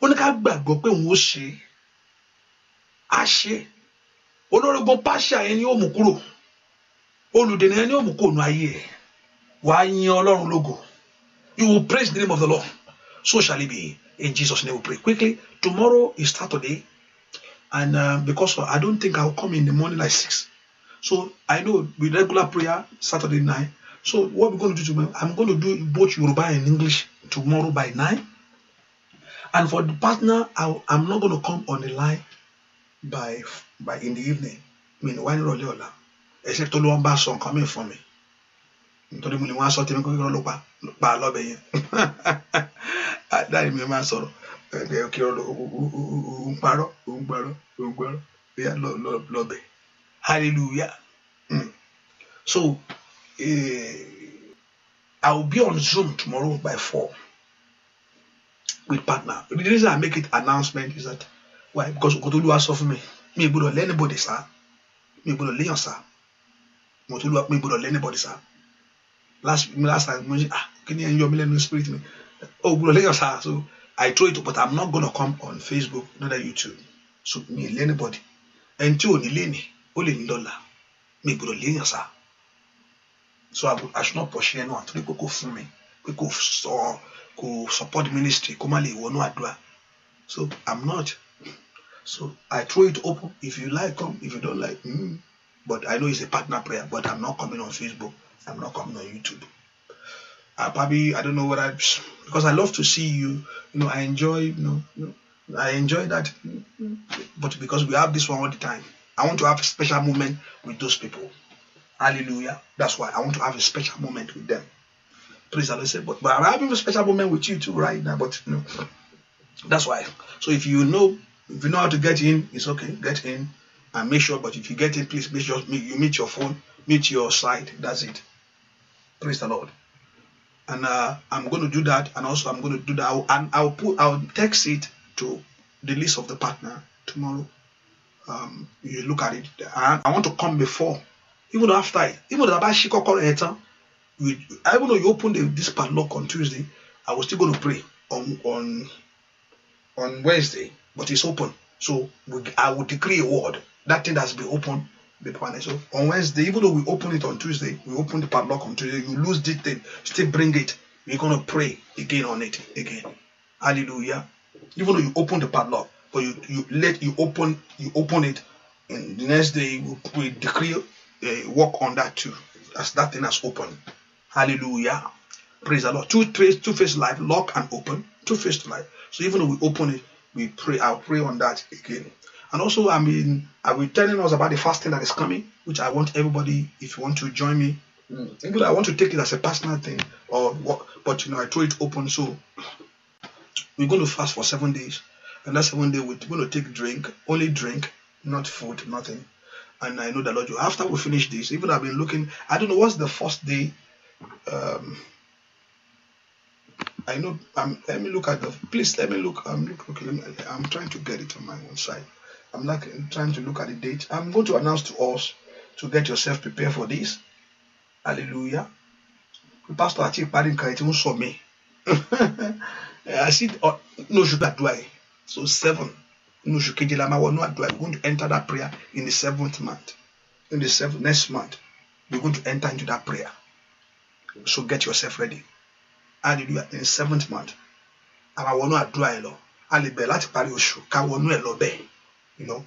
ó ní ká gbàgbọ́ pé òun ó ṣe á ṣe olórógbó pàṣẹ yẹn ni ó mú kúrò olùdènà yẹn ni ó mú kúrò nínú ayé ẹ̀ wàá yin Ọlọ́run lógo. You will praise the name of the Lord. So shall it be. In Jesus' name we pray. Quickly, tomorrow is Saturday. And because I don't think I'll come in the morning like 6. So I know with regular prayer, Saturday night. So what we're going to do tomorrow, I'm going to do both Yoruba and English tomorrow by 9. And for the partner, I'm not going to come on the line by in the evening. I mean, why not? Except to one song coming for me. Nítorí mo lè wọ́n aṣọ tèmi kó kí ló pa lọ́bẹ̀ yẹn àdáyé mi máa sọ̀rọ̀ kí òun parọ́ bóyá lọ́bẹ̀ hallelujah. So I will be on Zoom tomorrow by 4 with partner. The reason I make it announcement is that why? Because Olúwa sọ fún mi gbọ́dọ̀ lé anybody sá mi gbọ́dọ̀ léyàn sá mi gbọ́dọ̀ lé anybody sá. Last time, can you enjoy me spirit me? So I throw it, but I'm not gonna come on Facebook, not on YouTube. So me anybody. And two ni leni, only $1. Me go leni sir. So I should not push anyone to go for me. We go support the ministry. Komali wono adwa. So I'm not. So I throw it open. If you like, come. If you don't like, but I know it's a partner prayer. But I'm not coming on Facebook. I'm not coming on YouTube. I don't know what because I love to see you. I enjoy, I enjoy that. But because we have this one all the time, I want to have a special moment with those people. Hallelujah. That's why I want to have a special moment with them. Praise the Lord. But I'm having a special moment with you too right now. But that's why. So if you know how to get in, it's okay. Get in and make sure. But if you get in, please make sure you meet your phone, meet your site. That's it. Praise the Lord. And I'm going to do that, and also I'm going to do that, and I'll text it to the list of the partner tomorrow. You look at it. I want to come before, even after it, even though you open this padlock on Tuesday, I was still going to pray on Wednesday, but it's open. So I will decree a word that thing that's been opened be permanent. So on Wednesday, even though we open it on Tuesday, we open the padlock on Tuesday, you lose this thing, still bring it. We're gonna pray again on it again. Hallelujah. Even though you open the padlock, but you open it, and the next day we decree work on that too. That's that thing that's open. Hallelujah. Praise the Lord. Two-faced life, lock and open. Two-faced life. So even though we open it, we pray. I'll pray on that again. And also, I will be telling us about the fasting that is coming, which I want everybody, if you want to join me. Even though I want to take it as a personal thing, or what, but I throw it open. So we're going to fast for 7 days. And that 7 day, we're going to take drink, only drink, not food, nothing. And I know that Lord, after we finish this, even I've been looking, I don't know what's the first day. I know. Let me look at the. Please let me look. I'm trying to get it on my own side. I'm trying to look at the date. I'm going to announce to us to get yourself prepared for this. Hallelujah. Pastor Achi Padin Kaiti saw me. I see. No sugar dry. So 7. No sugar jelama will not dry. We're going to enter that prayer in the 7th month. In the next month, we're going to enter into that prayer. So get yourself ready. Hallelujah. In the 7th month, I will not dry law. I'll be like Parishu. I will not obey. To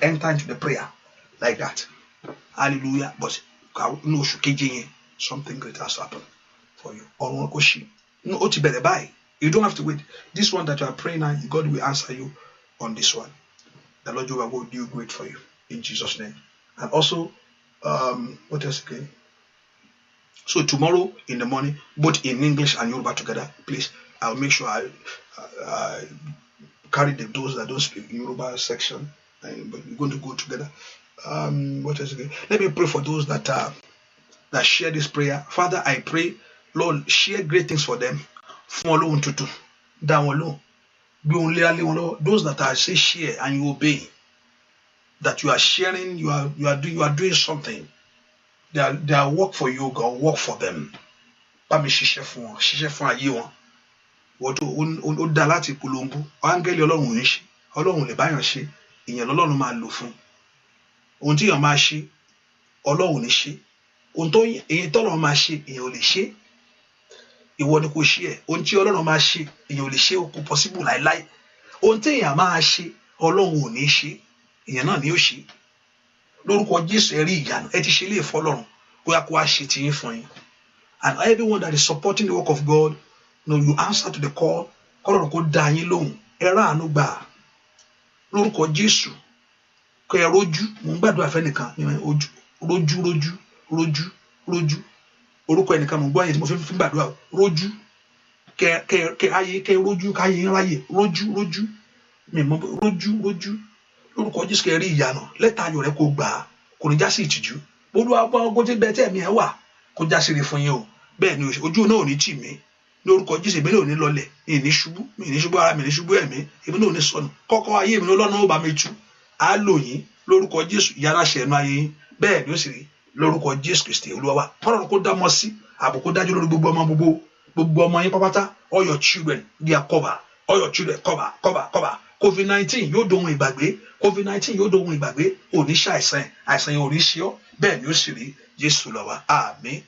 enter into the prayer like that. Hallelujah. But no shukiji, something great has happened for you. You don't have to wait. This one that you are praying now, God will answer you on this one. The Lord Jehovah will do great for you in Jesus' name. And also, what else again? So tomorrow in the morning, both in English and Yoruba together, please, I'll make sure I carry those that don't speak Yoruba section, but we're going to go together. What else again? Let me pray for those that share this prayer. Father, I pray, Lord, share great things for them. Those that I say share and you obey, that you are sharing, you are doing something. They are work for you, God, work for them. What ó dá láti polongo áńgẹ́lì Ọlọ́run ń ṣe Ọlọ́run lè báyàn ṣe ìyẹn lọ́lọ́run máa lò fún ohun tí èèyàn máa ṣe Ọlọ́run ní ṣe ohun tó èyí tọ́lọ́run máa ṣe èèyàn ò lè ṣe ìwọ ni kò ṣe ẹ̀ ohun tí Ọlọ́run máa ṣe èèyàn ò lè ṣe kò possible láíláí ohun tí èèyàn máa ṣe Ọlọ́run ò ní ṣe èèyàn náà ni ó ṣe lórúkọ Jésù ẹ rí ìyanu ẹ ti ṣe ilé ìfọlọ́run bóyá kó wá ṣe tiyín fún yín and everyone that is supporting the work of God. No, you answer to the call. Kọ́lọ́run kó dá yín lóhùn. Ẹ ráàánú gbà. Lórúkọ Jésù. Kẹ́ ẹ rójú. Mo ń gbàdúrà fẹ́nìkan. Rójú. Orúkọ ẹnìkan mo ń gbọ́ yẹn tí mo fi gbàdúrà. Rójú. Kẹ́ ayé kẹ́ rójú káyé ń ráyè. Rójú. Mi mọ̀ rójú. Lórúkọ Jésù kẹ́ ẹ rí ìyanu. Lẹ́tà ayọ̀ rẹ kó gbà. Kò ní já sí ìtìjú. Olúwa gbọ́ ọgbọ́n tí bẹ́ẹ̀ tẹ́ mi ẹ wà. Kó já sí ire fún yín o. Bẹ́ẹ̀ ni ojú náà ò ní tì mí. Lórúkọ Jésù èmi náà ò ní lọlẹ̀ ìní ṣubú ara mi ní ṣubú ẹ̀mí èmi náà ò ní sọnù kọ́kọ́ ayé mi lọ́nà ó bá mi tú á lò yín lórúkọ Jésù ìyára ṣẹ̀nu ayé yín bẹ́ẹ̀ ni ó sì rí lórúkọ Jésù Kristi Olúwa wa Ọlọ́run kó dá mọ́ sí ààbò kó dájú lórí gbogbo ọmọ yín pápátá all your children they are cover all your children cover COVID-19 yóò dohun ìgbàgbé COVID-19 yóò dohun ìgbàgbé òní ṣàìsàn àìsàn yẹn ò ní ṣe ọ́ bẹ́ẹ̀ ni ó sì rí Jésù lọ wa àmín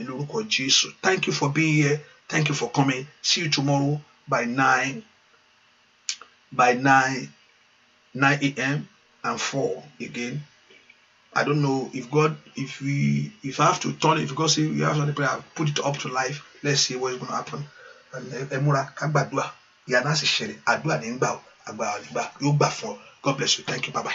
lórúkọ Jésù. Thank you for being here. Thank you for coming. See you tomorrow by 9 a.m. and 4 again. I don't know if I have to turn it because if you have something prayer, I'll put it up to life. Let's see what is going to happen. And God bless you. Thank you. Bye bye.